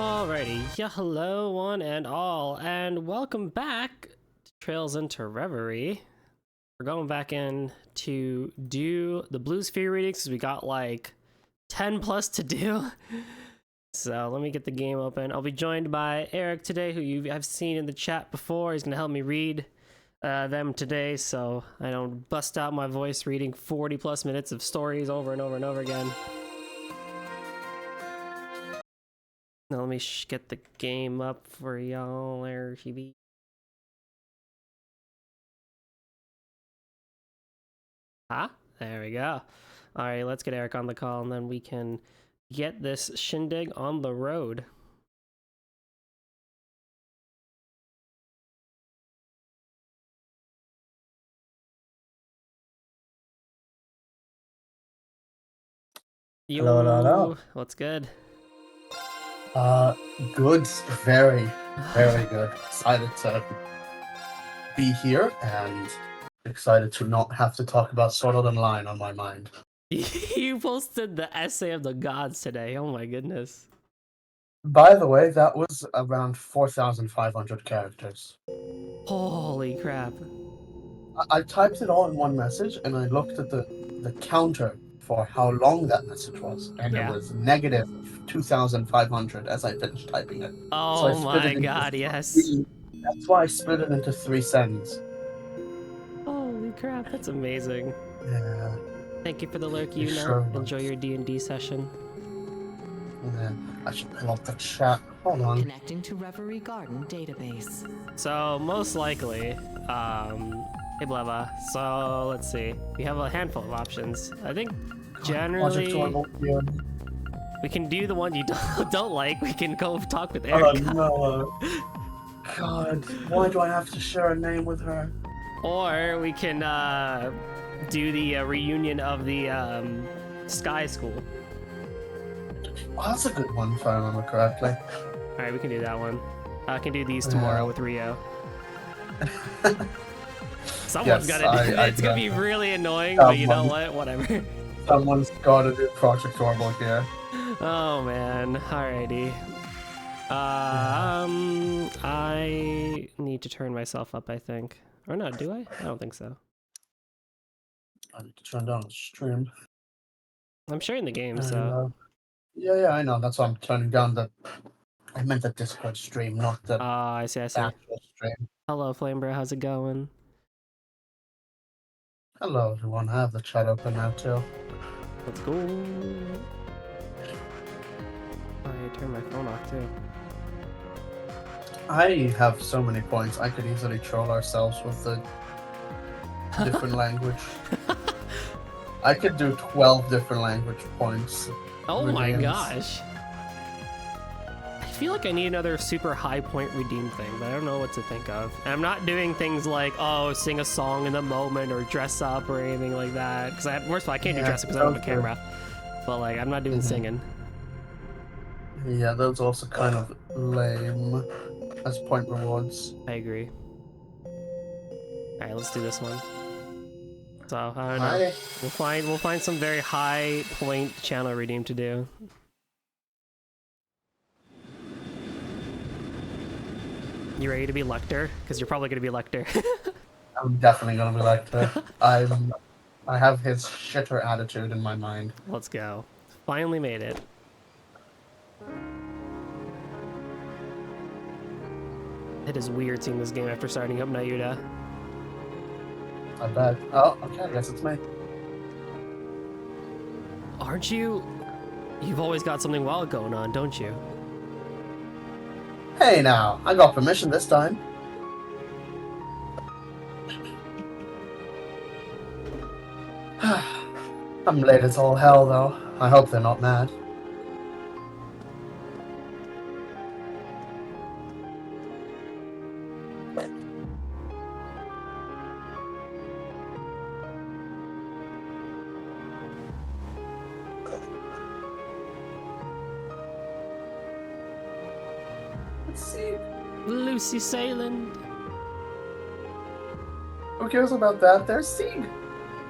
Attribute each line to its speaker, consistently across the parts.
Speaker 1: Alrighty, yeah, hello one and all, and welcome back to Trails into Reverie. We're going back in to do the Blue Sphere readings because we got like 10 plus to do. So let me get the game open. I'll be joined by Eric today, who I've seen in the chat before. He's going to help me read them today so I don't bust out my voice reading 40 plus minutes of stories over and over and over again. Now let me get the game up for y'all there, TV. There we go. Alright, let's get Eric on the call and then we can get this shindig on the road.
Speaker 2: Hello, hello, hello.
Speaker 1: What's good?
Speaker 2: Good. Very, very good. Excited to be here and excited to not have to talk about Sword Art Online on my mind.
Speaker 1: You posted the essay of the gods today. Oh my goodness.
Speaker 2: By the way, that was around 4,500 characters.
Speaker 1: Holy crap.
Speaker 2: I typed it all in one message and I looked at the counter for how long that message was, and it was negative 2,500 as I finished typing it.
Speaker 1: Oh my god, yes.
Speaker 2: That's why I split it into 3 sends.
Speaker 1: Holy crap, that's amazing.
Speaker 2: Yeah.
Speaker 1: Thank you for the lurk, Yuna.
Speaker 2: Sure.
Speaker 1: Enjoy your D&D session.
Speaker 2: Yeah, I should pull up the chat. Hold on.
Speaker 3: Connecting to Reverie Garden database.
Speaker 1: So most likely, hey Bleva. So let's see. We have a handful of options. I think generally we can do the one you don't like. We can go talk with Erica.
Speaker 2: Oh no. God, why do I have to share a name with her?
Speaker 1: Or we can do the reunion of the Sky School.
Speaker 2: Oh, that's a good one if I remember correctly.
Speaker 1: Alright, we can do that one. I can do these tomorrow with Rio. Someone's gotta do it. It's gonna be really annoying, but you know what? Whatever.
Speaker 2: Someone's gotta do Project Orbital here.
Speaker 1: Oh man, alrighty. I need to turn myself up, I think. Or no, do I? I don't think so.
Speaker 2: I need to turn down the stream.
Speaker 1: I'm sharing the game, so...
Speaker 2: Yeah, I know. That's why I'm turning down the... I meant the Discord stream, not the
Speaker 1: I see.
Speaker 2: actual stream.
Speaker 1: Hello, Flamebro. How's it going?
Speaker 2: Hello, everyone. I have the chat open now, too.
Speaker 1: Let's go. I turned my phone off, too.
Speaker 2: I have so many points. I could easily troll ourselves with the different language. I could do 12 different language points.
Speaker 1: Oh my gosh. I feel like I need another super high point redeem thing, but I don't know what to think of. And I'm not doing things like, oh, sing a song in the moment or dress up or anything like that. Because first of all, I can't do dress up because I don't have a camera. But like, I'm not doing singing.
Speaker 2: Yeah, those also kind of lame as point rewards.
Speaker 1: I agree. Alright, let's do this one. So, I don't know. We'll find some very high point channel redeem to do. You ready to be Lecter? Because you're probably going to be Lecter.
Speaker 2: I'm definitely going to be Lecter. I have his shitter attitude in my mind.
Speaker 1: Let's go. Finally made it. It is weird seeing this game after starting up Nayuda.
Speaker 2: I bet. Oh, okay, I guess it's me.
Speaker 1: Aren't you? You've always got something wild going on, don't you?
Speaker 2: Hey now, I got permission this time. I'm late as all hell, though. I hope they're not mad.
Speaker 1: Lucy Sayland.
Speaker 2: Who cares about that? There's Sieg.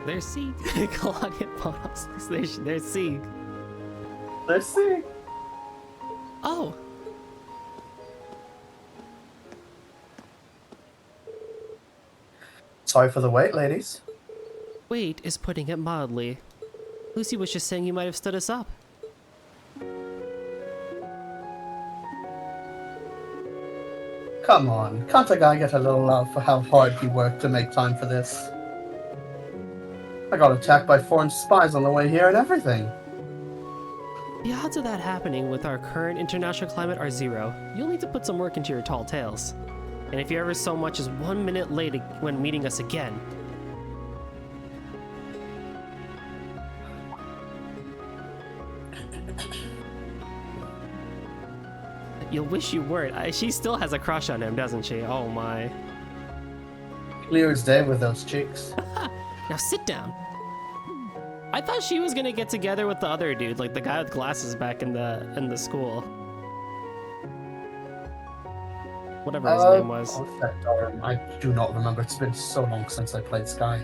Speaker 1: There's Sieg. Claudia Bonos. There's Sieg.
Speaker 2: There's Sieg.
Speaker 1: Oh,
Speaker 2: Sorry for the wait, ladies.
Speaker 1: Wait is putting it mildly. Lucy was just saying you might have stood us up.
Speaker 2: Come on, can't a guy get a little love for how hard he worked to make time for this? I got attacked by foreign spies on the way here and everything.
Speaker 1: The odds of that happening with our current international climate are zero. You'll need to put some work into your tall tales. And if you're ever so much as 1 minute late when meeting us again... You'll wish you weren't. She still has a crush on him, doesn't she? Oh my.
Speaker 2: Clear as day with those cheeks.
Speaker 1: Now sit down. I thought she was gonna get together with the other dude, like the guy with glasses back in the school. Whatever his name was.
Speaker 2: I do not remember. It's been so long since I played Sky.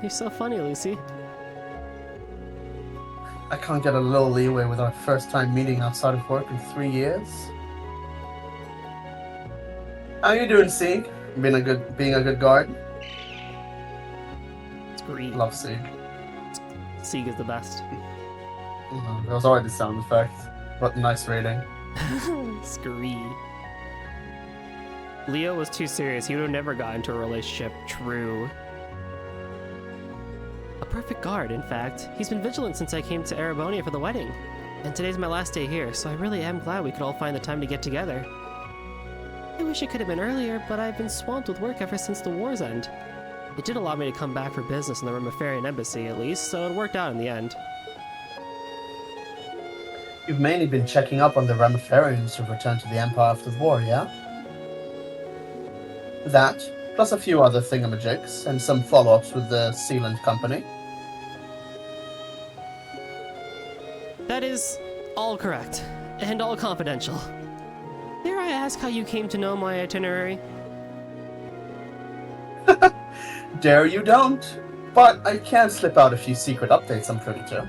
Speaker 1: You're so funny, Lucy.
Speaker 2: I can't get a little leeway with our first time meeting outside of work in 3 years. How you doing, Sieg? Being a good guard?
Speaker 1: It's great.
Speaker 2: Love Sieg.
Speaker 1: Sieg is the best.
Speaker 2: That was already the sound effect. What a nice rating.
Speaker 1: Scree. Leo was too serious. He would have never got into a relationship. True. A perfect guard, in fact. He's been vigilant since I came to Erebonia for the wedding. And today's my last day here, so I really am glad we could all find the time to get together. I wish it could have been earlier, but I've been swamped with work ever since the war's end. It did allow me to come back for business in the Reverie embassy, at least, so it worked out in the end.
Speaker 2: You've mainly been checking up on the Reveries who've returned to the Empire after the war, yeah? That, plus a few other thingamajigs, and some follow-ups with the Sealand Company.
Speaker 1: That is all correct, and all confidential. Dare I ask how you came to know my itinerary?
Speaker 2: Dare you don't, but I can slip out a few secret updates I'm privy to.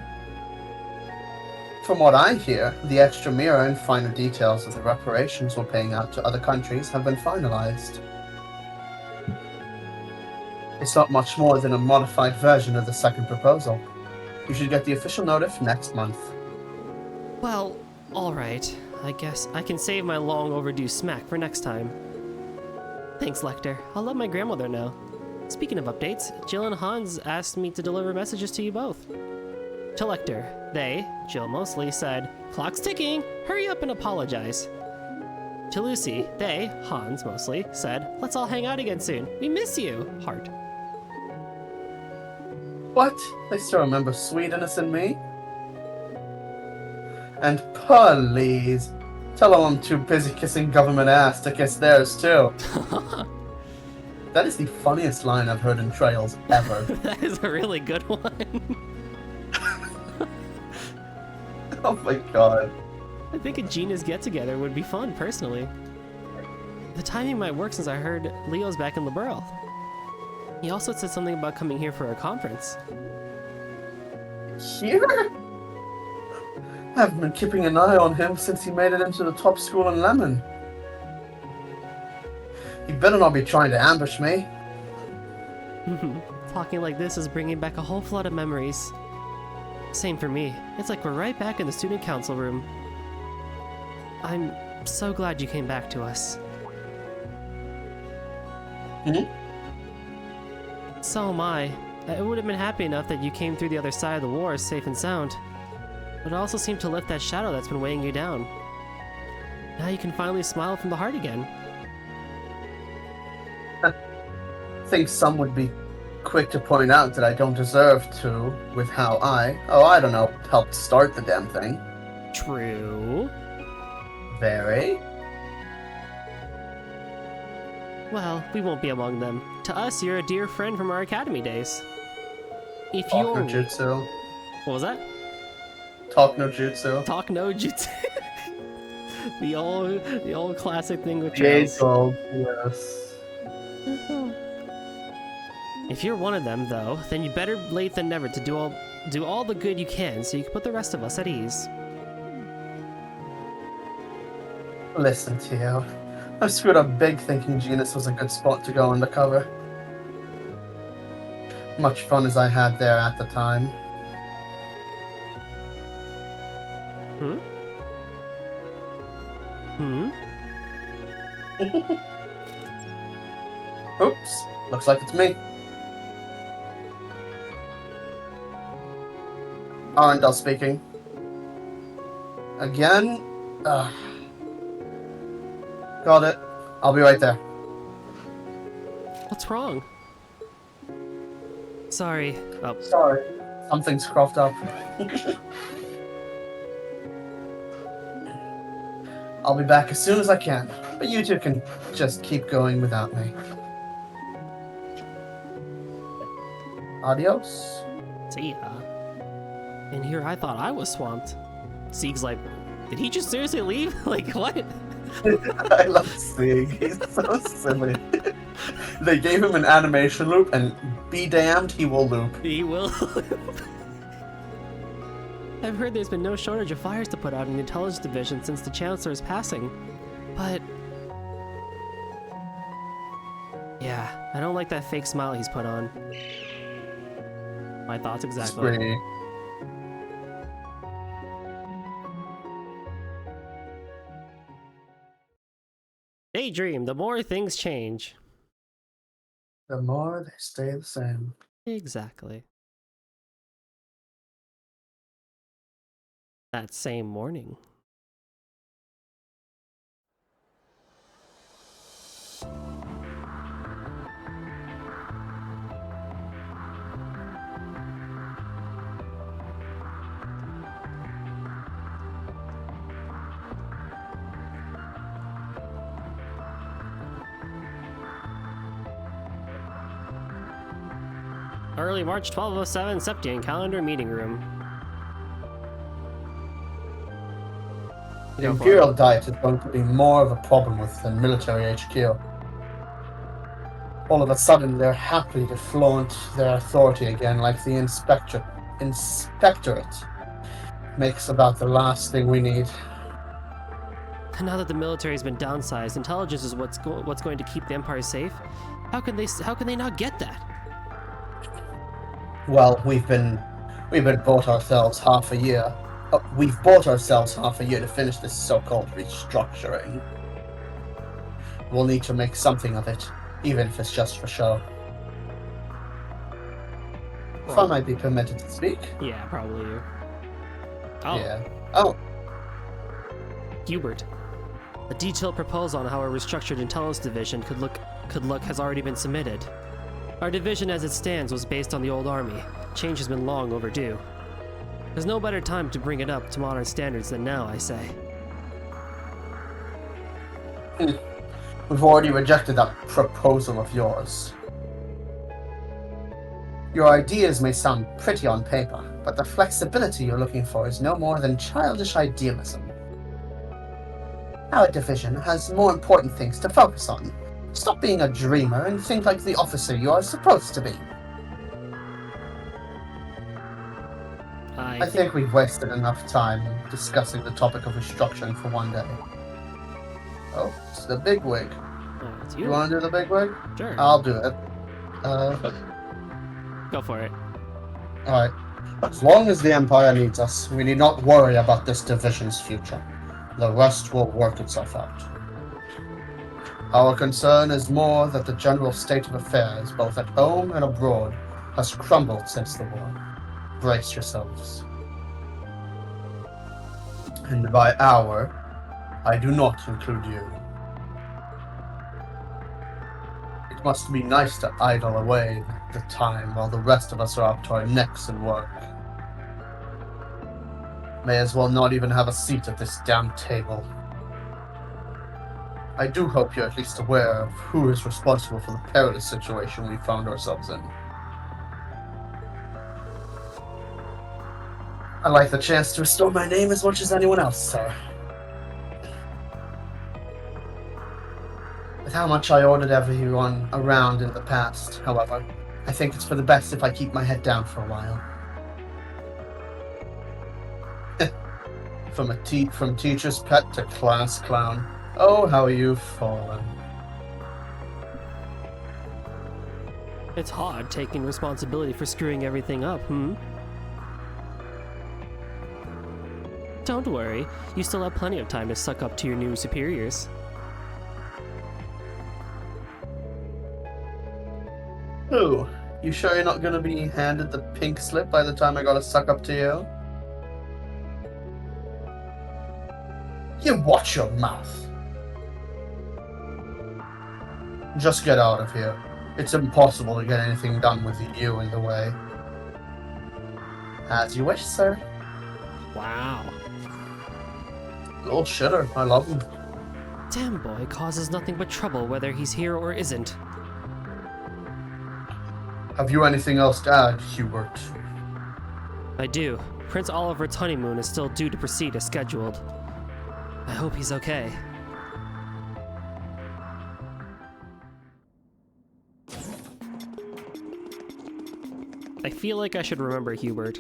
Speaker 2: From what I hear, the extra mirror and finer details of the reparations we're paying out to other countries have been finalized. It's not much more than a modified version of the second proposal. You should get the official notice next month.
Speaker 1: Well, alright. I guess I can save my long overdue smack for next time. Thanks, Lecter. I'll let my grandmother know. Speaking of updates, Jill and Hans asked me to deliver messages to you both. To Lecter, they, Jill mostly, said, "Clock's ticking, hurry up and apologize." To Lucy, they, Hans mostly, said, "Let's all hang out again soon. We miss you, heart."
Speaker 2: What? They still remember sweet innocent me? And please, tell them I'm too busy kissing government ass to kiss theirs too. That is the funniest line I've heard in Trails ever.
Speaker 1: That is a really good one.
Speaker 2: Oh my god.
Speaker 1: I think a Gina's get-together would be fun, personally. The timing might work since I heard Leo's back in Liberl. He also said something about coming here for a conference.
Speaker 2: Here? I've been keeping an eye on him since he made it into the top school in Lemon. He better not be trying to ambush me.
Speaker 1: Talking like this is bringing back a whole flood of memories. Same for me. It's like we're right back in the student council room. I'm so glad you came back to us. So am I. I would have been happy enough that you came through the other side of the war safe and sound. But it also seemed to lift that shadow that's been weighing you down. Now you can finally smile from the heart again.
Speaker 2: I think some would be quick to point out that I don't deserve to, with how I don't know, helped start the damn thing.
Speaker 1: True.
Speaker 2: Very.
Speaker 1: Well, we won't be among them. To us, you're a dear friend from our academy days. If
Speaker 2: Talk
Speaker 1: you're...
Speaker 2: no jutsu.
Speaker 1: What was that?
Speaker 2: Talk no jutsu.
Speaker 1: Talk no jutsu. the old classic thing with
Speaker 2: Age
Speaker 1: Trails.
Speaker 2: old, yes.
Speaker 1: If you're one of them, though, then you better late than never to do all the good you can so you can put the rest of us at ease.
Speaker 2: Listen to you. I screwed up big thinking Genus was a good spot to go undercover. Much fun as I had there at the time. Oops, looks like it's me. Arundel speaking. Again? Got it. I'll be right there.
Speaker 1: What's wrong? Sorry. Oh.
Speaker 2: Sorry. Something's cropped up. I'll be back as soon as I can, but you two can just keep going without me. Adios.
Speaker 1: See ya. And here I thought I was swamped. Sieg's like, did he just seriously leave? Like, what?
Speaker 2: I love Sieg. He's so silly. They gave him an animation loop, and be damned, he will loop.
Speaker 1: He will. I've heard there's been no shortage of fires to put out in the intelligence division since the Chancellor's passing. But... yeah, I don't like that fake smile he's put on. My thoughts exactly.
Speaker 2: Sweet.
Speaker 1: Daydream, the more things change.
Speaker 2: The more they stay the same.
Speaker 1: Exactly. That same morning. Early March 1207, Septian calendar meeting room.
Speaker 2: The Imperial Diet is going to be more of a problem with than military HQ. All of a sudden, they're happy to flaunt their authority again like the Inspectorate. Makes about the last thing we need.
Speaker 1: Now that the military's been downsized, intelligence is what's going to keep the Empire safe. How can they not get that?
Speaker 2: Well, we've been bought ourselves half a year. We've bought ourselves half a year to finish this so-called restructuring. We'll need to make something of it, even if it's just for show. If I might be permitted to speak.
Speaker 1: Yeah, probably you. Oh.
Speaker 2: Yeah. Oh.
Speaker 1: Hubert. A detailed proposal on how a restructured intelligence division could look has already been submitted. Our division as it stands was based on the old army. Change has been long overdue. There's no better time to bring it up to modern standards than now, I say.
Speaker 2: We've already rejected that proposal of yours. Your ideas may sound pretty on paper, but the flexibility you're looking for is no more than childish idealism. Our division has more important things to focus on. Stop being a dreamer and think like the officer you are supposed to be. I think we've wasted enough time discussing the topic of restructuring for one day. Oh, it's the bigwig.
Speaker 1: It's you.
Speaker 2: You want to do the bigwig?
Speaker 1: Sure.
Speaker 2: I'll do it.
Speaker 1: Go for it.
Speaker 2: Alright. As long as the Empire needs us, we need not worry about this division's future. The rest will work itself out. Our concern is more that the general state of affairs, both at home and abroad, has crumbled since the war. Brace yourselves. And by our, I do not include you. It must be nice to idle away the time while the rest of us are up to our necks in work. May as well not even have a seat at this damn table. I do hope you're at least aware of who is responsible for the perilous situation we found ourselves in. I'd like the chance to restore my name as much as anyone else, sir. With how much I ordered everyone around in the past, however, I think it's for the best if I keep my head down for a while. From teacher's pet to class clown, Oh, how you've fallen.
Speaker 1: It's hard taking responsibility for screwing everything up, Don't worry, you still have plenty of time to suck up to your new superiors.
Speaker 2: Who? You sure you're not gonna be handed the pink slip by the time I gotta suck up to you? You watch your mouth. Just get out of here. It's impossible to get anything done with you in the way. As you wish, sir.
Speaker 1: Wow.
Speaker 2: Little shitter. I love him.
Speaker 1: Damn boy causes nothing but trouble whether he's here or isn't.
Speaker 2: Have you anything else to add, Hubert?
Speaker 1: I do. Prince Oliver's honeymoon is still due to proceed as scheduled. I hope he's okay. I feel like I should remember Hubert.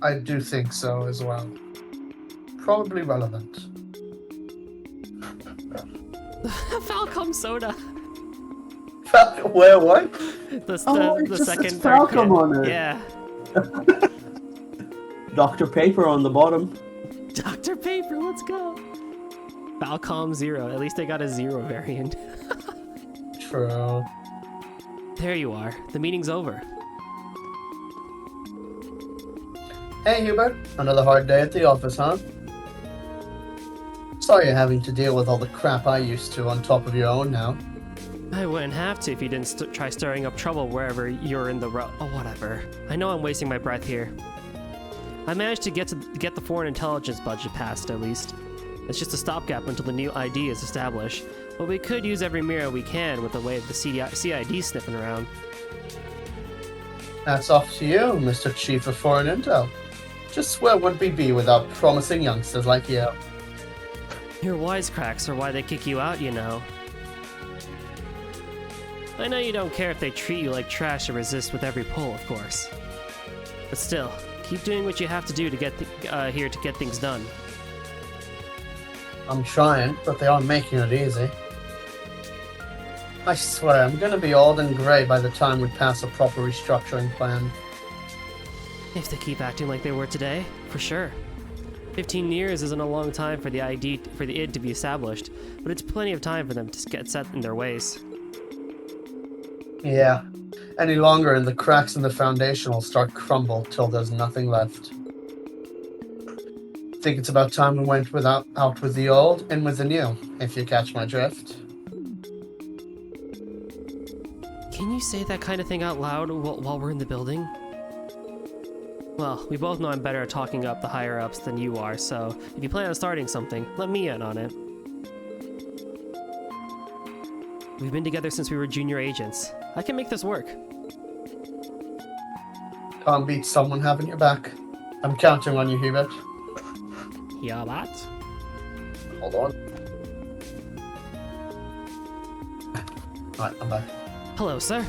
Speaker 2: I do think so as well. Probably relevant.
Speaker 1: Falcom soda.
Speaker 2: Where, what?
Speaker 1: The second
Speaker 2: Falcom on it.
Speaker 1: Yeah.
Speaker 2: Dr. Paper on the bottom.
Speaker 1: Dr. Paper, let's go. Falcom 0. At least they got a 0 variant.
Speaker 2: True.
Speaker 1: There you are. The meeting's over.
Speaker 2: Hey, Hubert. Another hard day at the office, huh? Sorry you're having to deal with all the crap I used to on top of your own now.
Speaker 1: I wouldn't have to if you didn't try stirring up trouble wherever you're in the oh, whatever. I know I'm wasting my breath here. I managed to get the foreign intelligence budget passed, at least. It's just a stopgap until the new ID is established. But we could use every mirror we can with the way of the CID sniffing around.
Speaker 2: That's off to you, Mr. Chief of Foreign Intel. Just where would we be without promising youngsters like you?
Speaker 1: Your wisecracks are why they kick you out, you know. I know you don't care if they treat you like trash or resist with every pull, of course. But still, keep doing what you have to do to get here to get things done.
Speaker 2: I'm trying, but they aren't making it easy. I swear, I'm gonna be old and grey by the time we pass a proper restructuring plan.
Speaker 1: If they keep acting like they were today, for sure. 15 years isn't a long time for the id to be established, but it's plenty of time for them to get set in their ways.
Speaker 2: Yeah. Any longer and the cracks in the foundation will start crumble till there's nothing left. Think it's about time we went out with the old and with the new, if you catch my drift.
Speaker 1: Can you say that kind of thing out loud while we're in the building? Well, we both know I'm better at talking up the higher-ups than you are, so if you plan on starting something, let me in on it. We've been together since we were junior agents. I can make this work.
Speaker 2: Can't beat someone having your back. I'm counting on you, Hubert.
Speaker 1: Yeah, that?
Speaker 2: Hold on. Right, I'm back.
Speaker 1: Hello, sir.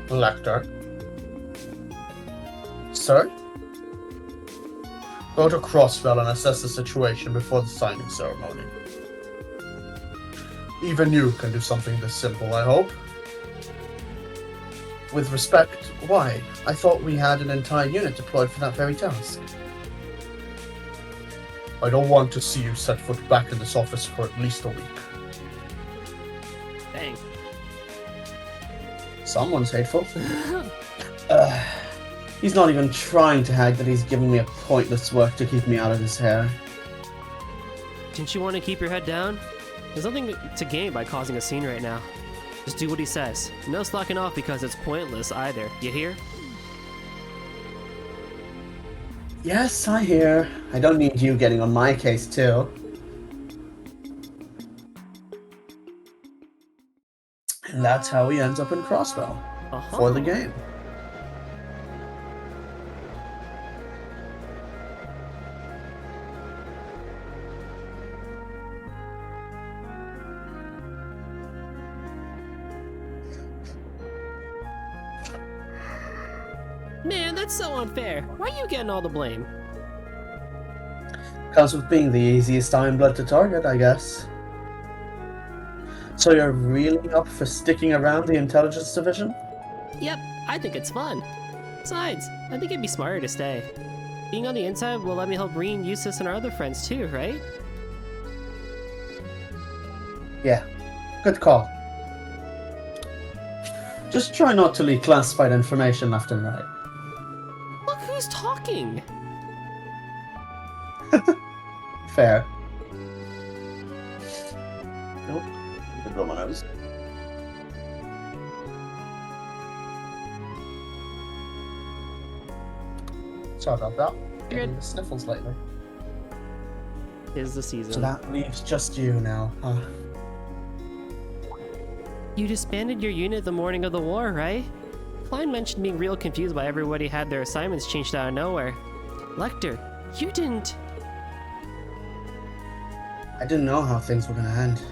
Speaker 2: Lecter. Sir? Go to Crossfell and assess the situation before the signing ceremony. Even you can do something this simple, I hope. With respect, why? I thought we had an entire unit deployed for that very task. I don't want to see you set foot back in this office for at least a week.
Speaker 1: Dang.
Speaker 2: Someone's hateful. He's not even trying to hide that he's giving me a pointless work to keep me out of his hair.
Speaker 1: Didn't you want to keep your head down? There's nothing to gain by causing a scene right now. Just do what he says. No slacking off because it's pointless either. You hear?
Speaker 2: Yes, I hear. I don't need you getting on my case, too. And that's how he ends up in Crossfell. For the game.
Speaker 1: Man, that's so unfair. Why are you getting all the blame?
Speaker 2: Comes with being the easiest Iron Blood to target, I guess. So you're really up for sticking around the intelligence division?
Speaker 1: Yep, I think it's fun. Besides, I think it'd be smarter to stay. Being on the inside will let me help Reen, Eustace, and our other friends too, right?
Speaker 2: Yeah, good call. Just try not to leak classified information left and right.
Speaker 1: Look who's talking!
Speaker 2: Fair. Nope. Good blow my nose. Sorry about that. Getting the sniffles lately.
Speaker 1: Is the season.
Speaker 2: So that leaves just you now, huh?
Speaker 1: You disbanded your unit the morning of the war, right? Klein mentioned being real confused why everybody had their assignments changed out of nowhere. Lecter, you didn't...
Speaker 2: I didn't know how things were gonna end.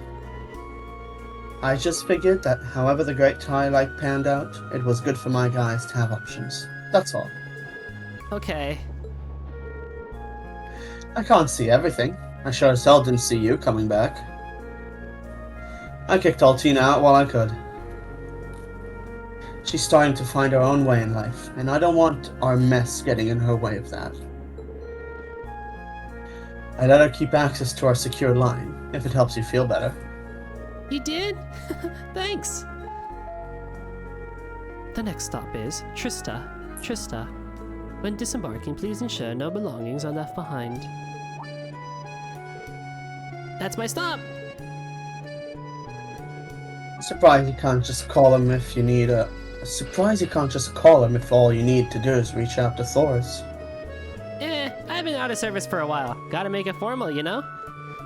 Speaker 2: I just figured that however the Great Twilight panned out, it was good for my guys to have options. That's all.
Speaker 1: Okay.
Speaker 2: I can't see everything. I sure as hell didn't see you coming back. I kicked Altina out while I could. She's starting to find her own way in life, and I don't want our mess getting in her way of that. I let her keep access to our secure line, if it helps you feel better.
Speaker 1: You did? Thanks! The next stop is Trista. Trista. When disembarking, please ensure no belongings are left behind. That's my stop!
Speaker 2: Surprised you can't just call him if you need a... Surprised you can't just call him if all you need to do is reach out to Thor's.
Speaker 1: I've been out of service for a while. Gotta make it formal, you know?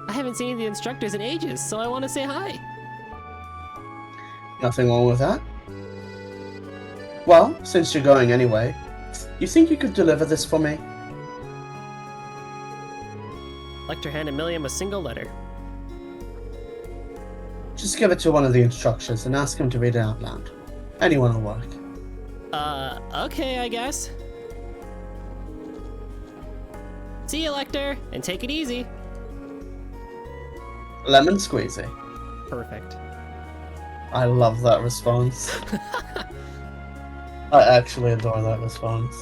Speaker 1: I haven't seen the instructors in ages, so I want to say hi.
Speaker 2: Nothing wrong with that. Well, since you're going anyway, you think you could deliver this for me?
Speaker 1: Lecter handed Milliam a single letter.
Speaker 2: Just give it to one of the instructors and ask him to read it out loud. Anyone will work.
Speaker 1: Okay, I guess. See you, Lecter, and take it easy.
Speaker 2: Lemon squeezy.
Speaker 1: Perfect.
Speaker 2: I love that response. I actually adore that response.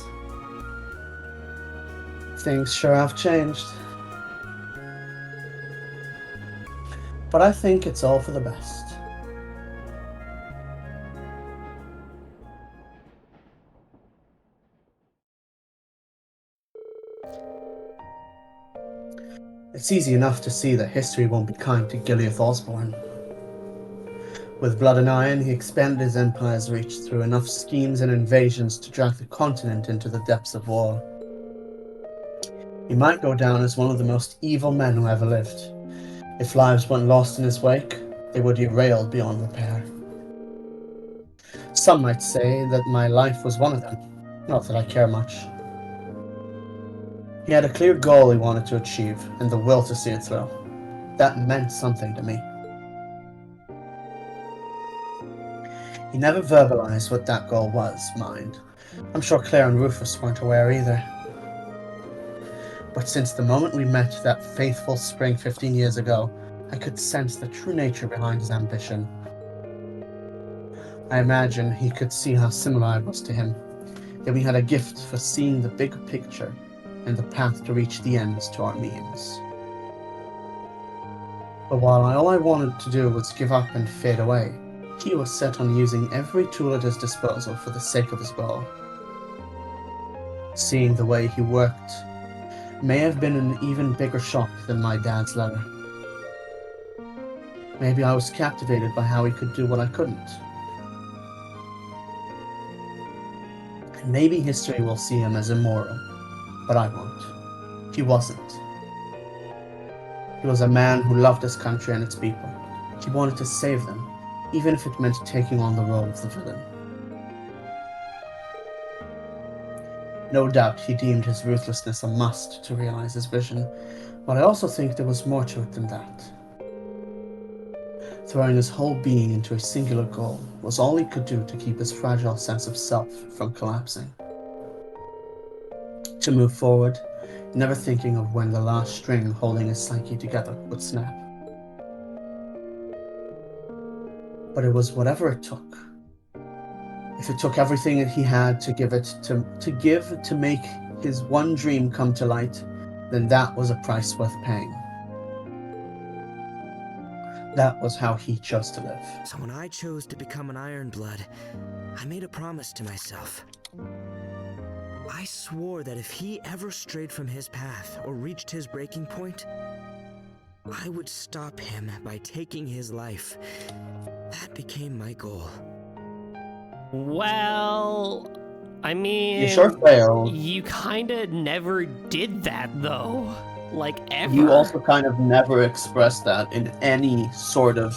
Speaker 2: Things sure have changed. But I think it's all for the best. It's easy enough to see that history won't be kind to Gileath Osborne. With blood and iron, he expanded his empire's reach through enough schemes and invasions to drag the continent into the depths of war. He might go down as one of the most evil men who ever lived. If lives went lost in his wake, they were derailed beyond repair. Some might say that my life was one of them, not that I care much. He had a clear goal he wanted to achieve, and the will to see it through. That meant something to me. He never verbalized what that goal was, mind. I'm sure Claire and Rufus weren't aware either. But since the moment we met that faithful spring 15 years ago, I could sense the true nature behind his ambition. I imagine he could see how similar I was to him, that we had a gift for seeing the big picture and the path to reach the ends to our means. But while all I wanted to do was give up and fade away, he was set on using every tool at his disposal for the sake of his goal. Seeing the way he worked may have been an even bigger shock than my dad's letter. Maybe I was captivated by how he could do what I couldn't. And maybe history will see him as immoral, but I won't. He wasn't. He was a man who loved his country and its people. He wanted to save them, even if it meant taking on the role of the villain. No doubt he deemed his ruthlessness a must to realize his vision, but I also think there was more to it than that. Throwing his whole being into a singular goal was all he could do to keep his fragile sense of self from collapsing. to move forward, never thinking of when the last string holding his psyche together would snap. But it was whatever it took. If it took everything that he had to give to make his one dream come to light, then that was a price worth paying. That was how he chose to live.
Speaker 4: So when I chose to become an Ironblood, I made a promise to myself. I swore that if he ever strayed from his path or reached his breaking point, I would stop him by taking his life. That became my goal.
Speaker 1: Well, I mean,
Speaker 2: You sure failed.
Speaker 1: You kinda never did that though. Like, ever.
Speaker 2: You also kind of never expressed that in any sort of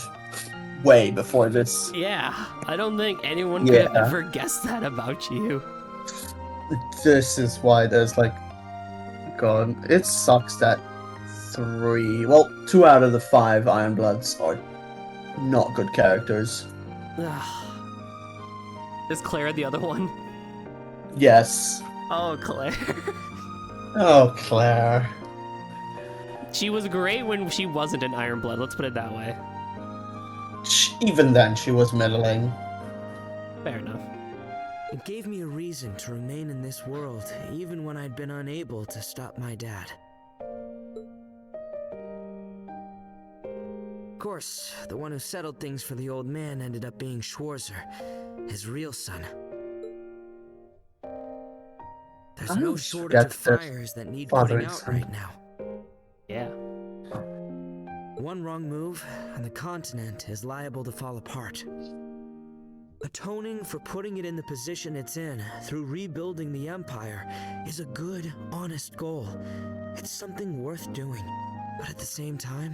Speaker 2: way before this.
Speaker 1: Yeah, I don't think anyone could have ever guessed that about you.
Speaker 2: This is why there's like, God, it sucks that 2 out of the 5 Ironbloods are not good characters.
Speaker 1: Is Claire the other one?
Speaker 2: Yes.
Speaker 1: Oh, Claire.
Speaker 2: Oh, Claire.
Speaker 1: She was great when she wasn't an Ironblood, let's put it that way.
Speaker 2: Even then, she was middling.
Speaker 1: Fair enough.
Speaker 4: It gave me a reason to remain in this world, even when I'd been unable to stop my dad. Of course, the one who settled things for the old man ended up being Schwarzer, his real son. There's no shortage of fires that need putting out right now.
Speaker 1: Yeah.
Speaker 4: One wrong move, and the continent is liable to fall apart. Atoning for putting it in the position it's in through rebuilding the Empire is a good, honest goal. It's something worth doing, but at the same time...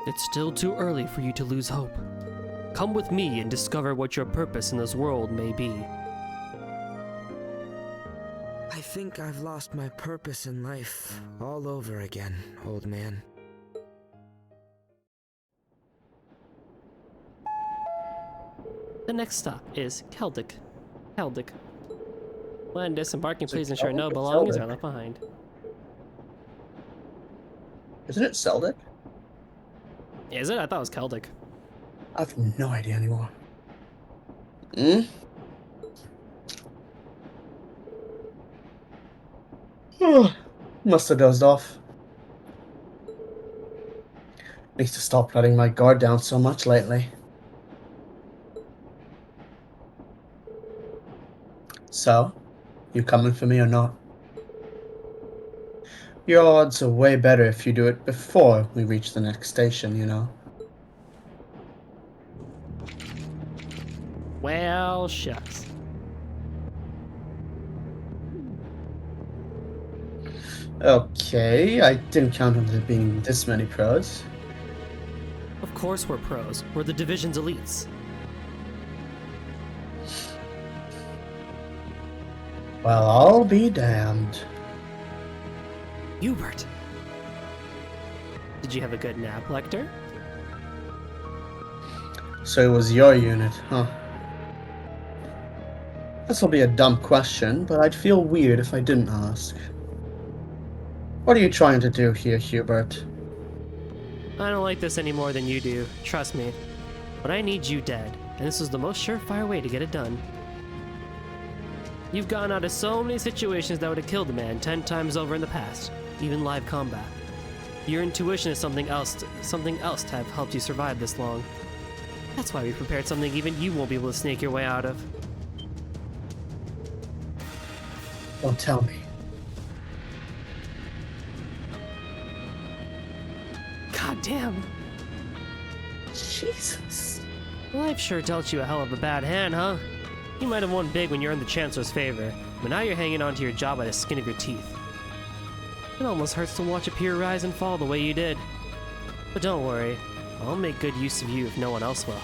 Speaker 1: It's still too early for you to lose hope. Come with me and discover what your purpose in this world may be.
Speaker 4: I think I've lost my purpose in life all over again, old man.
Speaker 1: The next stop is Keldic. When disembarking, please ensure no belongings are left behind.
Speaker 2: Isn't it Seldic?
Speaker 1: Is it? I thought it was Keldic.
Speaker 2: I have no idea anymore. Hmm? Must have dozed off. Need to stop letting my guard down so much lately. So, you coming for me or not? Your odds are way better if you do it before we reach the next station, you know?
Speaker 1: Well, shucks.
Speaker 2: Okay, I didn't count on there being this many pros.
Speaker 1: Of course we're pros. We're the division's elites.
Speaker 2: Well, I'll be damned.
Speaker 1: Hubert! Did you have a good nap, Lecter?
Speaker 2: So it was your unit, huh? This'll be a dumb question, but I'd feel weird if I didn't ask. What are you trying to do here, Hubert?
Speaker 1: I don't like this any more than you do, trust me. But I need you dead, and this is the most surefire way to get it done. You've gotten out of so many situations that would have killed a man 10 times over in the past, even live combat. Your intuition is something else to have helped you survive this long. That's why we prepared something even you won't be able to snake your way out of.
Speaker 2: Don't tell me.
Speaker 1: God damn.
Speaker 2: Jesus.
Speaker 1: Life sure dealt you a hell of a bad hand, huh? You might have won big when you're in the Chancellor's favor, but now you're hanging on to your job by the skin of your teeth. It almost hurts to watch a peer rise and fall the way you did. But don't worry, I'll make good use of you if no one else will.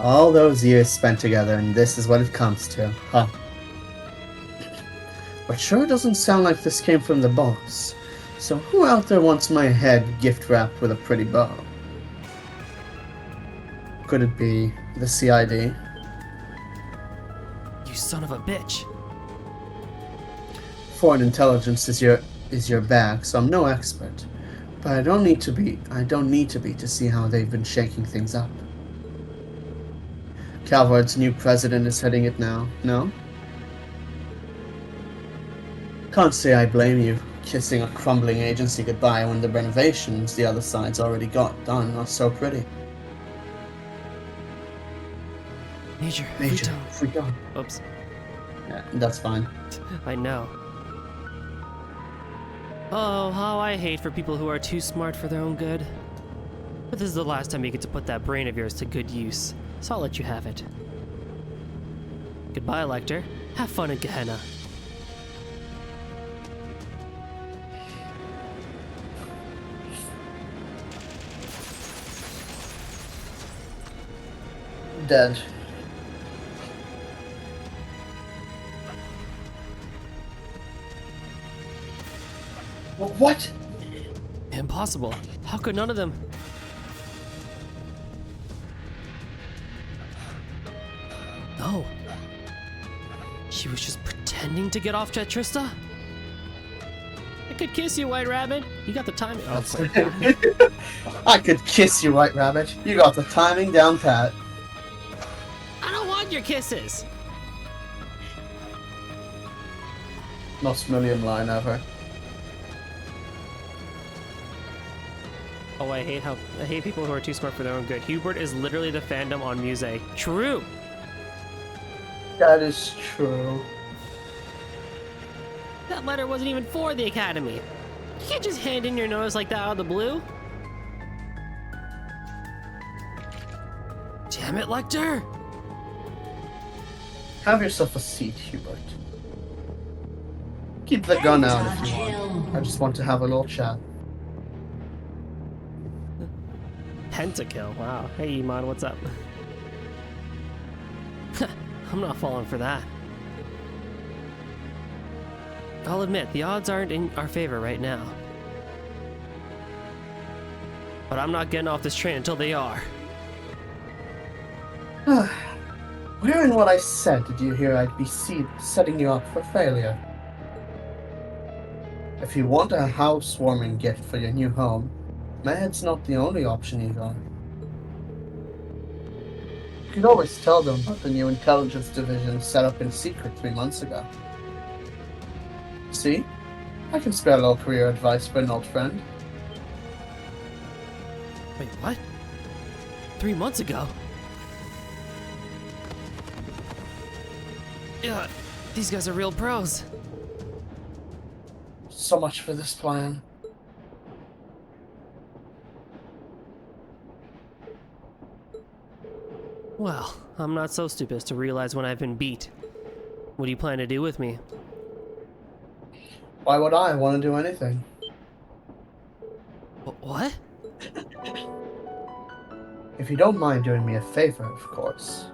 Speaker 2: All those years spent together, and this is what it comes to, huh? But sure doesn't sound like this came from the boss. So who out there wants my head gift wrapped with a pretty bow? could it be? The CID?
Speaker 1: You son of a bitch.
Speaker 2: Foreign intelligence is your bag, so I'm no expert. But I don't need to be to see how they've been shaking things up. Calvard's new president is heading it now, no? Can't say I blame you, kissing a crumbling agency goodbye when the renovations the other side's already got done are so pretty.
Speaker 1: Major,
Speaker 2: free tone.
Speaker 1: Oops.
Speaker 2: Yeah, that's fine.
Speaker 1: I know. Oh, how I hate for people who are too smart for their own good. But this is the last time you get to put that brain of yours to good use, so I'll let you have it. Goodbye, Lecter. Have fun in Gehenna.
Speaker 2: Dead. What?
Speaker 1: Impossible. How could none of them? No. She was just pretending to get off Jetrista? I could kiss you, White Rabbit. You got the timing. Oh,
Speaker 2: I could kiss you, White Rabbit. You got the timing down pat.
Speaker 1: I don't want your kisses.
Speaker 2: Most million line ever.
Speaker 1: Oh, I hate people who are too smart for their own good. Hubert is literally the fandom on Muse. True.
Speaker 2: That is true.
Speaker 1: That letter wasn't even for the Academy. You can't just hand in your notice like that out of the blue. Damn it, Lecter!
Speaker 2: Have yourself a seat, Hubert. Keep the gun out if you want. I just want to have a little chat.
Speaker 1: Pentakill, wow. Hey, Iman, what's up? I'm not falling for that. I'll admit, the odds aren't in our favor right now. But I'm not getting off this train until they are.
Speaker 2: Where in what I said did you hear I'd be setting you up for failure? If you want a housewarming gift for your new home, Mahed's not the only option you got. You could always tell them about the new intelligence division set up in secret 3 months ago. See? I can spare a little career advice for an old friend.
Speaker 1: Wait, what? 3 months ago? Yeah, these guys are real pros.
Speaker 2: So much for this plan.
Speaker 1: Well, I'm not so stupid as to realize when I've been beat. What do you plan to do with me?
Speaker 2: Why would I want to do anything?
Speaker 1: What?
Speaker 2: If you don't mind doing me a favor, of course.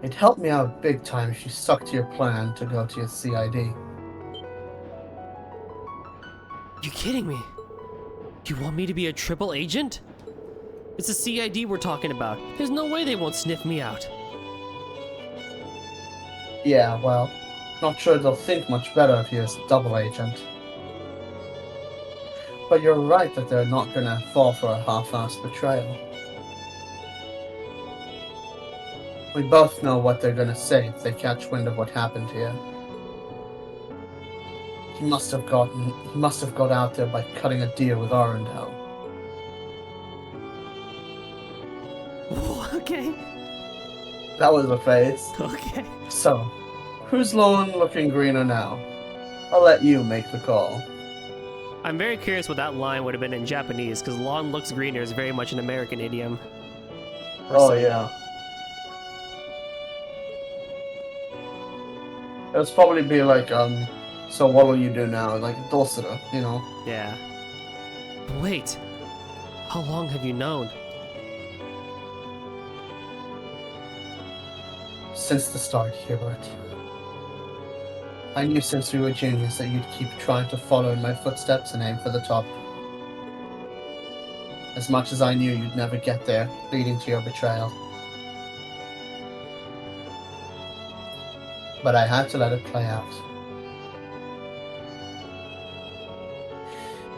Speaker 2: It'd help me out big time if you stuck to your plan to go to your CID.
Speaker 1: You kidding me? You want me to be a triple agent? It's a CID we're talking about. There's no way they won't sniff me out.
Speaker 2: Yeah, well, not sure they'll think much better of you as a double agent. But you're right that they're not gonna fall for a half-assed betrayal. We both know what they're gonna say if they catch wind of what happened here. He must have got out there by cutting a deal with Arundel.
Speaker 1: Okay.
Speaker 2: That was a face.
Speaker 1: Okay.
Speaker 2: So, who's lawn looking greener now? I'll let you make the call.
Speaker 1: I'm very curious what that line would have been in Japanese, because lawn looks greener is very much an American idiom.
Speaker 2: Oh, yeah. It would probably be like, so what will you do now? Like, Dulcida, you know?
Speaker 1: Yeah. But wait. How long have you known?
Speaker 2: Since the start, Hubert. I knew since we were juniors that you'd keep trying to follow in my footsteps and aim for the top. As much as I knew you'd never get there, leading to your betrayal. But I had to let it play out.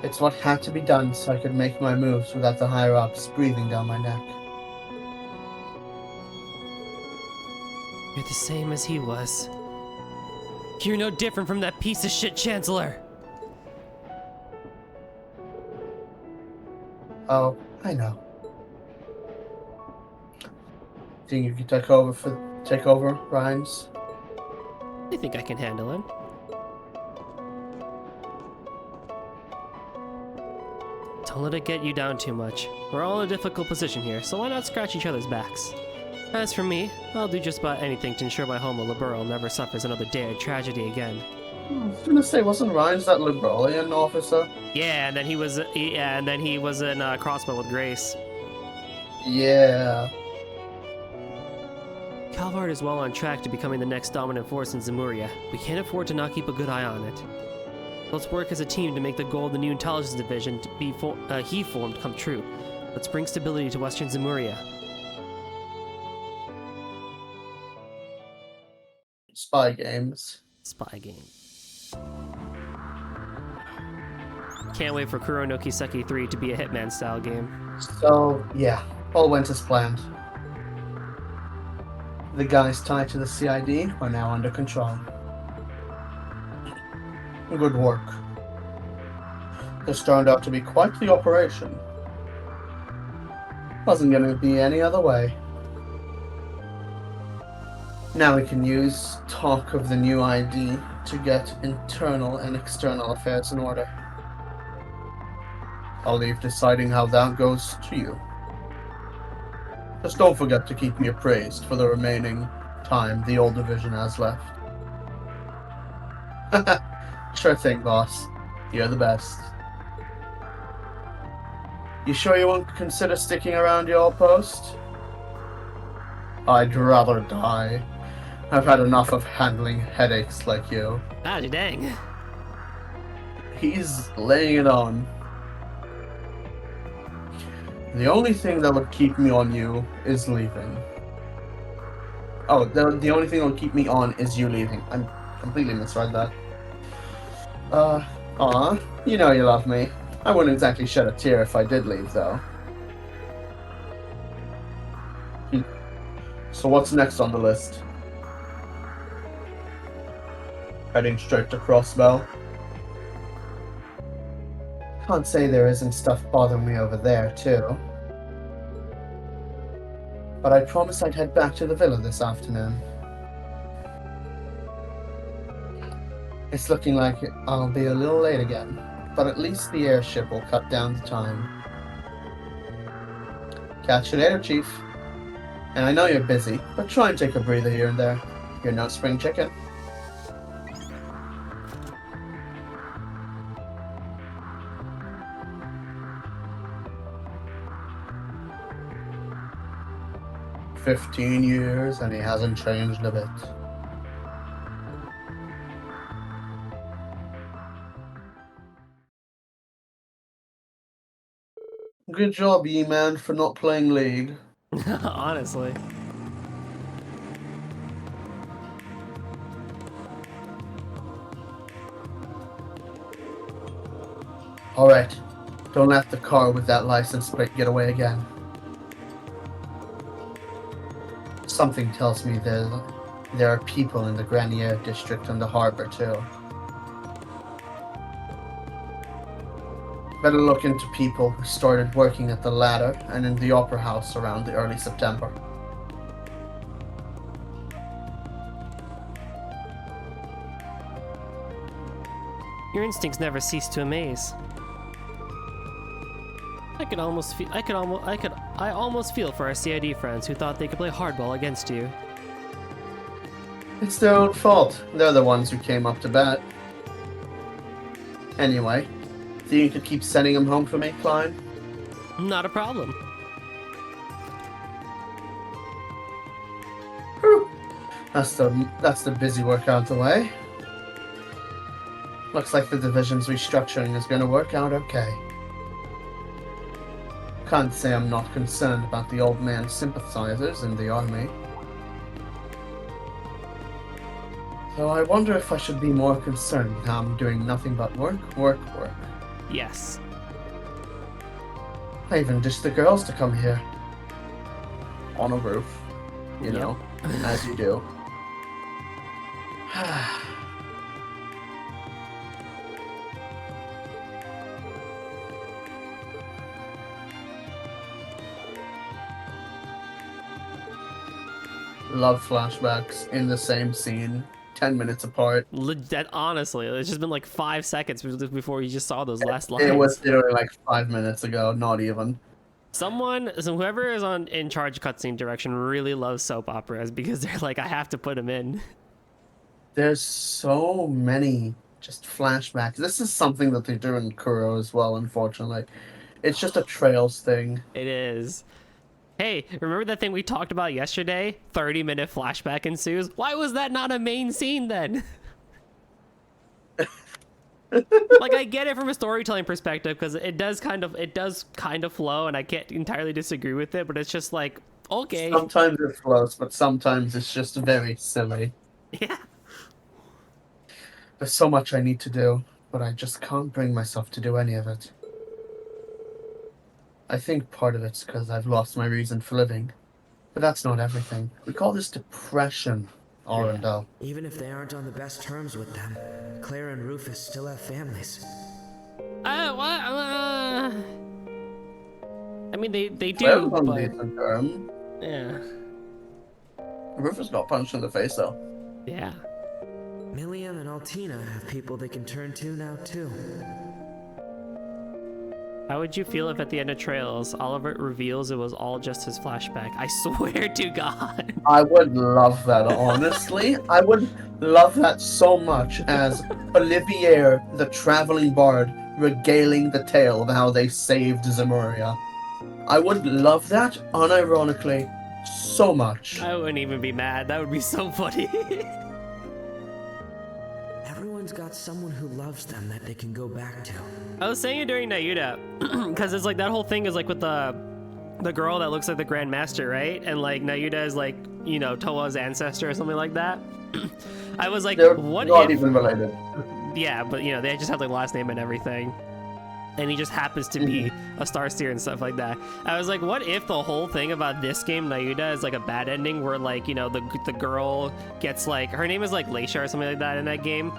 Speaker 2: It's what had to be done so I could make my moves without the higher-ups breathing down my neck.
Speaker 1: You're the same as he was. You're no different from that piece of shit Chancellor.
Speaker 2: Oh, I know. Think you can take over, Rhymes?
Speaker 1: I think I can handle it. Don't let it get you down too much. We're all in a difficult position here, so why not scratch each other's backs? As for me, I'll do just about anything to ensure my home of Liberal never suffers another day of tragedy again.
Speaker 2: I was gonna say, wasn't Rhymes that Liberalian officer?
Speaker 1: Yeah, and then he was in Crossbow with Grace.
Speaker 2: Yeah.
Speaker 1: Calvard is well on track to becoming the next dominant force in Zemuria. We can't afford to not keep a good eye on it. Let's work as a team to make the goal of the new intelligence division he formed come true. Let's bring stability to Western Zemuria.
Speaker 2: Spy games.
Speaker 1: Spy game. Can't wait for Kuro no Kiseki 3 to be a Hitman style game.
Speaker 2: So, yeah, all went as planned. The guys tied to the CID are now under control. Good work. This turned out to be quite the operation. Wasn't gonna be any other way. Now we can use talk of the new ID to get internal and external affairs in order. I'll leave deciding how that goes to you. Just don't forget to keep me appraised for the remaining time the old division has left. Sure thing, boss. You're the best. You sure you won't consider sticking around your old post? I'd rather die. I've had enough of handling headaches like you.
Speaker 1: Ah, dang.
Speaker 2: He's laying it on. The only thing that would keep me on you is leaving. Oh, the only thing that would keep me on is you leaving. I'm completely misread that. You know you love me. I wouldn't exactly shed a tear if I did leave, though. So what's next on the list? Heading straight to Crossbow. Can't say there isn't stuff bothering me over there, too. But I promised I'd head back to the villa this afternoon. It's looking like I'll be a little late again, but at least the airship will cut down the time. Catch you later, Chief. And I know you're busy, but try and take a breather here and there. You're no spring chicken. "15 years and he hasn't changed a bit." Good job, E-Man, for not playing League.
Speaker 1: Honestly.
Speaker 2: Alright, don't let the car with that license plate get away again. Something tells me there are people in the Grenier district and the harbor too. Better look into people who started working at the Ladder and in the Opera House around the early September.
Speaker 1: Your instincts never cease to amaze. I almost feel for our CID friends who thought they could play hardball against you.
Speaker 2: It's their own fault. They're the ones who came up to bat. Anyway, think you could keep sending them home for me, Klein?
Speaker 1: Not a problem.
Speaker 2: Whew. That's the busy work out of the way. Looks like the division's restructuring is going to work out okay. Can't say I'm not concerned about the old man's sympathizers in the army. So I wonder if I should be more concerned now I'm doing nothing but work.
Speaker 1: Yes.
Speaker 2: I even ditched the girls to come here. On a roof. You know, as you do. Love flashbacks in the same scene, 10 minutes apart.
Speaker 1: Honestly, it's just been like 5 seconds before you just saw those last lines.
Speaker 2: It was literally like 5 minutes ago, not even.
Speaker 1: Whoever is in charge of cutscene direction really loves soap operas because they're like, I have to put them in.
Speaker 2: There's so many just flashbacks. This is something that they do in Kuro as well, unfortunately. It's just a Trails thing.
Speaker 1: It is. Hey, remember that thing we talked about yesterday? 30-minute flashback ensues. Why was that not a main scene then? Like, I get it from a storytelling perspective because it does kind of flow, and I can't entirely disagree with it, but it's just like, okay.
Speaker 2: Sometimes it flows, but sometimes it's just very silly.
Speaker 1: Yeah.
Speaker 2: There's so much I need to do, but I just can't bring myself to do any of it. I think part of it's because I've lost my reason for living. But that's not everything. We call this depression, Arundel.
Speaker 4: Even if they aren't on the best terms with them, Claire and Rufus still have families.
Speaker 1: What? I mean, they
Speaker 2: Claire's
Speaker 1: do,
Speaker 2: on
Speaker 1: but...
Speaker 2: decent terms.
Speaker 1: Yeah.
Speaker 2: Rufus got punched in the face, though.
Speaker 1: Yeah.
Speaker 4: Milliam and Altina have people they can turn to now, too.
Speaker 1: How would you feel if at the end of Trails, Oliver reveals it was all just his flashback? I swear to God.
Speaker 2: I would love that, honestly. I would love that so much as Olivier, the traveling bard, regaling the tale of how they saved Zemuria. I would love that, unironically, so much.
Speaker 1: I wouldn't even be mad. That would be so funny.
Speaker 4: Everyone's got someone who loves them that they can go back to.
Speaker 1: I was saying it during Nayuda, because it's like that whole thing is like with the girl that looks like the Grand Master, right? And like Nayuda is like, you know, Toa's ancestor or something like that. I was like,
Speaker 2: They're
Speaker 1: what
Speaker 2: not
Speaker 1: if...
Speaker 2: even related.
Speaker 1: Yeah, but you know, they just have like last name and everything. And he just happens to be a Starseer and stuff like that. I was like, what if the whole thing about this game, Nayuda, is like a bad ending where like, you know, the girl gets like, her name is like Leisha or something like that in that game.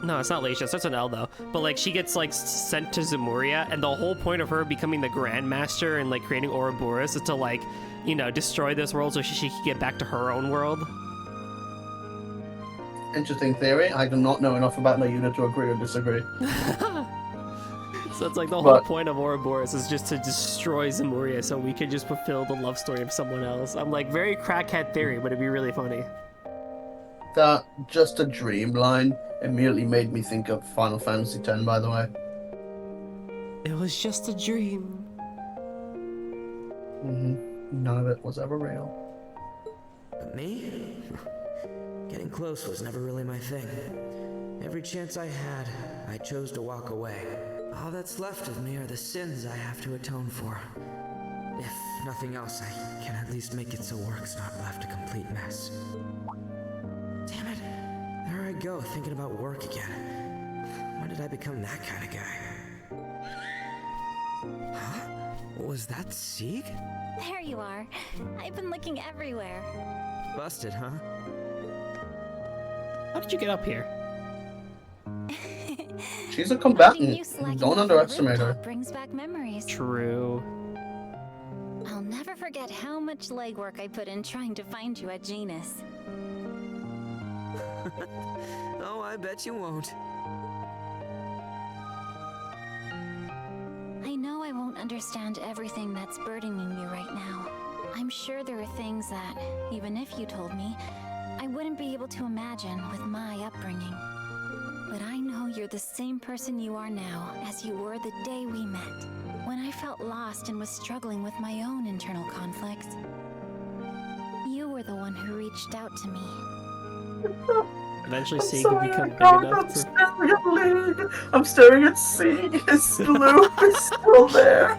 Speaker 1: No, it's not Leisha, it starts with an L though. But like she gets like sent to Zemuria, and the whole point of her becoming the Grandmaster and like creating Ouroboros is to like, you know, destroy this world so she can get back to her own world.
Speaker 2: Interesting theory. I do not know enough about Nayuda to agree or disagree.
Speaker 1: So it's like the whole point of Ouroboros is just to destroy Zemuria so we could just fulfill the love story of someone else. I'm like, very crackhead theory, but it'd be really funny.
Speaker 2: That just a dream line immediately made me think of Final Fantasy X, by the way.
Speaker 1: It was just a dream.
Speaker 2: None of it was ever real.
Speaker 4: But me? Getting close was never really my thing. Every chance I had, I chose to walk away. All that's left of me are the sins I have to atone for. If nothing else, I can at least make it so work's not left a complete mess. Damn it. There I go, thinking about work again. When did I become that kind of guy? Huh? Was that Sieg?
Speaker 5: There you are. I've been looking everywhere.
Speaker 4: Busted, huh?
Speaker 1: How did you get up here?
Speaker 2: She's a combatant. Don't underestimate her.
Speaker 5: Brings back memories.
Speaker 1: True.
Speaker 5: I'll never forget how much legwork I put in trying to find you at Genus.
Speaker 4: Oh, I bet you won't.
Speaker 5: I know I won't understand everything that's burdening you right now. I'm sure there are things that, even if you told me, I wouldn't be able to imagine with my upbringing. But I know you're the same person you are now as you were the day we met, when I felt lost and was struggling with my own internal conflicts. You were the one who reached out to me.
Speaker 1: Eventually,
Speaker 2: I'm
Speaker 1: Sieg will
Speaker 2: sorry,
Speaker 1: become
Speaker 2: I
Speaker 1: big
Speaker 2: can't.
Speaker 1: enough
Speaker 2: I'm
Speaker 1: to.
Speaker 2: staring at League. I'm staring at Sieg. His loop is still there.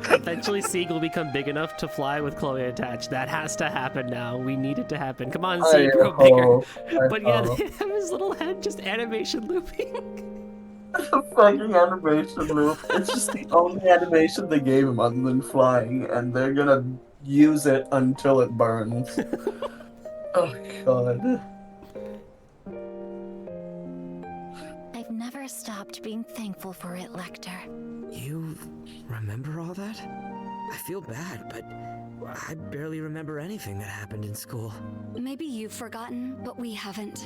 Speaker 1: Eventually, Sieg will become big enough to fly with Chloe attached. That has to happen now. We need it to happen. Come on, Sieg, grow bigger. But yeah, they have his little head just animation looping.
Speaker 2: The fucking animation loop. It's just the only animation they gave him other than flying, and they're gonna use it until it burns. Oh god.
Speaker 5: I've never stopped being thankful for it, Lecter.
Speaker 4: You remember all that? I feel bad, but I barely remember anything that happened in school.
Speaker 6: Maybe you've forgotten, but we haven't.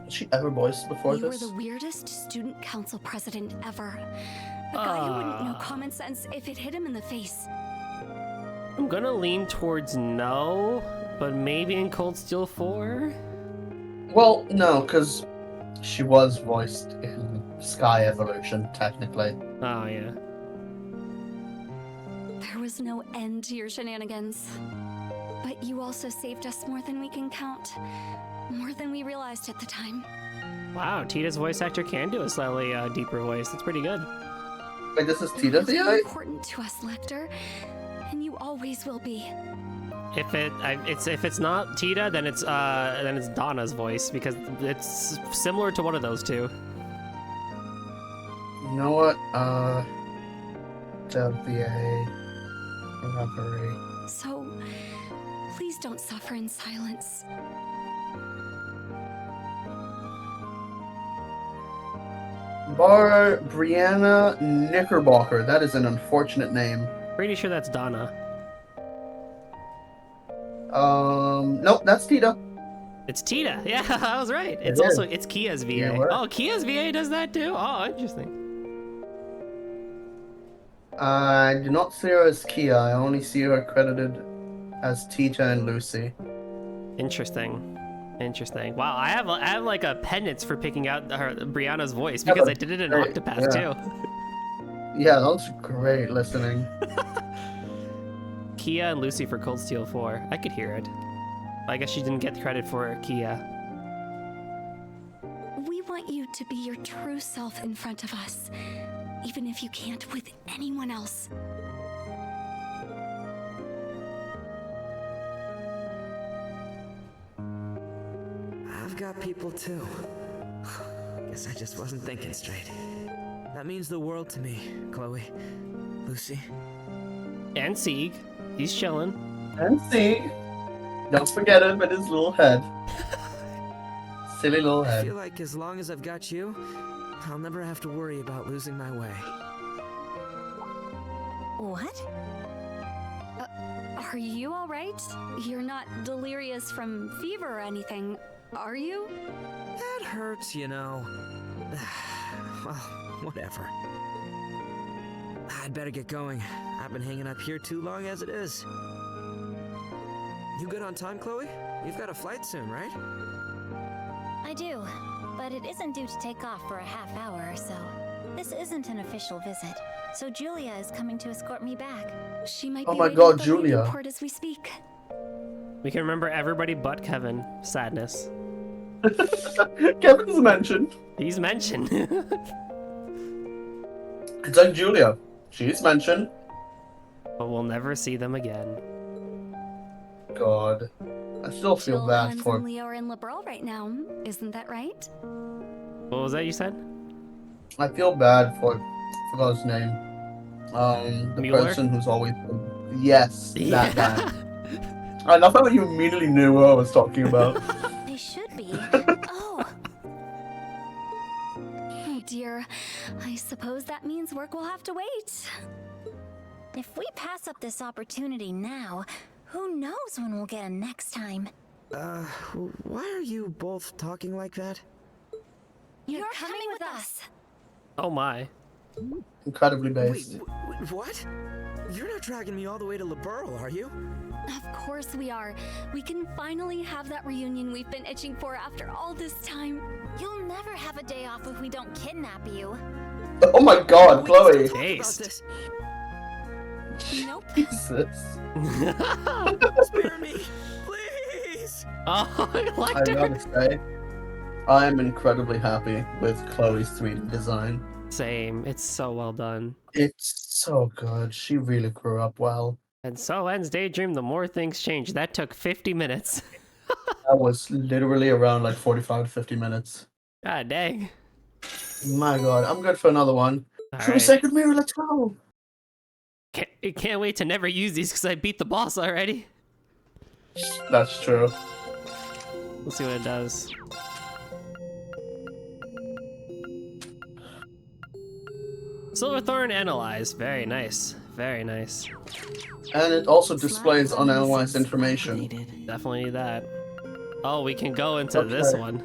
Speaker 2: Has she ever voiced before
Speaker 6: You were
Speaker 2: this?
Speaker 6: the weirdest student council president ever. A guy who wouldn't know common sense if it hit him in the face.
Speaker 1: I'm gonna lean towards no, but maybe in Cold Steel 4?
Speaker 2: Well, no, because she was voiced in Sky Evolution, technically.
Speaker 1: Oh, yeah.
Speaker 6: There was no end to your shenanigans. But you also saved us more than we can count. More than we realized at the time.
Speaker 1: Wow, Tita's voice actor can do a slightly deeper voice. That's pretty good.
Speaker 2: Wait, this is
Speaker 6: You're
Speaker 2: Tita's
Speaker 6: really
Speaker 2: AI?
Speaker 6: important to us, Lecter. And you always will be.
Speaker 1: If it's not Tita, then it's Donna's voice because it's similar to one of those two.
Speaker 2: You know what? WA Reverie.
Speaker 6: So, please don't suffer in silence.
Speaker 2: Brianna Knickerbocker. That is an unfortunate name.
Speaker 1: Pretty sure that's Donna.
Speaker 2: Nope, that's Tita.
Speaker 1: It's Tita. Yeah, I was right. It's
Speaker 2: It
Speaker 1: also
Speaker 2: is.
Speaker 1: it's Kia's VA.
Speaker 2: Yeah, what?
Speaker 1: Oh, Kia's VA does that too. Oh, interesting.
Speaker 2: I do not see her as Kia. I only see her credited as Tita and Lucy.
Speaker 1: Interesting. Wow, I have like a penance for picking out Brianna's voice
Speaker 2: Yeah,
Speaker 1: because
Speaker 2: but
Speaker 1: I did it in
Speaker 2: great,
Speaker 1: Octopath
Speaker 2: yeah.
Speaker 1: too.
Speaker 2: Yeah, that was great listening.
Speaker 1: Kia and Lucy for Cold Steel 4. I could hear it. I guess she didn't get credit for Kia.
Speaker 6: We want you to be your true self in front of us, even if you can't with anyone else.
Speaker 4: I've got people too. Guess I just wasn't thinking straight. That means the world to me, Chloe. Lucy.
Speaker 1: And Sieg. He's chilling.
Speaker 2: And see, don't forget him and his little head. Silly little
Speaker 4: I
Speaker 2: head.
Speaker 4: feel like as long as I've got you, I'll never have to worry about losing my way.
Speaker 5: What?
Speaker 6: Are you alright? You're not delirious from fever or anything, are you?
Speaker 4: That hurts, you know. Well, whatever. I'd better get going. I've been hanging up here too long as it is. You good on time, Chloe? You've got a flight soon, right?
Speaker 5: I do, but it isn't due to take off for a half hour or so. This isn't an official visit, so Julia is coming to escort me back.
Speaker 6: She might
Speaker 2: Oh
Speaker 6: be
Speaker 2: my
Speaker 6: waiting
Speaker 2: God,
Speaker 6: at the
Speaker 2: Julia.
Speaker 6: landing port as we speak.
Speaker 1: We can remember everybody but Kevin. Sadness.
Speaker 2: Kevin's mentioned.
Speaker 1: He's mentioned.
Speaker 2: It's like Julia. She's mentioned.
Speaker 1: But we'll never see them again.
Speaker 2: God. I still feel
Speaker 6: Jill,
Speaker 2: bad
Speaker 6: Hans,
Speaker 2: for.
Speaker 6: and Leo are in Liberal right now. Isn't that right?
Speaker 1: What was that you said?
Speaker 2: I feel bad for. Forgot his name. The
Speaker 1: Mueller?
Speaker 2: person who's always. Yes,
Speaker 1: Yeah.
Speaker 2: that guy. I love how you immediately knew what I was talking about.
Speaker 5: They should be. Oh,
Speaker 6: Oh dear. I suppose that means work will have to wait.
Speaker 5: if we pass up this opportunity now, who knows when we'll get a next time?
Speaker 4: Why are you both talking like that?
Speaker 6: You're coming with us.
Speaker 1: Oh my.
Speaker 2: Incredibly
Speaker 4: Wait,
Speaker 2: based.
Speaker 4: what? You're not dragging me all the way to Liberal, are you?
Speaker 6: Of course we are. We can finally have that reunion we've been itching for after all this time.
Speaker 5: You'll never have a day off if we don't kidnap you.
Speaker 2: Oh my God,
Speaker 4: We can still
Speaker 2: Chloe.
Speaker 4: talk about
Speaker 1: Taste.
Speaker 4: this.
Speaker 6: Nope.
Speaker 2: Jesus.
Speaker 4: Spare me, please!
Speaker 1: Oh, I
Speaker 2: I
Speaker 1: liked her.
Speaker 2: gotta say, I am incredibly happy with Chloe's 3D design.
Speaker 1: Same. It's so well done.
Speaker 2: It's so good. She really grew up well.
Speaker 1: And so ends Daydream. The more things change. That took 50 minutes.
Speaker 2: That was literally around like 45 to 50 minutes.
Speaker 1: God dang.
Speaker 2: My god, I'm good for another one.
Speaker 1: All
Speaker 2: True
Speaker 1: right.
Speaker 2: Sacred Mirror, let's go!
Speaker 1: Can't wait to never use these because I beat the boss already.
Speaker 2: That's true.
Speaker 1: Let's see what it does. Silverthorn analyze. Very nice. Very nice.
Speaker 2: And it also
Speaker 3: Slide
Speaker 2: displays unanalyzed
Speaker 3: reminiscence
Speaker 2: information.
Speaker 3: populated.
Speaker 1: Definitely need that. Oh, we can go into
Speaker 2: Okay.
Speaker 1: this one.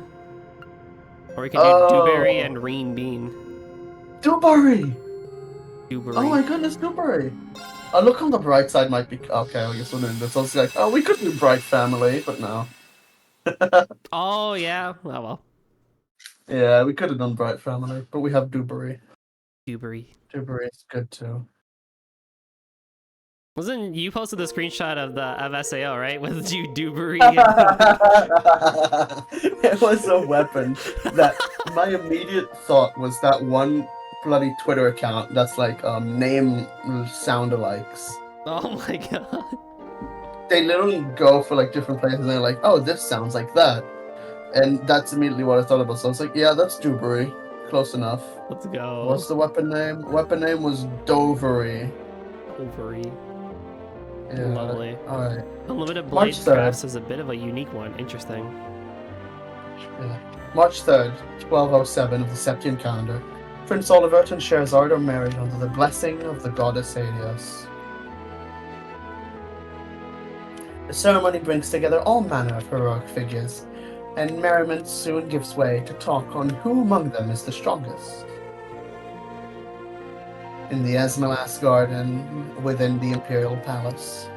Speaker 1: Or we can do
Speaker 2: Oh.
Speaker 1: Dewberry and Reen Bean.
Speaker 2: Dewberry!
Speaker 1: Dewberry.
Speaker 2: Oh my goodness, Dewberry! A look on the bright side might be... Okay, I guess we're doing this. I was like, oh, we could do Bright Family, but no.
Speaker 1: Oh, yeah. Oh, well.
Speaker 2: Yeah, we could have done Bright Family, but we have Dewberry.
Speaker 1: Dewberry.
Speaker 2: Dewberry is good too.
Speaker 1: Wasn't you posted the screenshot of the SAO, right? With Dewberry?
Speaker 2: It was a weapon that my immediate thought was that one bloody Twitter account that's like name sound-alikes.
Speaker 1: Oh my god.
Speaker 2: They literally go for like different places and they're like, oh, this sounds like that. And that's immediately what I thought about. So I was like, yeah, that's Dewberry. Close enough.
Speaker 1: Let's go.
Speaker 2: What's the weapon name? Weapon name was Dovery.
Speaker 1: Dewberry.
Speaker 2: Yeah.
Speaker 1: Lovely.
Speaker 2: Alright.
Speaker 1: Unlimited
Speaker 2: March
Speaker 1: Blade
Speaker 2: 3rd.
Speaker 1: Crafts is a bit of a unique one. Interesting.
Speaker 2: Yeah. March 3rd, 1207 of the Septian calendar. Prince Olivert and Scheherazade are married under the blessing of the goddess Helios. The ceremony brings together all manner of heroic figures, and merriment soon gives way to talk on who among them is the strongest. In the Esmelas garden within the Imperial Palace.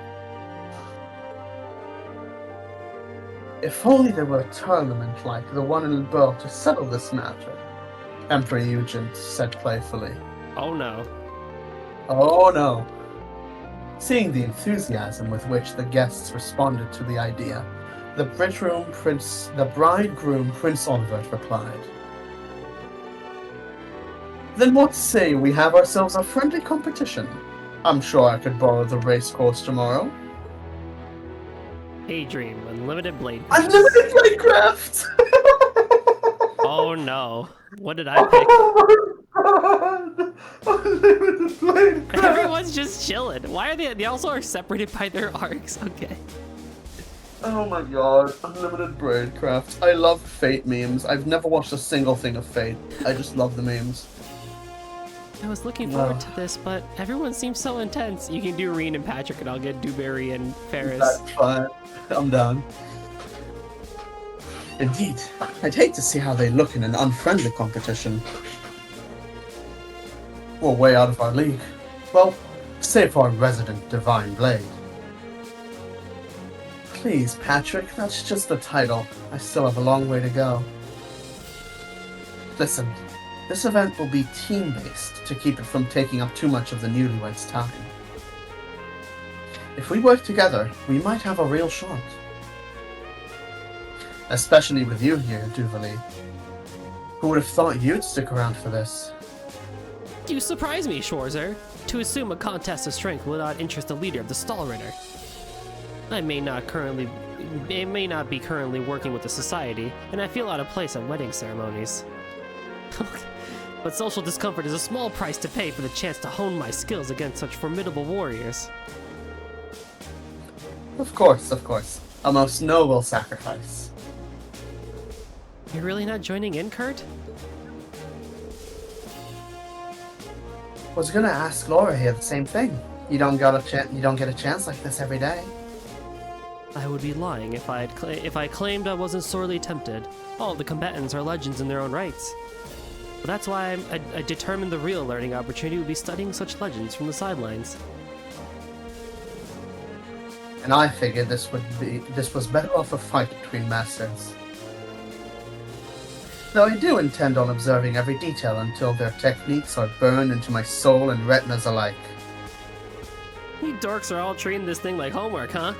Speaker 2: If only there were a tournament like the one in Elbow to settle this matter, Emperor Eugen said playfully.
Speaker 1: Oh no.
Speaker 2: Oh no. Seeing the enthusiasm with which the guests responded to the idea, the bridegroom Prince Olivert replied. Then what say we have ourselves a friendly competition? I'm sure I could borrow the race course tomorrow.
Speaker 1: Daydream. Unlimited Blade Crafts.
Speaker 2: Unlimited Playcraft!
Speaker 1: Oh no. What did I pick?
Speaker 2: Oh my god! Unlimited Playcraft!
Speaker 1: Everyone's just chilling. Why are they also are separated by their arcs? Okay.
Speaker 2: Oh my god, Unlimited Braidcraft. I love Fate memes. I've never watched a single thing of Fate. I just love the memes.
Speaker 1: I was looking forward to this, but everyone seems so intense. You can do Reen and Patrick, and I'll get Dewberry and Ferris.
Speaker 2: That's fine. I'm down. Indeed. I'd hate to see how they look in an unfriendly competition. We're way out of our league. Well, save for our resident Divine Blade. Please, Patrick, that's just the title. I still have a long way to go. Listen, this event will be team-based to keep it from taking up too much of the newlyweds' time. If we work together, we might have a real shot. Especially with you here, Duvali. Who would have thought you'd stick around for this?
Speaker 1: You surprise me, Schwarzer. To assume a contest of strength will not interest the leader of the Stallritter. I may not be currently working with the society, and I feel out of place at wedding ceremonies. But social discomfort is a small price to pay for the chance to hone my skills against such formidable warriors.
Speaker 2: Of course, of course. A most noble sacrifice.
Speaker 1: You're really not joining in, Kurt?
Speaker 2: Was gonna ask Laura here the same thing. You don't get a chance like this every day.
Speaker 1: I would be lying if I claimed I wasn't sorely tempted. All the combatants are legends in their own rights. But that's why I determined the real learning opportunity would be studying such legends from the sidelines.
Speaker 2: And I figured this was better off a fight between masters. Though I do intend on observing every detail until their techniques are burned into my soul and retinas alike.
Speaker 1: You dorks are all treating this thing like homework, huh?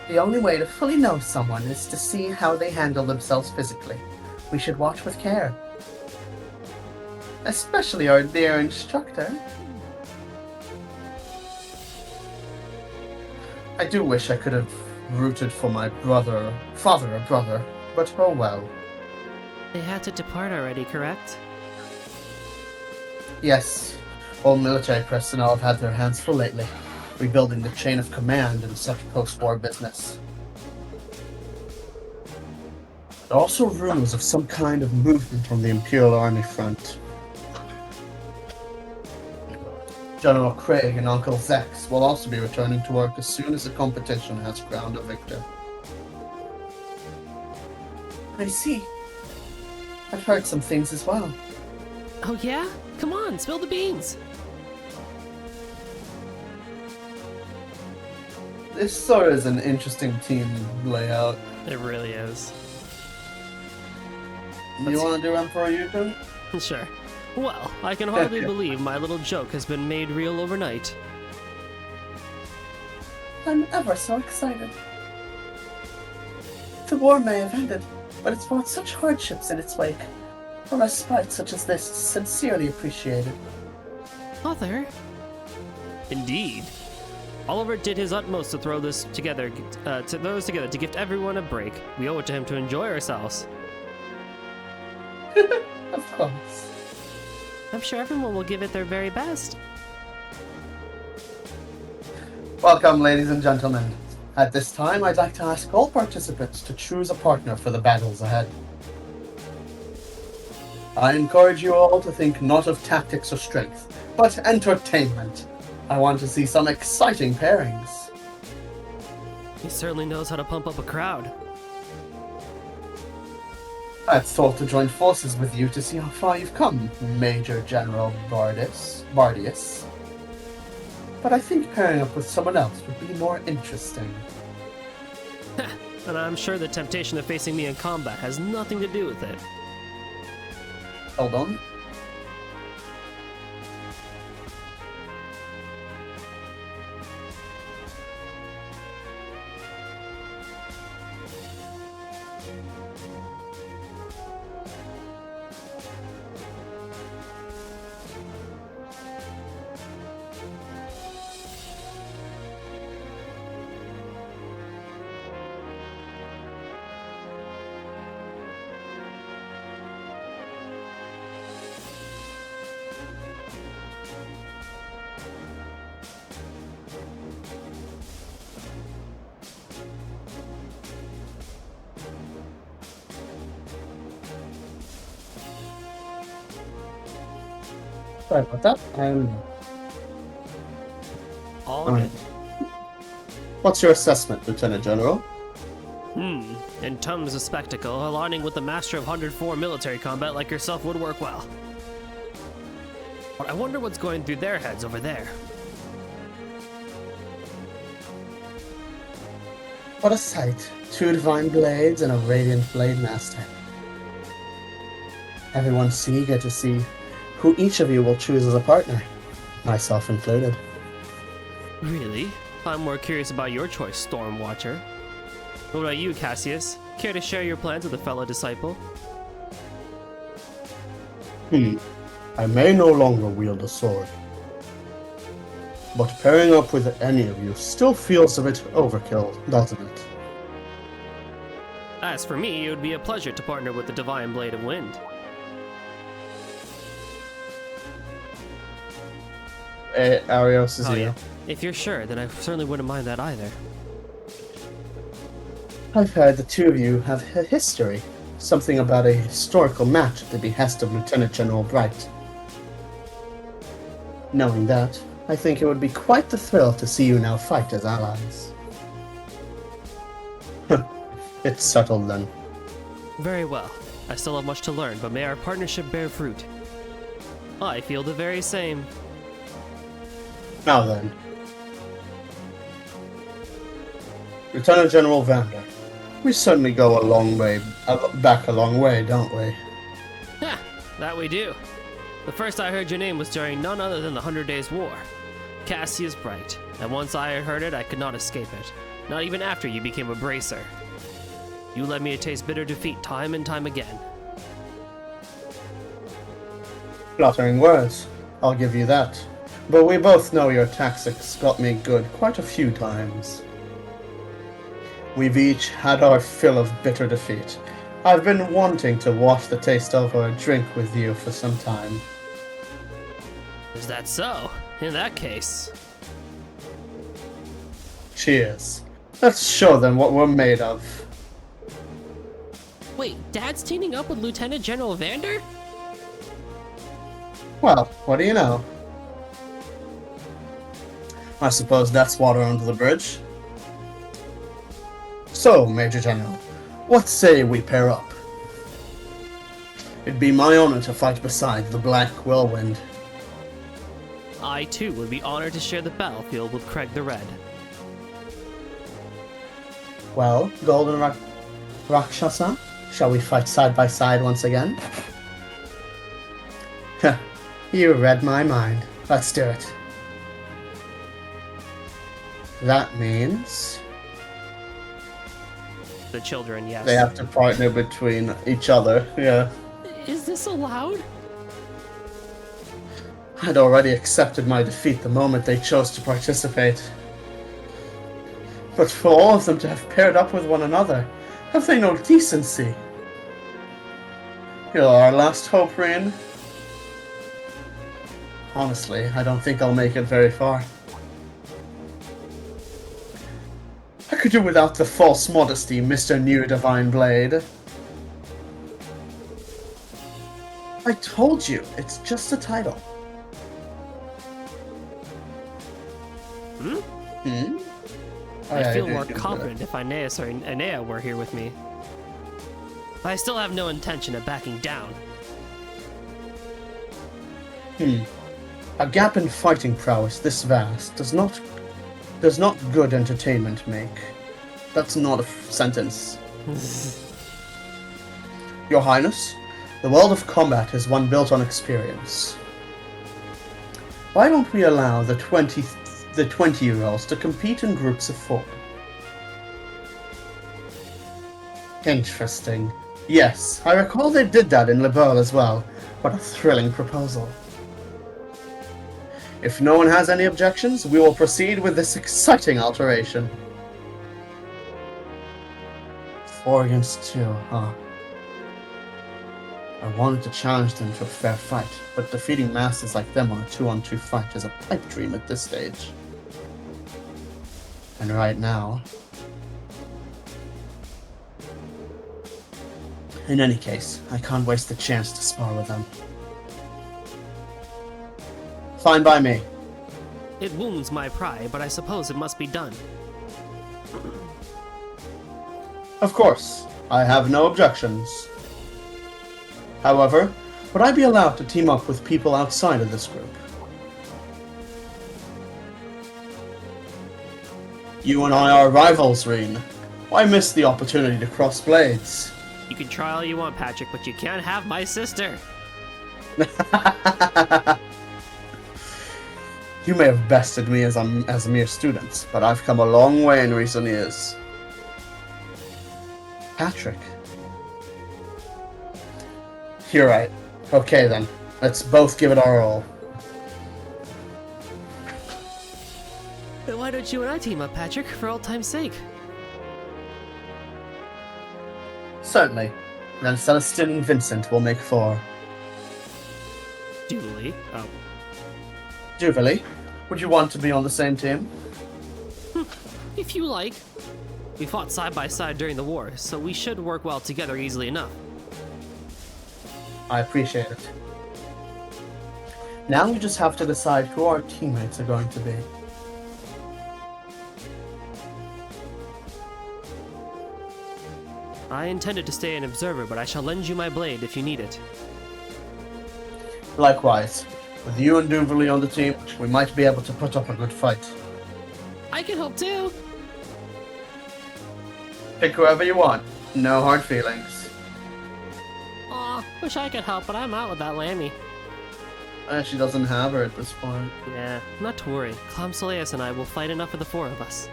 Speaker 2: The only way to fully know someone is to see how they handle themselves physically. We should watch with care. Especially our dear instructor. I do wish I could have rooted for my father or brother, but oh well.
Speaker 1: They had to depart already, correct?
Speaker 2: Yes, all military personnel have had their hands full lately, rebuilding the chain of command and such post-war business. There are also rumors of some kind of movement on the Imperial Army front. General Craig and Uncle Zex will also be returning to work as soon as the competition has crowned a victor. I see. I've heard some things as well.
Speaker 1: Oh yeah? Come on, spill the beans!
Speaker 2: This sort of is an interesting team layout.
Speaker 1: It really is.
Speaker 2: You want to do Emperor Yukon?
Speaker 1: Sure. Well, I can hardly believe my little joke has been made real overnight.
Speaker 2: I'm ever so excited. The war may have ended, but it's brought such hardships in its wake. A respite such as this is sincerely appreciated.
Speaker 1: Mother? Indeed. Oliver did his utmost to throw this together, to gift everyone a break. We owe it to him to enjoy ourselves.
Speaker 2: Of course.
Speaker 1: I'm sure everyone will give it their very best.
Speaker 2: Welcome, ladies and gentlemen. At this time, I'd like to ask all participants to choose a partner for the battles ahead. I encourage you all to think not of tactics or strength, but entertainment. I want to see some exciting pairings.
Speaker 1: He certainly knows how to pump up a crowd.
Speaker 2: I'd thought to join forces with you to see how far you've come, Major General Bardius. But I think pairing up with someone else would be more interesting.
Speaker 1: And I'm sure the temptation of facing me in combat has nothing to do with it.
Speaker 2: Hold on. Sorry about that.
Speaker 1: All
Speaker 2: Alright.
Speaker 1: good.
Speaker 2: What's your assessment, Lieutenant General?
Speaker 1: In terms of spectacle, aligning with the master of 104 military combat like yourself would work well. But I wonder what's going through their heads over there.
Speaker 2: What a sight. 2 divine blades and a radiant blade master. Everyone's eager to see who each of you will choose as a partner, myself included.
Speaker 1: Really? I'm more curious about your choice, Stormwatcher. What about you, Cassius? Care to share your plans with a fellow disciple?
Speaker 2: I may no longer wield a sword, but pairing up with any of you still feels a bit overkill, doesn't it?
Speaker 1: As for me, it would be a pleasure to partner with the Divine Blade of Wind.
Speaker 2: Arios is
Speaker 1: Oh
Speaker 2: here.
Speaker 1: yeah. If you're sure, then I certainly wouldn't mind that either.
Speaker 2: I've heard the 2 of you have a history. Something about a historical match at the behest of Lieutenant General Bright. Knowing that, I think it would be quite the thrill to see you now fight as allies. It's settled then.
Speaker 1: Very well. I still have much to learn, but may our partnership bear fruit. I feel the very same.
Speaker 2: Now then. Lieutenant General Vander, we certainly go a long way, back a long way, don't we?
Speaker 1: Ha! That we do. The first I heard your name was during none other than the 100 Days War. Cassie is right, and once I heard it, I could not escape it. Not even after you became a bracer. You led me to taste bitter defeat time and time again.
Speaker 2: Flattering words, I'll give you that. But we both know your tactics got me good quite a few times. We've each had our fill of bitter defeat. I've been wanting to wash the taste over a drink with you for some time.
Speaker 1: Is that so? In that case...
Speaker 2: Cheers. Let's show them what we're made of.
Speaker 1: Wait, Dad's teaming up with Lieutenant General Vander?
Speaker 2: Well, what do you know? I suppose that's water under the bridge. So, Major General, what say we pair up? It'd be my honor to fight beside the Black Whirlwind.
Speaker 1: I, too, would be honored to share the battlefield with Craig the Red.
Speaker 2: Well, Golden Rakshasa, shall we fight side by side once again? Heh, you read my mind. Let's do it. That means...
Speaker 1: The children, yes.
Speaker 2: they have to partner between each other, yeah.
Speaker 1: Is this allowed?
Speaker 2: I'd already accepted my defeat the moment they chose to participate. But for all of them to have paired up with one another, have they no decency? You're our last hope, Rin. Honestly, I don't think I'll make it very far. I could do without the false modesty, Mr. New Divine Blade. I told you, it's just a title.
Speaker 1: Hmm?
Speaker 2: Hmm? Oh,
Speaker 1: I
Speaker 2: yeah,
Speaker 1: feel
Speaker 2: you
Speaker 1: more
Speaker 2: can do that.
Speaker 1: confident if Anea were here with me. But I still have no intention of backing down.
Speaker 2: A gap in fighting prowess this vast does not good entertainment make. That's not a sentence. Your Highness, the world of combat is one built on experience. Why don't we allow the 20-year-olds to compete in groups of 4? Interesting. Yes, I recall they did that in Liberl as well. What a thrilling proposal. If no one has any objections, we will proceed with this exciting alteration. 4 against 2, huh? I wanted to challenge them to a fair fight, but defeating masters like them on a 2-on-2 fight is a pipe dream at this stage. And right now... In any case, I can't waste the chance to spar with them. Fine by me.
Speaker 1: It wounds my pride, but I suppose it must be done.
Speaker 2: Of course, I have no objections. However, would I be allowed to team up with people outside of this group? You and I are rivals, Reen. Why miss the opportunity to cross blades?
Speaker 1: You can try all you want, Patrick, but you can't have my sister.
Speaker 2: You may have bested me as a mere student, but I've come a long way in recent years. Patrick. You're right. Okay then, let's both give it our all.
Speaker 1: Then why don't you and I team up, Patrick, for old time's sake?
Speaker 2: Certainly. Then Celestine and Vincent will make 4.
Speaker 1: Julie. Oh.
Speaker 2: Jubilee, would you want to be on the same team?
Speaker 1: If you like. We fought side by side during the war, so we should work well together easily enough.
Speaker 2: I appreciate it. Now we just have to decide who our teammates are going to be.
Speaker 1: I intended to stay an observer, but I shall lend you my blade if you need it.
Speaker 2: Likewise, with you and Jubilee on the team, we might be able to put up a good fight.
Speaker 1: I can help too!
Speaker 2: Pick whoever you want. No hard feelings.
Speaker 1: Aw, wish I could help, but I'm out with that Lammy.
Speaker 2: She doesn't have her at this point.
Speaker 1: Yeah, not to worry. Clem Soleus and I will fight enough for the 4 of us.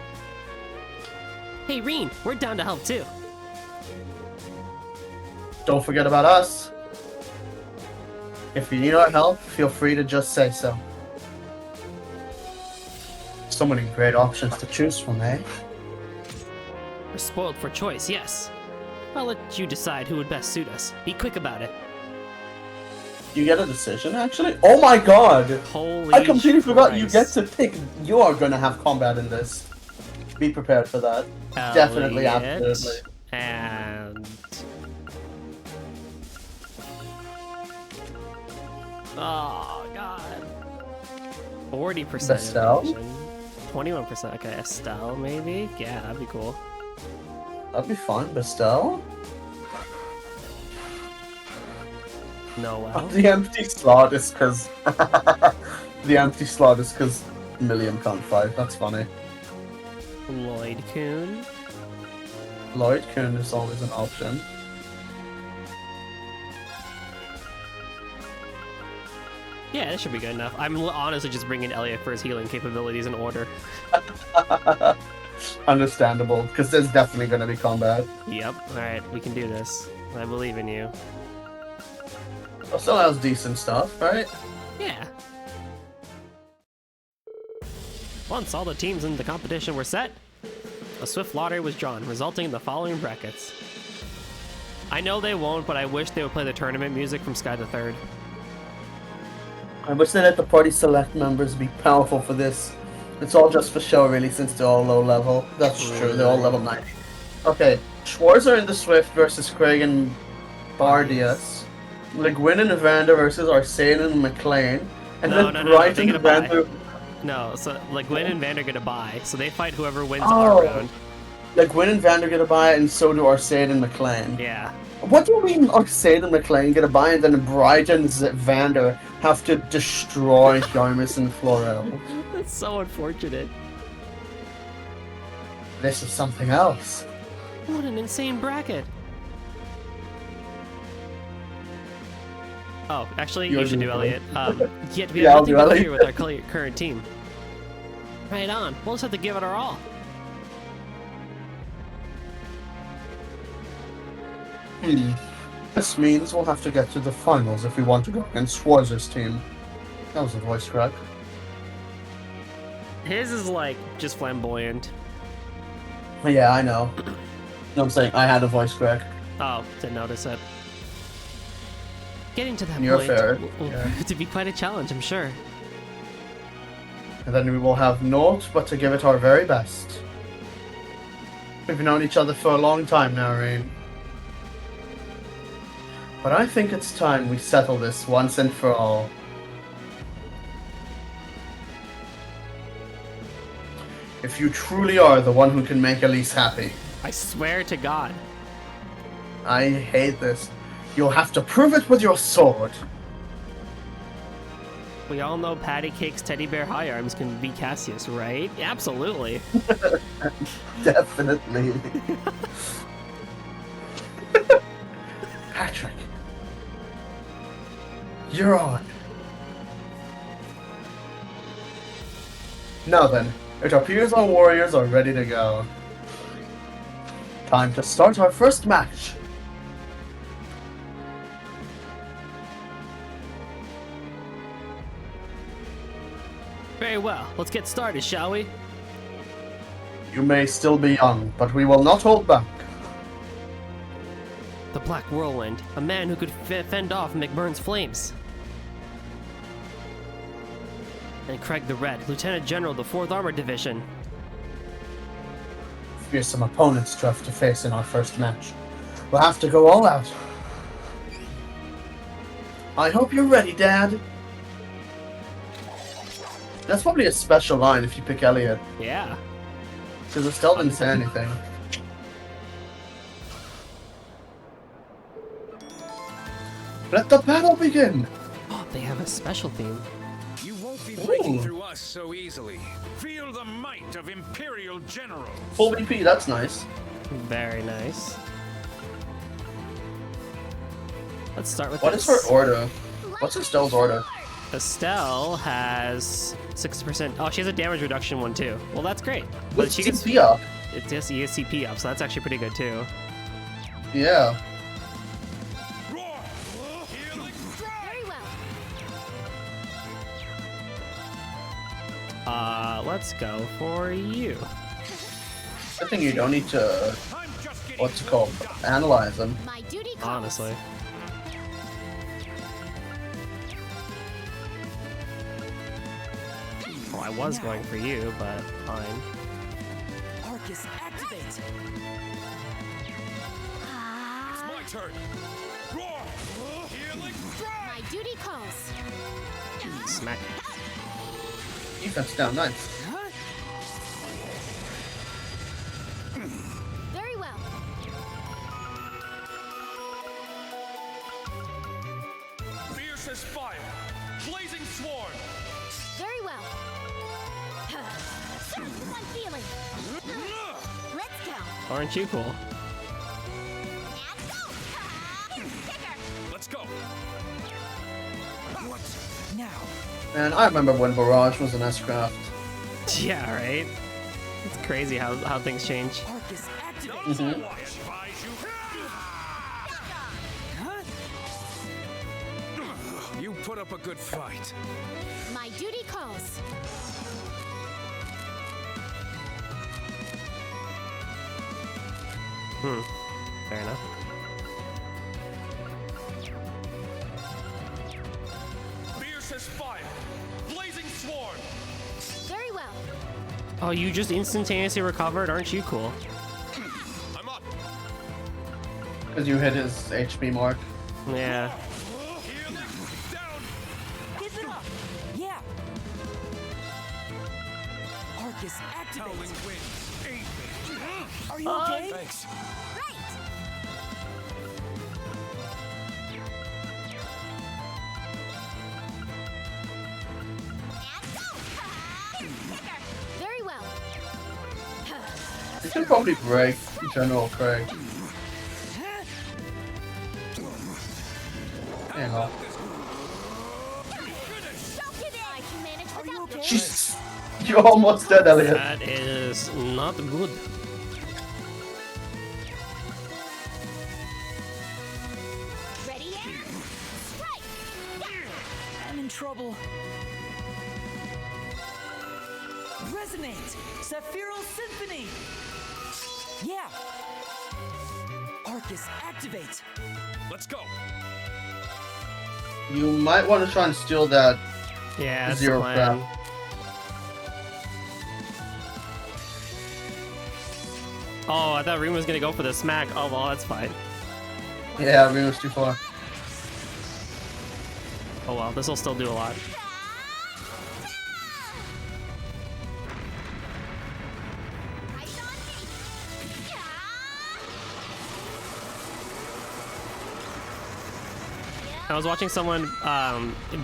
Speaker 1: Hey, Reen, we're down to help too.
Speaker 2: Don't forget about us. If you need our help, feel free to just say so. So many great options to choose from, eh?
Speaker 1: We're spoiled for choice, yes. I'll let you decide who would best suit us. Be quick about it.
Speaker 2: You get a decision, actually? Oh my god!
Speaker 1: Holy
Speaker 2: I completely forgot you get
Speaker 1: Christ.
Speaker 2: to pick. You are gonna have combat in this. Be prepared for that. Definitely,
Speaker 1: Elliot
Speaker 2: absolutely.
Speaker 1: And... Oh, God. 40%
Speaker 2: Estelle?
Speaker 1: evasion. 21%. Okay, Estelle, maybe? Yeah, that'd be cool.
Speaker 2: That'd be fun, Bestelle.
Speaker 1: No,
Speaker 2: Oh, the empty slot is because... the empty slot is because Milliam can't fight. That's funny.
Speaker 1: Lloyd Kuhn.
Speaker 2: Lloyd Kuhn is always an option.
Speaker 1: Yeah, that should be good enough. I'm honestly just bringing Elliot for his healing capabilities in order.
Speaker 2: Understandable, because there's definitely going to be combat.
Speaker 1: Yep. Alright, we can do this. I believe in you.
Speaker 2: It still has decent stuff, right?
Speaker 1: Yeah. Once all the teams in the competition were set, a swift lottery was drawn, resulting in the following brackets. I know they won't, but I wish they would play the tournament music from Sky the Third.
Speaker 2: I wish they let the party select members be powerful for this. It's all just for show, really, since they're all low level. That's true, they're all level 90. Okay, Schwarzer in the Swift versus Craig and Bardius. Le Guin and Evander versus Arcane and McLean. And
Speaker 1: No,
Speaker 2: then
Speaker 1: no,
Speaker 2: Bright
Speaker 1: they
Speaker 2: and
Speaker 1: get a bye.
Speaker 2: Evander.
Speaker 1: No, so Le Guin and Vander get a bye, so they fight whoever wins
Speaker 2: Oh.
Speaker 1: our round.
Speaker 2: Le Guin and Vander get a bye, and so do Arcane and McLean.
Speaker 1: Yeah.
Speaker 2: What do you mean Arcane and McLean get a bye, and then Bright and Vander have to destroy Jarmus and Florel?
Speaker 1: That's so unfortunate.
Speaker 2: This is something else.
Speaker 1: What an insane bracket. Oh, actually, you
Speaker 2: Yours
Speaker 1: should
Speaker 2: is
Speaker 1: do
Speaker 2: fine.
Speaker 1: Elliot. Yet we
Speaker 2: Yeah,
Speaker 1: have
Speaker 2: I'll
Speaker 1: nothing
Speaker 2: do
Speaker 1: to
Speaker 2: Elliot.
Speaker 1: fear with our current team. Right on. We'll just have to give it our all.
Speaker 2: This means we'll have to get to the finals if we want to go against Schwarzer's team. That was a voice crack.
Speaker 1: His is like just flamboyant.
Speaker 2: Yeah, I know. No, I'm saying I had a voice crack.
Speaker 1: Oh, didn't notice it. Getting to that
Speaker 2: You're
Speaker 1: point
Speaker 2: fair.
Speaker 1: will
Speaker 2: Yeah.
Speaker 1: prove to be quite a challenge, I'm sure.
Speaker 2: And then we will have naught but to give it our very best. We've known each other for a long time now, Rain. But I think it's time we settle this once and for all. If you truly are the one who can make Elise happy,
Speaker 1: I swear to God.
Speaker 2: I hate this. You'll have to prove it with your sword.
Speaker 1: We all know Patty Cake's teddy bear high arms can beat Cassius, right? Absolutely.
Speaker 2: Definitely. Patrick. You're on. Now then, it appears our warriors are ready to go. Time to start our first match.
Speaker 1: Very well. Let's get started, shall we?
Speaker 2: You may still be young, but we will not hold back.
Speaker 1: The Black Whirlwind, a man who could fend off McBurn's flames. And Craig the Red, Lieutenant General of the 4th Armored Division.
Speaker 2: Fearsome opponents to have to face in our first match. We'll have to go all out. I hope you're ready, Dad. That's probably a special line if you pick Elliot,
Speaker 1: Yeah.
Speaker 2: because Estelle didn't say anything. Let the battle begin!
Speaker 1: Oh, they have a special theme.
Speaker 7: You won't be breaking
Speaker 2: Ooh.
Speaker 7: through us so easily. Feel the might of Imperial Generals.
Speaker 2: Full VP, that's nice.
Speaker 1: Very nice. Let's start with
Speaker 2: What is
Speaker 1: this.
Speaker 2: her order? What's Estelle's order?
Speaker 1: Estelle has 60%. Oh, she has a damage reduction one too. Well, that's great.
Speaker 2: With
Speaker 1: she gets
Speaker 2: CP up.
Speaker 1: it's just ESCP up, so that's actually pretty good too.
Speaker 2: Yeah.
Speaker 5: Very well.
Speaker 1: Let's go for you.
Speaker 2: I think you don't need to, what's it called, analyze them.
Speaker 5: My duty calls.
Speaker 1: Honestly. Well, I was going for you, but fine.
Speaker 4: Arcus, activate!
Speaker 7: It's my turn. Roar! Healing strike!
Speaker 5: My duty calls.
Speaker 1: Smack.
Speaker 2: Defense down, nice.
Speaker 5: Very well.
Speaker 7: Fierce as fire! Blazing sworn!
Speaker 5: Very well. One feeling. Let's go.
Speaker 1: Aren't you cool?
Speaker 7: Let's go! What?
Speaker 4: Now!
Speaker 2: And I remember when Barrage was an S-Craft.
Speaker 1: Yeah, right? It's crazy how things change.
Speaker 4: Arcus, activate!
Speaker 2: Mm-hmm.
Speaker 7: I advise you. You put up a good fight.
Speaker 5: My duty calls.
Speaker 1: Fair enough.
Speaker 7: Fierce as fire! Blazing sworn!
Speaker 5: Very well.
Speaker 1: Oh, you just instantaneously recovered? Aren't you cool?
Speaker 7: I'm up!
Speaker 2: Because you hit his HP mark.
Speaker 1: Yeah.
Speaker 7: Healing down!
Speaker 4: Give it up! Yeah! Arcus, activate!
Speaker 7: Howling winds, aid me!
Speaker 4: Are you okay?
Speaker 7: Thanks.
Speaker 5: Right. Very well.
Speaker 2: You can probably break General Craig. Hang on.
Speaker 5: I can manage
Speaker 4: Are you
Speaker 5: without
Speaker 4: okay?
Speaker 2: Jesus. You're almost dead, Elliot.
Speaker 1: That is not good.
Speaker 5: Ready and strike.
Speaker 4: I'm in trouble. Resonate! Sephiral Symphony! Yeah! Arcus, activate!
Speaker 7: Let's go!
Speaker 2: You might want to try and steal that
Speaker 1: Yeah, that's
Speaker 2: Zero
Speaker 1: the plan.
Speaker 2: crap.
Speaker 1: Oh, I thought Reem was gonna go for the smack. Oh, well, that's fine.
Speaker 2: Yeah, Remus too far.
Speaker 1: Oh well, this will still do a lot. I was watching someone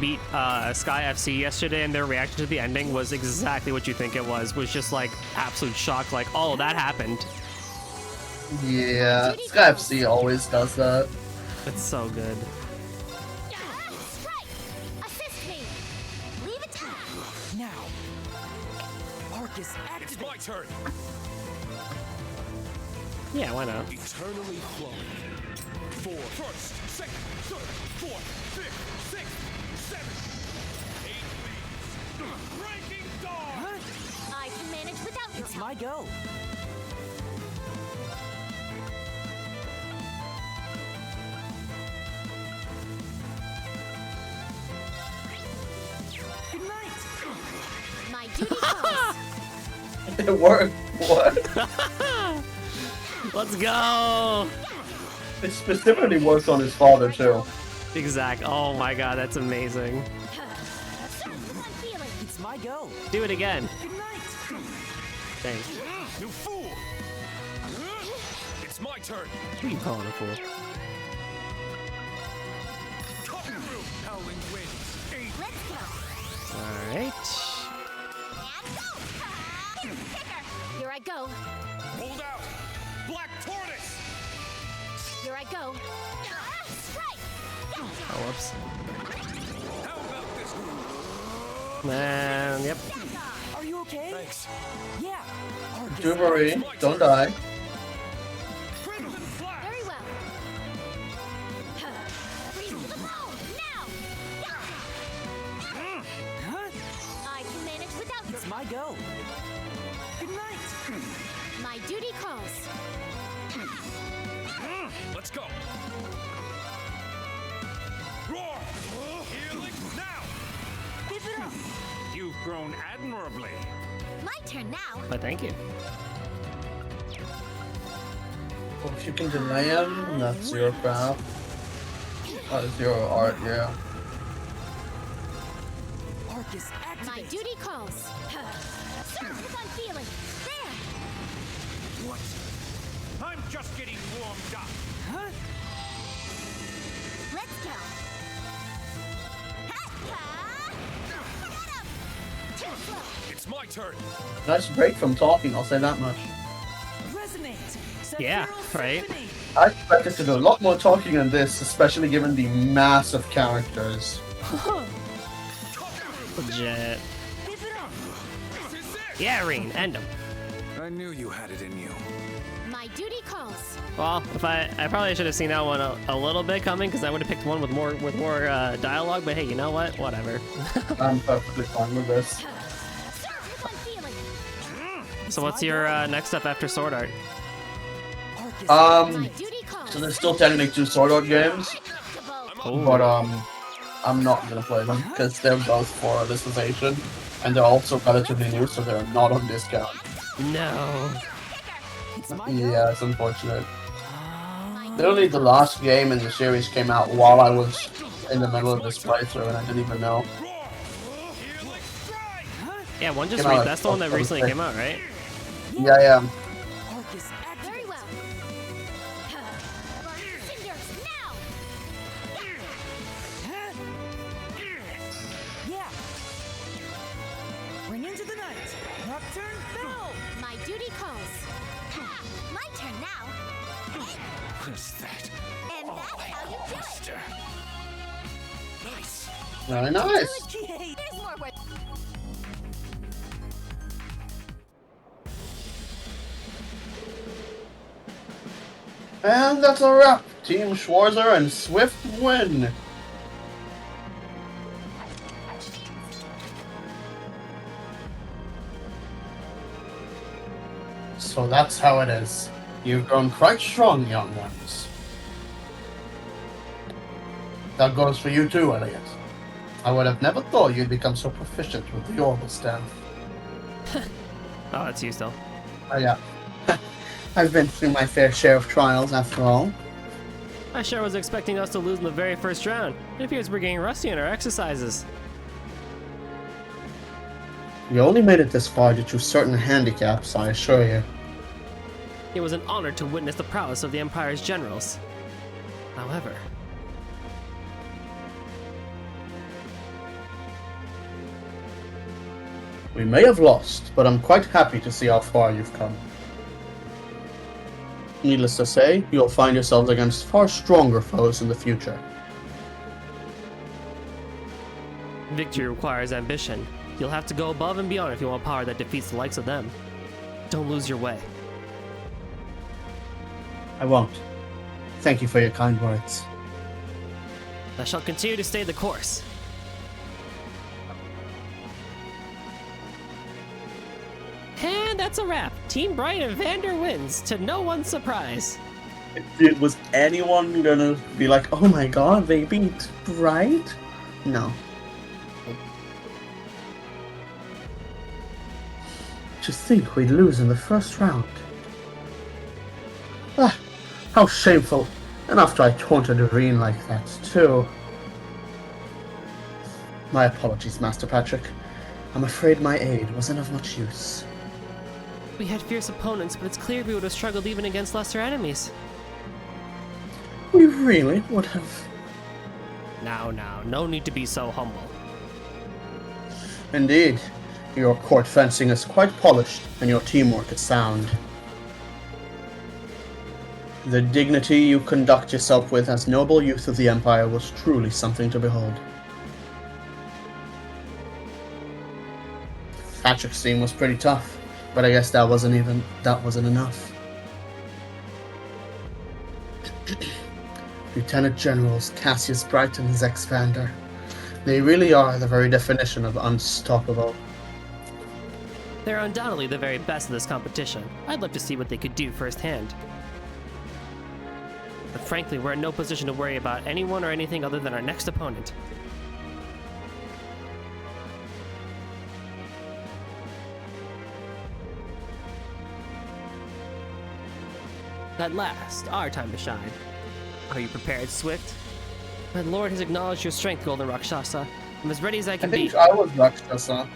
Speaker 1: beat Sky FC yesterday, and their reaction to the ending was exactly what you think it was just like absolute shock, like, oh, that happened.
Speaker 2: Yeah, Sky FC always does that.
Speaker 1: It's so good.
Speaker 5: Strike. Assist me. Leave it to me.
Speaker 4: Now! Arcus,
Speaker 7: It's
Speaker 4: activate!
Speaker 7: my turn!
Speaker 1: Yeah, why not?
Speaker 7: Eternally flowing. 4, first, second, third, fourth, fifth, sixth, seventh, 8 leads. Breaking dawn!
Speaker 5: I can manage without your
Speaker 4: It's
Speaker 5: help.
Speaker 4: my go! Good night!
Speaker 5: My duty calls.
Speaker 2: It worked. What?
Speaker 1: Let's go!
Speaker 2: It specifically works on his father too.
Speaker 1: Exact. Oh my god, that's amazing.
Speaker 5: One feeling.
Speaker 4: It's my go!
Speaker 1: Do it again.
Speaker 4: Good night!
Speaker 1: Thanks.
Speaker 7: You fool! It's my turn!
Speaker 1: Who are you calling a fool?
Speaker 7: Cut through! Howling winds, aid me!
Speaker 5: Let's go.
Speaker 1: Alright.
Speaker 5: And go. Here I go.
Speaker 7: Hold out! Black tortoise!
Speaker 5: Here I go. Strike.
Speaker 1: Oh, whoops.
Speaker 7: How about this?
Speaker 1: Man, yep.
Speaker 4: Are you okay?
Speaker 7: Thanks.
Speaker 4: Yeah. Arcus,
Speaker 2: Reverie, don't die.
Speaker 7: Crimson Flash!
Speaker 5: Very well. Freeze to the bone, now!
Speaker 4: Huh?
Speaker 5: I can manage without your
Speaker 4: It's my go. Good night.
Speaker 5: My duty calls.
Speaker 7: Let's go. Roar! Healing now!
Speaker 4: Keep it up.
Speaker 7: You've grown admirably.
Speaker 5: My turn now.
Speaker 1: But thank you.
Speaker 2: Well, if you can deny him, that's your craft. That is your art, yeah.
Speaker 4: Arcus, activate.
Speaker 5: My duty calls. Serve if I'm feeling. There.
Speaker 7: What? I'm just getting warmed up.
Speaker 4: Huh?
Speaker 5: Let's go. Too slow.
Speaker 7: It's my turn.
Speaker 2: Nice break from talking, I'll say that much.
Speaker 4: Resonate.
Speaker 1: Yeah,
Speaker 4: Sephiroth
Speaker 1: right.
Speaker 4: Symphony.
Speaker 2: I expected to do a lot more talking than this, especially given the massive characters.
Speaker 1: Legit.
Speaker 4: Keep it up.
Speaker 7: This is it!
Speaker 1: Yeah, Reen, end him.
Speaker 7: I knew you had it in you.
Speaker 5: My duty calls.
Speaker 1: Well, if I probably should have seen that one a little bit coming, because I would have picked one with more dialogue. But hey, you know what? Whatever.
Speaker 2: I'm perfectly fine with this.
Speaker 5: Serve if I'm feeling.
Speaker 1: So what's your next up after Sword Art?
Speaker 4: Arcus,
Speaker 5: My duty calls.
Speaker 2: So there's still technically 2 Sword Art games,
Speaker 1: Ooh.
Speaker 2: but I'm not gonna play them because they're both for Alicization, and they're also relatively new, so they're not on discount.
Speaker 1: No.
Speaker 4: it's my go.
Speaker 2: Yeah, it's unfortunate. Literally, the last game in the series came out while I was in the middle of this playthrough, and I didn't even know.
Speaker 7: Roar! Healing strike!
Speaker 1: Yeah, one just
Speaker 2: Came out like
Speaker 1: that's the one that recently
Speaker 2: okay.
Speaker 1: came out, right?
Speaker 2: Yeah, yeah.
Speaker 4: Arcus, activate.
Speaker 5: Very well. Burn cinders now.
Speaker 4: Huh? Yeah. Bring into the night. Nocturne Bell.
Speaker 5: My duty calls. My turn now.
Speaker 7: What is that?
Speaker 5: And that's how you do it.
Speaker 7: Buster. Nice.
Speaker 2: Very nice.
Speaker 4: Yay.
Speaker 5: There's more work.
Speaker 2: And that's a wrap. Team Schwarzer and Swift win. So that's how it is. You've grown quite strong, young ones. That goes for you too, Elliot. I would have never thought you'd become so proficient with the orbital staff.
Speaker 1: Oh, it's you still.
Speaker 2: Oh yeah. I've been through my fair share of trials after all.
Speaker 1: I sure was expecting us to lose in the very first round. It appears we're getting rusty in our exercises.
Speaker 2: You only made it this far due to certain handicaps, I assure you.
Speaker 1: It was an honor to witness the prowess of the Empire's generals. However,
Speaker 2: We may have lost, but I'm quite happy to see how far you've come. Needless to say, you'll find yourselves against far stronger foes in the future.
Speaker 1: victory requires ambition. You'll have to go above and beyond if you want power that defeats the likes of them. Don't lose your way.
Speaker 2: I won't. Thank you for your kind words.
Speaker 1: I shall continue to stay the course. And that's a wrap. Team Bright and Vander wins, to no one's surprise.
Speaker 2: Was anyone gonna be like, oh my god, they beat Bright? No. To think we'd lose in the first round. Ah, how shameful. And after I taunted Irene like that, too. My apologies, Master Patrick. I'm afraid my aid wasn't of much use.
Speaker 1: We had fierce opponents, but it's clear we would have struggled even against lesser enemies.
Speaker 2: We really would have.
Speaker 1: Now, no need to be so humble.
Speaker 2: Indeed. Your court fencing is quite polished, and your teamwork is sound. The dignity you conduct yourself with as noble youth of the Empire was truly something to behold. Patrick's scene was pretty tough, but I guess that wasn't enough. Lieutenant Generals Cassius Bright and his expander. They really are the very definition of unstoppable.
Speaker 1: They're undoubtedly the very best of this competition. I'd love to see what they could do firsthand. But frankly, we're in no position to worry about anyone or anything other than our next opponent. At last, our time to shine. Are you prepared, Swift? My lord has acknowledged your strength, Golden Rakshasa. I'm as ready as I
Speaker 2: I
Speaker 1: can
Speaker 2: think
Speaker 1: be.
Speaker 2: I was Rakshasa.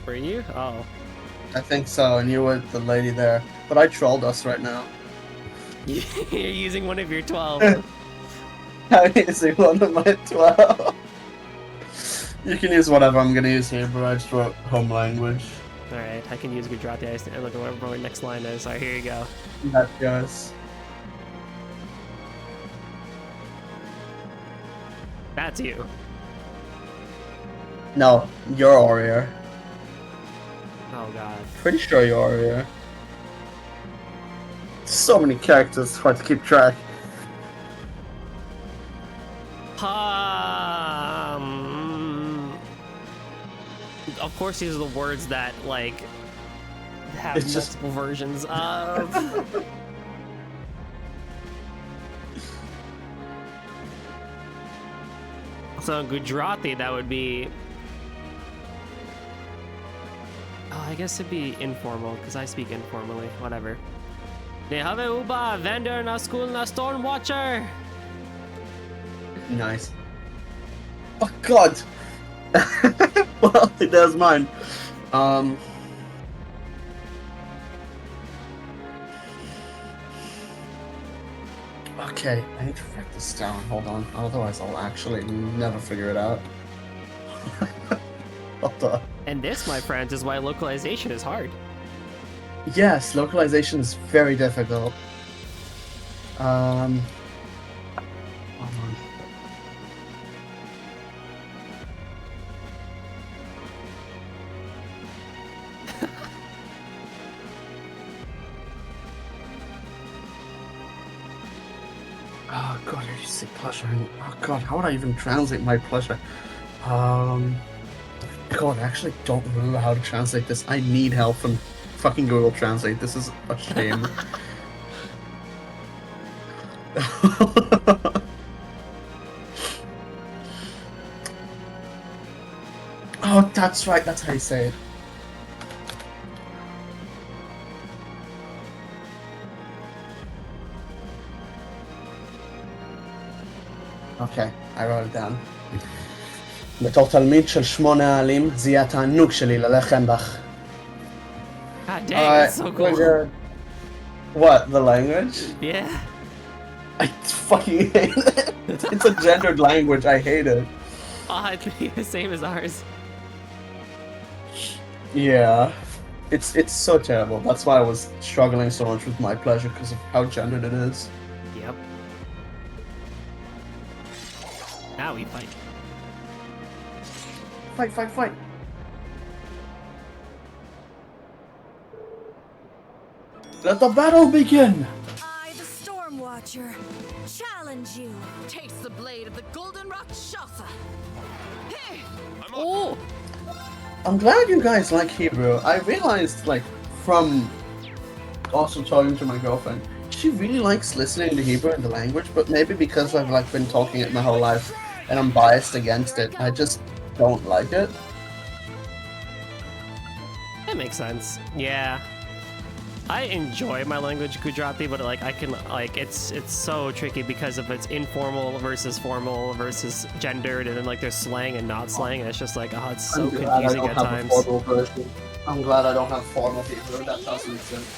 Speaker 1: Were you? Oh.
Speaker 2: I think so, and you were the lady there. But I trolled us right now.
Speaker 1: You're using one of your 12.
Speaker 2: I'm using one of my 12. You can use whatever. I'm gonna use Hebrew. I just wrote home language.
Speaker 1: Alright, I can use Gujarati. I look at whatever my next line is. Alright, here you go.
Speaker 2: That goes.
Speaker 1: That's you.
Speaker 2: No, you're Warrior.
Speaker 1: Oh god.
Speaker 2: Pretty sure you're Warrior. So many characters, it's hard to keep track.
Speaker 1: Of course, these are the words that, like, have
Speaker 2: It's just-
Speaker 1: multiple versions of. So in Gujarati, that would be. Oh, I guess it'd be informal, because I speak informally. Whatever. Ne have uba vendor na school na storm watcher.
Speaker 2: Nice. Oh god! Well, there's mine. Okay, I need to write this down. Hold on. Otherwise, I'll actually never figure it out. Hold on.
Speaker 1: And this, my friends, is why localization is hard.
Speaker 2: Yes, localization is very difficult. Hold on. Oh god, I just say pleasure. Oh god, how would I even translate my pleasure? God, I actually don't remember how to translate this. I need help from fucking Google Translate. This is a shame. Oh, that's right. That's how you say it. אוקיי, I wrote it down. בתור תלמיד של 8 העלים, זה יהיה התענוג שלי ללחם בך.
Speaker 1: God dang, that's so cool.
Speaker 2: Good. What, the language?
Speaker 1: Yeah.
Speaker 2: I fucking hate it. It's a gendered language, I hate it.
Speaker 1: Oh, it'd be the same as ours.
Speaker 2: Yeah. It's so terrible. That's why I was struggling so much with my pleasure, because of how gendered it is.
Speaker 1: Yep. Now we fight.
Speaker 2: Fight, fight, fight. Let the battle begin!
Speaker 8: I, the Storm Watcher, challenge you. Taste the blade of the Golden Rakshasa. Hey!
Speaker 1: Oh!
Speaker 2: I'm glad you guys like Hebrew. I realized, like, from also talking to my girlfriend, she really likes listening to Hebrew in the language, but maybe because I've, like, been talking it my whole life and I'm biased against it, I just don't like it.
Speaker 1: That makes sense. Yeah. I enjoy my language Gujarati, but like I can like it's so tricky because of its informal versus formal versus gendered, and then like there's slang and not slang, and it's just like oh, it's so confusing at times.
Speaker 2: I'm glad I don't have formal Hebrew. That doesn't exist.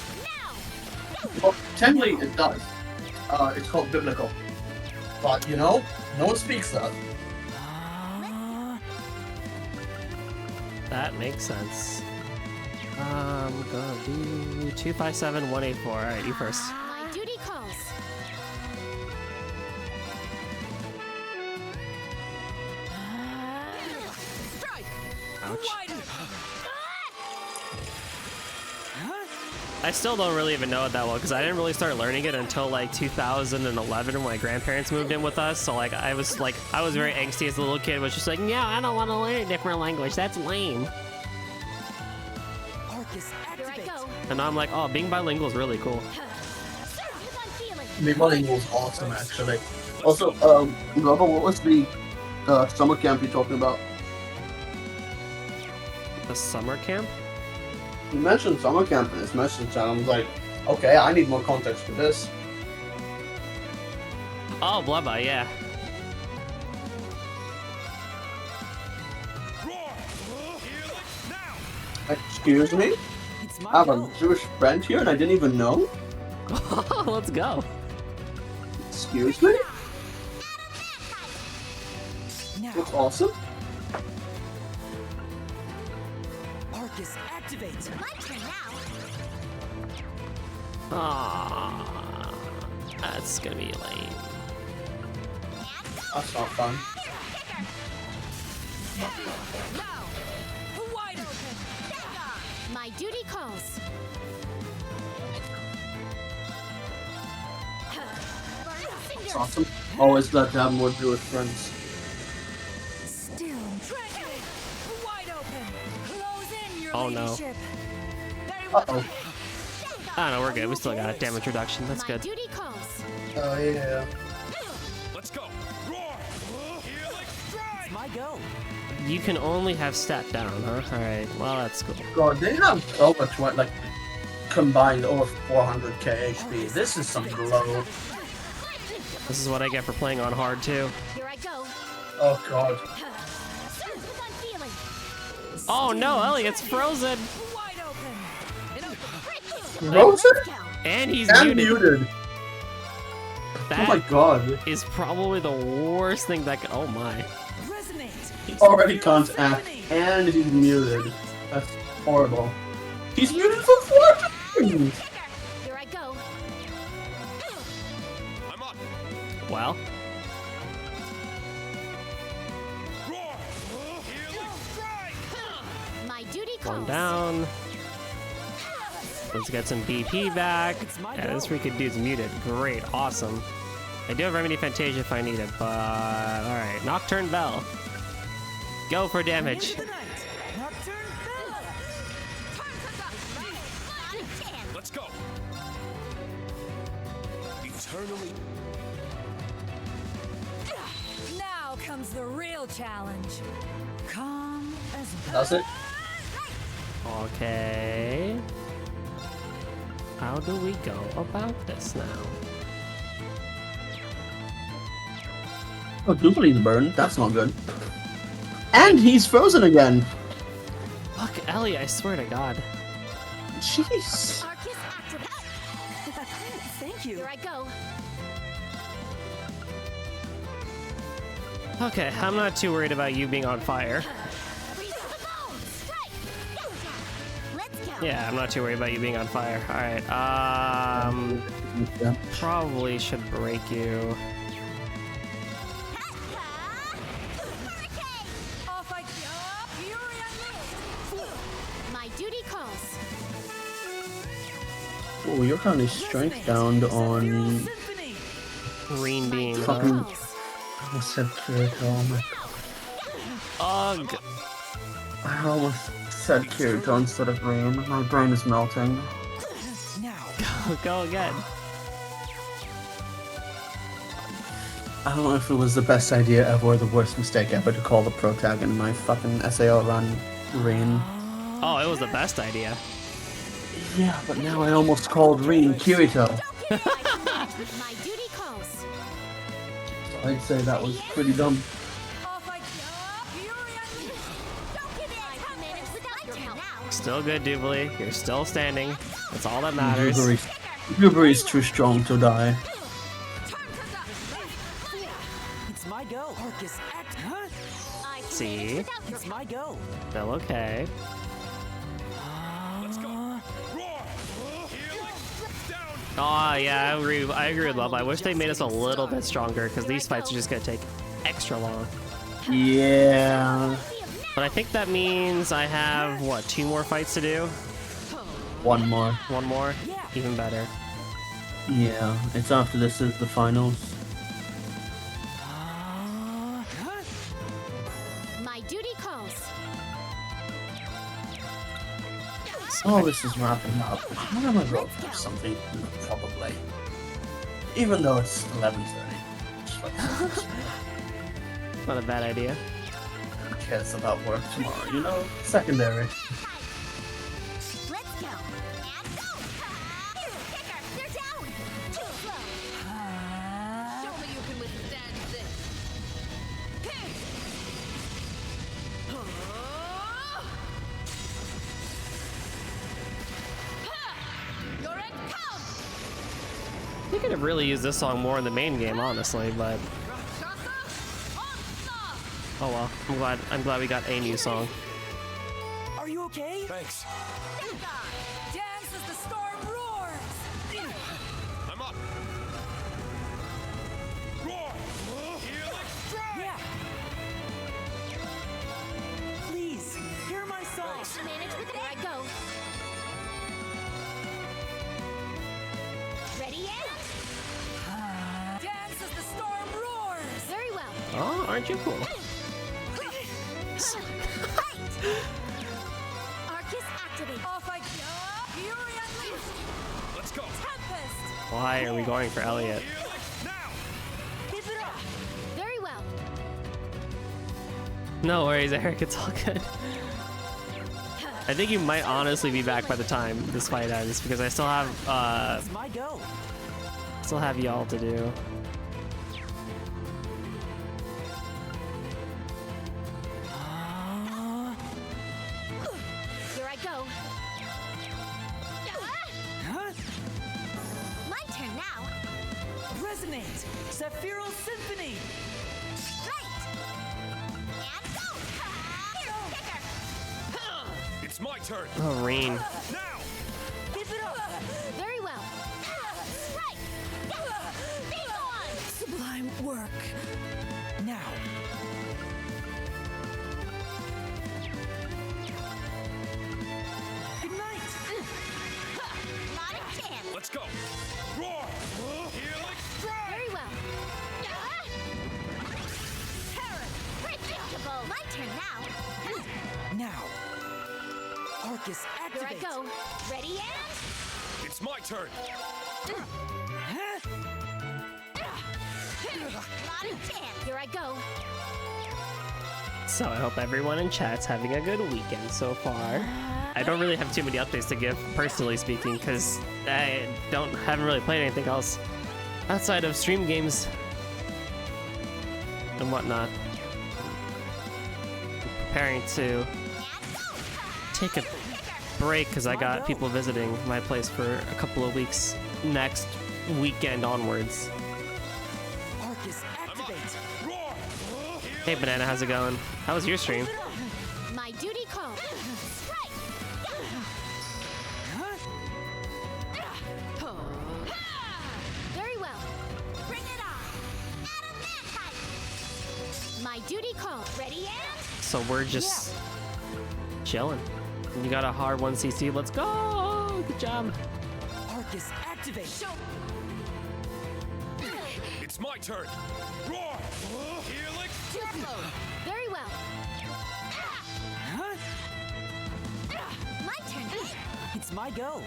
Speaker 2: Well, technically it does. It's called biblical, but you know, no one speaks that.
Speaker 1: That makes sense. I'm gonna do 257184. All right, you first.
Speaker 5: My duty calls.
Speaker 8: Strike!
Speaker 1: Ouch.
Speaker 8: Wider!
Speaker 1: I still don't really even know it that well because I didn't really start learning it until like 2011 when my grandparents moved in with us. So like I was very angsty as a little kid, was just like, yeah, I don't want to learn a different language. That's lame.
Speaker 8: Here I go.
Speaker 1: And now I'm like, oh, being bilingual is really cool.
Speaker 2: Being bilingual is awesome, actually. Also, Robert, what was the summer camp you're talking about?
Speaker 1: The summer camp?
Speaker 2: You mentioned summer camp in his message, and I was like, okay, I need more context for this.
Speaker 1: Oh, Blubba, yeah.
Speaker 2: Excuse me? I have a Jewish friend here and I didn't even know?
Speaker 1: Let's go.
Speaker 2: Excuse me? That's awesome.
Speaker 4: Marcus, activate!
Speaker 8: My turn now.
Speaker 1: Ah, that's gonna be lame.
Speaker 2: That's not fun.
Speaker 8: Now, wide open. My duty calls.
Speaker 2: That's awesome. Always glad to have more Jewish friends.
Speaker 8: Still. Wide open. Close in your
Speaker 1: Oh, no.
Speaker 8: leadership.
Speaker 2: Uh-oh.
Speaker 1: I don't know, we're good. We still got a damage reduction. That's
Speaker 8: My
Speaker 1: good.
Speaker 8: duty calls.
Speaker 2: Oh, yeah.
Speaker 7: Let's go. Roar. Healing strike.
Speaker 4: My go!
Speaker 1: You can only have stat down, huh? Alright, well, that's cool.
Speaker 2: God, they have over 20, like, combined over 400k HP. This is some low.
Speaker 1: This is what I get for playing on hard, too.
Speaker 8: Here I go.
Speaker 2: Oh, God.
Speaker 1: Oh, no, Elliot's frozen!
Speaker 8: Wide open.
Speaker 2: Frozen?
Speaker 1: And he's
Speaker 2: And
Speaker 1: muted.
Speaker 2: muted.
Speaker 1: That
Speaker 2: Oh my God.
Speaker 1: is probably the worst thing that could. Oh my.
Speaker 2: He already can't act, and he's muted. That's horrible. He's muted for 4 times!
Speaker 8: Here I go.
Speaker 7: I'm up.
Speaker 1: Well,
Speaker 7: Roar. Healing strike.
Speaker 8: My duty
Speaker 1: one
Speaker 8: calls.
Speaker 1: down. Let's get some BP back. Yeah, this freaking dude's muted. Great, awesome. I do have Remedy Fantasia if I need it, but alright. Nocturne Bell. Go for damage.
Speaker 7: Let's go. Eternally.
Speaker 8: Now comes the real challenge. Calm as
Speaker 2: That's it.
Speaker 1: Okay. How do we go about this now?
Speaker 2: Oh, Doobly's burned. That's not good. And he's frozen again.
Speaker 1: Fuck, Ellie, I swear to God.
Speaker 2: Jeez.
Speaker 8: Arcus activate.
Speaker 4: Thank you!
Speaker 8: Here I go.
Speaker 1: Okay, I'm not too worried about you being on fire.
Speaker 8: Freeze to the bone. Strike. Let's go.
Speaker 1: Yeah, I'm not too worried about you being on fire. Alright,
Speaker 2: Yeah.
Speaker 1: probably should break you.
Speaker 8: I'll fight you. Fury unleashed. My duty calls.
Speaker 2: Oh, you're currently strength down on
Speaker 1: Green bean.
Speaker 2: fucking.
Speaker 8: Calls.
Speaker 2: I said Kirito. Oh my God.
Speaker 1: Ugh.
Speaker 2: I almost said Kirito instead of Rain. My brain is melting.
Speaker 1: Go again.
Speaker 2: I don't know if it was the best idea ever or the worst mistake ever to call the protagonist in my fucking SAO run Rain.
Speaker 1: Oh, it was the best idea.
Speaker 2: Yeah, but now I almost called Rain Kirito.
Speaker 8: My duty calls.
Speaker 2: I'd say that was pretty dumb.
Speaker 8: I'll fight you. Fury unleashed. Don't give in. 5 minutes without your help. Now.
Speaker 1: Still good, Doobly. You're still standing. That's all that matters.
Speaker 2: Reverie is too strong to die.
Speaker 4: It's my go! Marcus, act! Huh?
Speaker 1: See?
Speaker 4: It's my go!
Speaker 1: Still okay.
Speaker 7: Let's go. Roar. Healing down.
Speaker 1: Oh yeah, I agree with Love. I wish they made us a little bit stronger because these fights are just gonna take extra long.
Speaker 2: Yeah.
Speaker 1: But I think that means I have what, 2 more fights to do?
Speaker 2: One more.
Speaker 1: One more? Even better.
Speaker 2: Yeah, it's after this is the finals.
Speaker 5: My duty calls.
Speaker 2: All this is wrapping up. I'm gonna go for something, probably. Even though it's 11:30.
Speaker 1: Not a bad idea.
Speaker 2: Who cares about work tomorrow, you know? Secondary.
Speaker 5: Let's go. And go. Kicker, they're down. Too slow.
Speaker 8: Show me you can withstand this. You're at count.
Speaker 1: They could have really used this song more in the main game, honestly, but oh well. I'm glad we got a new song.
Speaker 4: Are you okay?
Speaker 7: Thanks.
Speaker 8: Dance as the storm roars.
Speaker 7: I'm up. Roar! Helix strike!
Speaker 4: Yeah. Please, hear my song.
Speaker 5: Manage with it. Here I go. Ready and
Speaker 8: Dance as the storm roars.
Speaker 5: very well.
Speaker 1: Oh, aren't you cool?
Speaker 5: Arcus activate.
Speaker 8: Off I go. Fury unleashed.
Speaker 7: Let's go.
Speaker 8: Tempest.
Speaker 1: Why are we going for Elliot?
Speaker 7: Helix now!
Speaker 8: Keep it up.
Speaker 5: Very well.
Speaker 1: No worries, Eric. It's all good. I think you might honestly be back by the time this fight ends because I still have
Speaker 4: It's my go.
Speaker 1: y'all to do.
Speaker 5: Here I go.
Speaker 4: Huh?
Speaker 5: My turn now.
Speaker 4: Resonate. Sephiroth Symphony.
Speaker 5: Right. And go. Kicker.
Speaker 7: It's my turn.
Speaker 1: Oh, Rain.
Speaker 7: Now!
Speaker 8: Keep it up.
Speaker 5: Very well. Right. Be gone.
Speaker 8: Sublime work.
Speaker 4: Now.
Speaker 8: Ignite.
Speaker 5: Not a chance.
Speaker 7: Let's go. Roar! Helix strike!
Speaker 5: Very well. Terror. Predictable. My turn now.
Speaker 4: Now. Arcus
Speaker 5: Here I
Speaker 4: activate.
Speaker 5: go. Ready and
Speaker 7: It's my turn.
Speaker 4: Huh?
Speaker 5: not a chance. Here I go.
Speaker 1: So I hope everyone in chat's having a good weekend so far. I don't really have too many updates to give, personally speaking, because I haven't really played anything else outside of stream games and whatnot. I'm preparing to take a break because I got people visiting my place for a couple of weeks next weekend onwards.
Speaker 4: Arcus activate.
Speaker 7: Roar!
Speaker 1: Hey Banana, how's it going? How was your stream?
Speaker 5: My duty calls. Strike.
Speaker 4: Huh?
Speaker 5: Very well. Bring it on. Adamantite. My duty calls. Ready and
Speaker 1: So we're just chilling. You got a hard 1cc. Let's go! Good job.
Speaker 4: Arcus activate.
Speaker 7: It's my turn. Roar! Helix
Speaker 5: too slow. Very well.
Speaker 4: Huh?
Speaker 5: My turn.
Speaker 4: It's my go.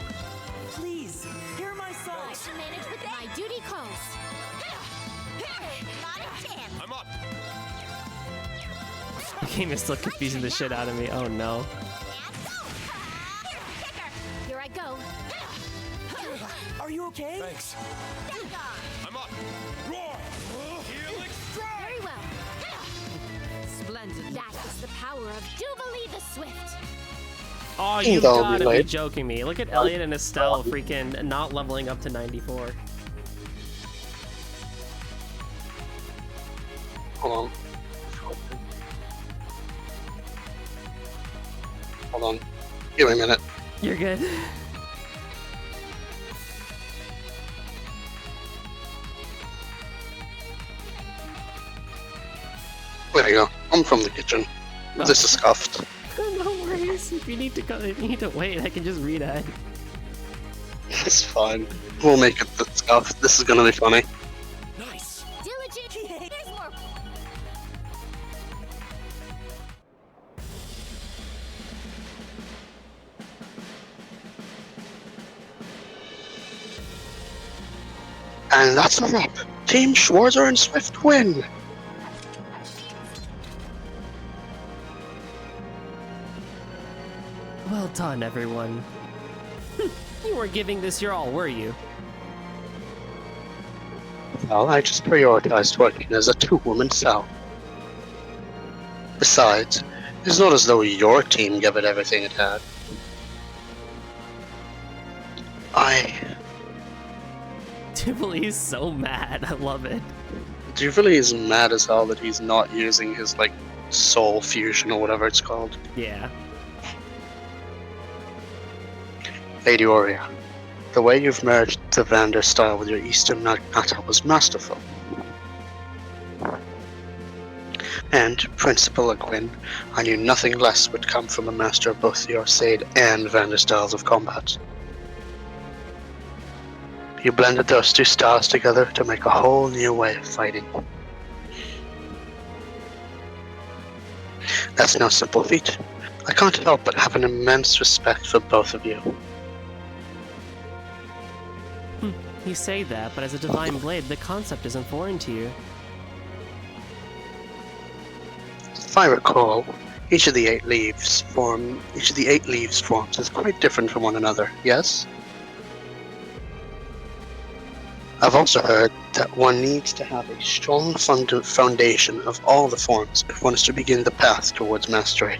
Speaker 4: Please, hear my song.
Speaker 5: I can manage with it. My duty calls. Not a chance.
Speaker 7: I'm up.
Speaker 1: The game is still confusing the shit out of me. Oh no.
Speaker 5: And go. Kicker. Here I go.
Speaker 4: Are you okay?
Speaker 7: Thanks.
Speaker 5: Be gone.
Speaker 7: I'm up. Roar! Helix strike!
Speaker 5: Very well.
Speaker 8: Splendid.
Speaker 5: That is the power of Jubilee the Swift.
Speaker 1: Oh, you
Speaker 2: That'll be
Speaker 1: gotta be
Speaker 2: late.
Speaker 1: joking me. Look at Elliot and Estelle freaking not leveling up to 94.
Speaker 2: Hold on. Hold on. Give me a minute.
Speaker 1: You're good.
Speaker 2: There you go. I'm from the kitchen. This is scuffed.
Speaker 1: No worries. If you need to go, if you need to wait, I can just read it.
Speaker 2: It's fine. We'll make it stuff. This is gonna be funny.
Speaker 7: Nice.
Speaker 8: Diligent. There's more.
Speaker 2: And that's a wrap. Team Schwarzer and Swift win.
Speaker 1: Well done, everyone. You weren't giving this your all, were you?
Speaker 2: Well, I just prioritized working as a two-woman cell. Besides, it's not as though your team gave it everything it had.
Speaker 1: Tivoli is so mad. I love it.
Speaker 2: Jubilee is mad as hell that he's not using his, like, soul fusion or whatever it's called.
Speaker 1: Yeah.
Speaker 2: Lady Aurea, the way you've merged the Vander style with your Eastern Magnata was masterful. And, Principal Aguin, I knew nothing less would come from a master of both the Arcade and Vander styles of combat. You blended those two styles together to make a whole new way of fighting. That's no simple feat. I can't help but have an immense respect for both of you.
Speaker 1: You say that, but as a divine blade, the concept isn't foreign to you.
Speaker 2: If I recall, each of the eight leaves forms is quite different from one another, yes? I've also heard that one needs to have a strong foundation of all the forms if one is to begin the path towards mastery.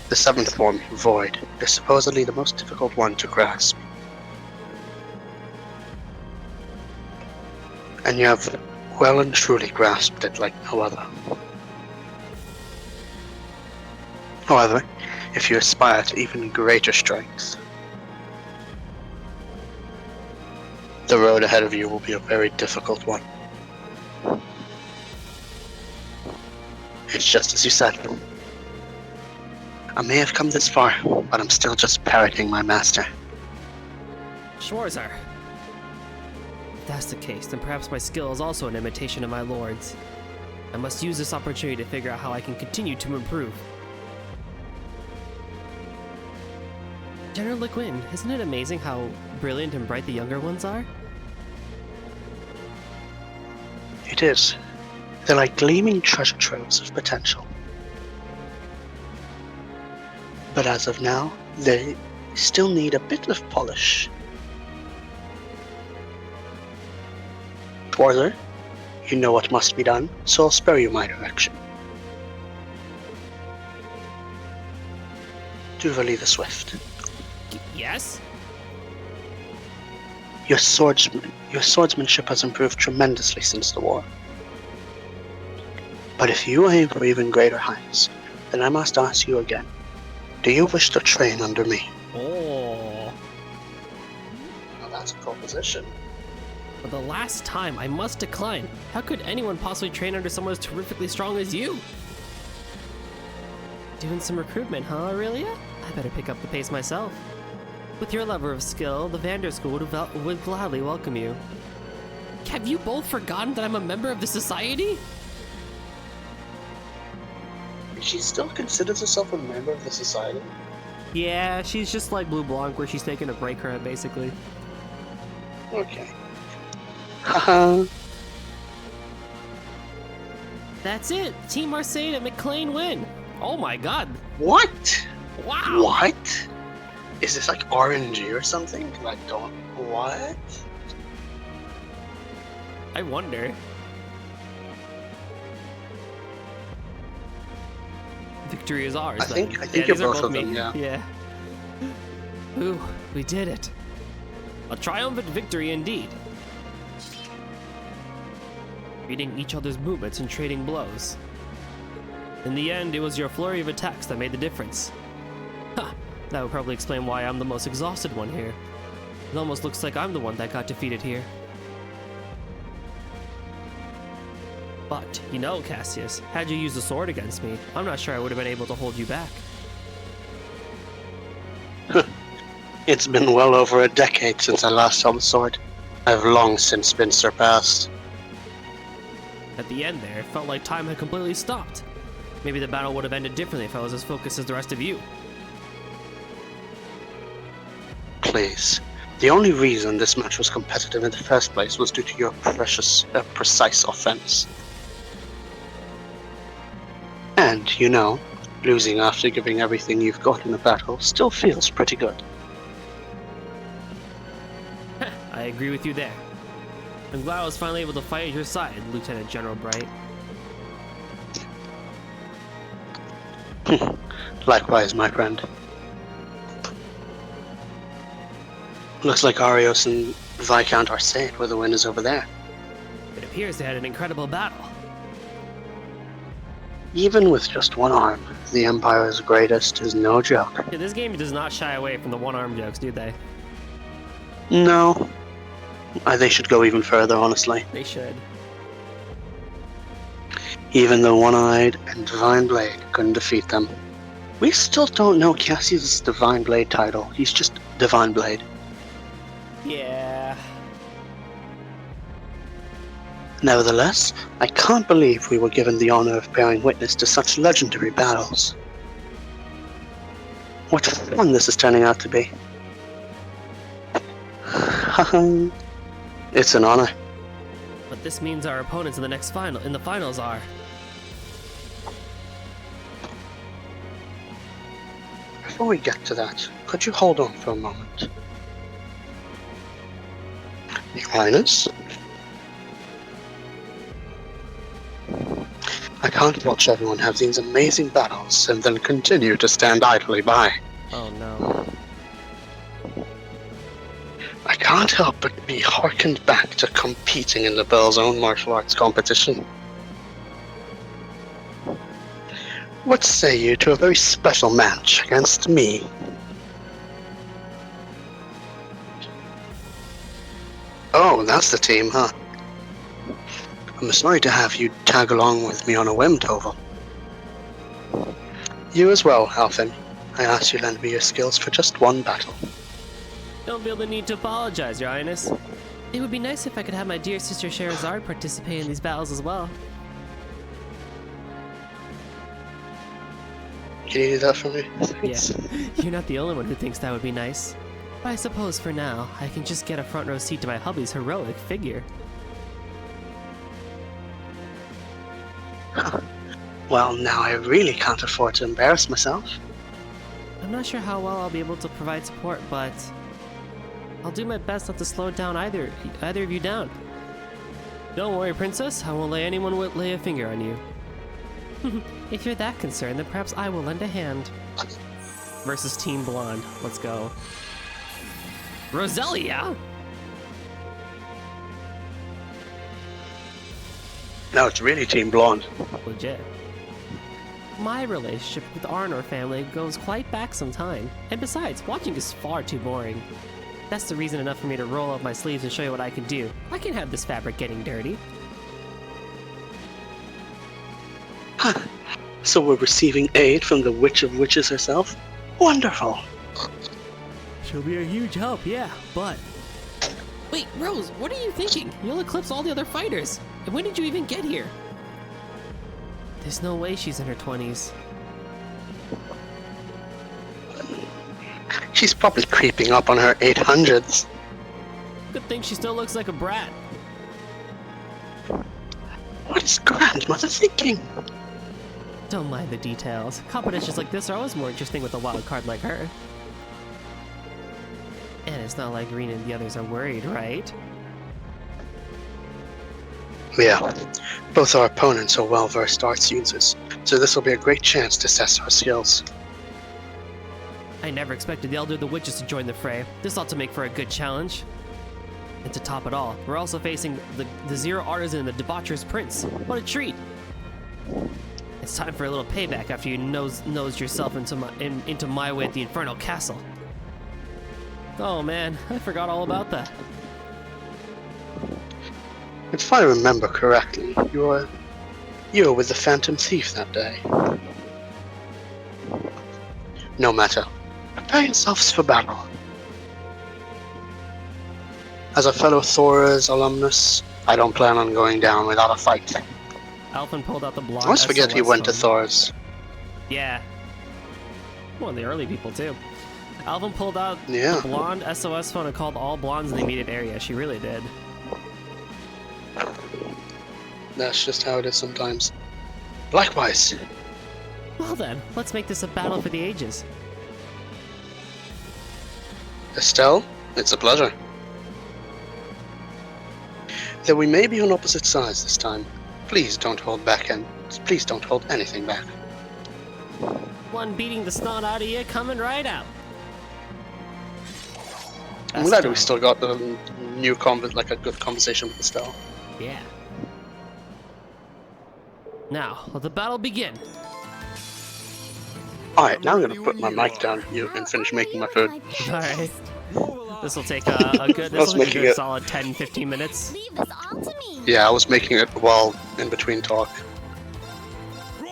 Speaker 2: The seventh form, Void, is supposedly the most difficult one to grasp. And you have well and truly grasped it like no other. However, if you aspire to even greater strength, the road ahead of you will be a very difficult one. It's just as you said. I may have come this far, but I'm still just parroting my master.
Speaker 1: Schwarzer. If that's the case, then perhaps my skill is also an imitation of my lord's. I must use this opportunity to figure out how I can continue to improve. General Le Guin, isn't it amazing how brilliant and bright the younger ones are?
Speaker 2: It is. They're like gleaming treasure troves of potential. But as of now, they still need a bit of polish. Schwarzer, you know what must be done, so I'll spare you my direction. Duvalie the Swift.
Speaker 1: Yes?
Speaker 2: Your swordsmanship has improved tremendously since the war. But if you aim for even greater heights, then I must ask you again. Do you wish to train under me?
Speaker 1: Oh.
Speaker 2: Now that's a proposition.
Speaker 1: For the last time, I must decline. How could anyone possibly train under someone as terrifically strong as you? Doing some recruitment, huh, Aurelia? I better pick up the pace myself. With your level of skill, the Vander School would gladly welcome you. Have you both forgotten that I'm a member of the society?
Speaker 2: She still considers herself a member of the society?
Speaker 1: Yeah, she's just like Blue Blanc, where she's taking a break from it, basically.
Speaker 2: Okay. Haha.
Speaker 1: That's it! Team Marseille and McLean win! Oh my god!
Speaker 2: What?
Speaker 1: Wow!
Speaker 2: What? Is this like RNG or something? I don't... What?
Speaker 1: I wonder. Victory is ours.
Speaker 2: I think you're
Speaker 1: these are
Speaker 2: both of them,
Speaker 1: me.
Speaker 2: yeah.
Speaker 1: Ooh, we did it. A triumphant victory indeed. Reading each other's movements and trading blows. In the end, it was your flurry of attacks that made the difference. Huh, that would probably explain why I'm the most exhausted one here. It almost looks like I'm the one that got defeated here. But, you know, Cassius, had you used the sword against me, I'm not sure I would have been able to hold you back.
Speaker 2: It's been well over a decade since I last saw the sword. I've long since been surpassed.
Speaker 1: At the end there, it felt like time had completely stopped. Maybe the battle would have ended differently if I was as focused as the rest of you.
Speaker 2: Please. The only reason this match was competitive in the first place was due to your precise offense. And, you know, losing after giving everything you've got in a battle still feels pretty good.
Speaker 1: I agree with you there. I'm glad I was finally able to fight at your side, Lieutenant General Bright.
Speaker 2: Likewise, my friend. Looks like Arios and Viscount are safe where the wind is over there.
Speaker 1: It appears they had an incredible battle.
Speaker 2: Even with just one arm, the Empire's greatest is no joke.
Speaker 1: Yeah, this game does not shy away from the one-arm jokes, do they?
Speaker 2: No. They should go even further, honestly.
Speaker 1: They should.
Speaker 2: Even the One-Eyed and Divine Blade couldn't defeat them. We still don't know Cassius' Divine Blade title. He's just Divine Blade.
Speaker 1: Yeah.
Speaker 2: Nevertheless, I can't believe we were given the honor of bearing witness to such legendary battles. What fun this is turning out to be. It's an honor.
Speaker 1: But this means our opponents in the finals are.
Speaker 2: Before we get to that, could you hold on for a moment? Your Highness? I can't watch everyone have these amazing battles and then continue to stand idly by.
Speaker 1: Oh no.
Speaker 2: I can't help but be harkened back to competing in the Bell's own martial arts competition. What say you to a very special match against me? Oh, that's the team, huh? I'm sorry to have you tag along with me on a whim, Toval. You as well, Alfin. I asked you to lend me your skills for just one battle.
Speaker 1: Don't feel the need to apologize, Your Highness. It would be nice if I could have my dear sister Sherazard participate in these battles as well.
Speaker 2: Can you do that for me?
Speaker 1: Yeah, you're not the only one who thinks that would be nice. But I suppose for now, I can just get a front row seat to my hubby's heroic figure.
Speaker 2: Well, now I really can't afford to embarrass myself.
Speaker 1: I'm not sure how well I'll be able to provide support, but I'll do my best not to slow down either of you down. Don't worry, Princess. I won't let anyone lay a finger on you. If you're that concerned, then perhaps I will lend a hand. Versus Team Blonde. Let's go. Roselia?
Speaker 2: Now it's really Team Blonde.
Speaker 1: Legit. My relationship with the Arnor family goes quite back some time. And besides, watching is far too boring. That's the reason enough for me to roll up my sleeves and show you what I can do. I can have this fabric getting dirty.
Speaker 2: So we're receiving aid from the Witch of Witches herself? Wonderful!
Speaker 1: She'll be a huge help, yeah, but... Wait, Rose, what are you thinking? You'll eclipse all the other fighters. And when did you even get here? There's no way she's in her 20s.
Speaker 2: She's probably creeping up on her 800s.
Speaker 1: Good thing she still looks like a brat.
Speaker 2: What is Grandmother thinking?
Speaker 1: Don't mind the details. Competitions like this are always more interesting with a wild card like her. And it's not like Rena and the others are worried, right?
Speaker 2: Yeah, both our opponents are well-versed arts users, so this will be a great chance to test our skills.
Speaker 1: I never expected the Elder of the Witches to join the fray. This ought to make for a good challenge. And to top it all, we're also facing the Zero Artisan and the Debaucherous Prince. What a treat! It's time for a little payback after you nosed yourself into my way at the Infernal Castle. Oh man, I forgot all about that.
Speaker 2: If I remember correctly, you were with the Phantom Thief that day. No matter. Prepare yourselves for battle. As a fellow Thora's alumnus, I don't plan on going down without a fight.
Speaker 1: Alphen pulled out the blonde
Speaker 2: I always forget he
Speaker 1: SOS
Speaker 2: went to
Speaker 1: phone.
Speaker 2: Thora's.
Speaker 1: Yeah. One of the early people, too. Alvin pulled out
Speaker 2: Yeah.
Speaker 1: the blonde SOS phone and called all blondes in the immediate area. She really did.
Speaker 2: That's just how it is sometimes. Likewise.
Speaker 1: Well then, let's make this a battle for the ages.
Speaker 2: Estelle, it's a pleasure. Though we may be on opposite sides this time, please don't hold back and please don't hold anything back.
Speaker 1: One beating the snot out of you, coming right out.
Speaker 2: I'm glad we still got the new like a good conversation with Estelle.
Speaker 1: Yeah. Now, let the battle begin.
Speaker 2: Alright, now I'm gonna put my mic down here and finish making my food.
Speaker 1: Alright. This will take a good solid 10-15 minutes.
Speaker 5: Leave this all to me.
Speaker 2: Yeah, I was making it while in between talk.
Speaker 7: Roar!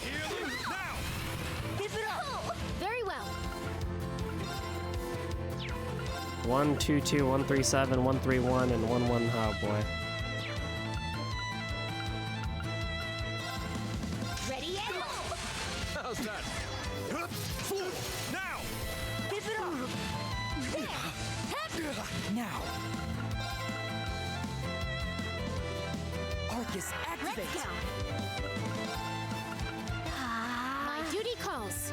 Speaker 7: Hear them now!
Speaker 5: Give it up. Very well.
Speaker 1: 122, 137, 131, and 11. Oh boy.
Speaker 5: Ready and go.
Speaker 7: How's that? Now!
Speaker 5: Give it up.
Speaker 4: Now. Arcus, activate.
Speaker 5: Let's go. My duty calls.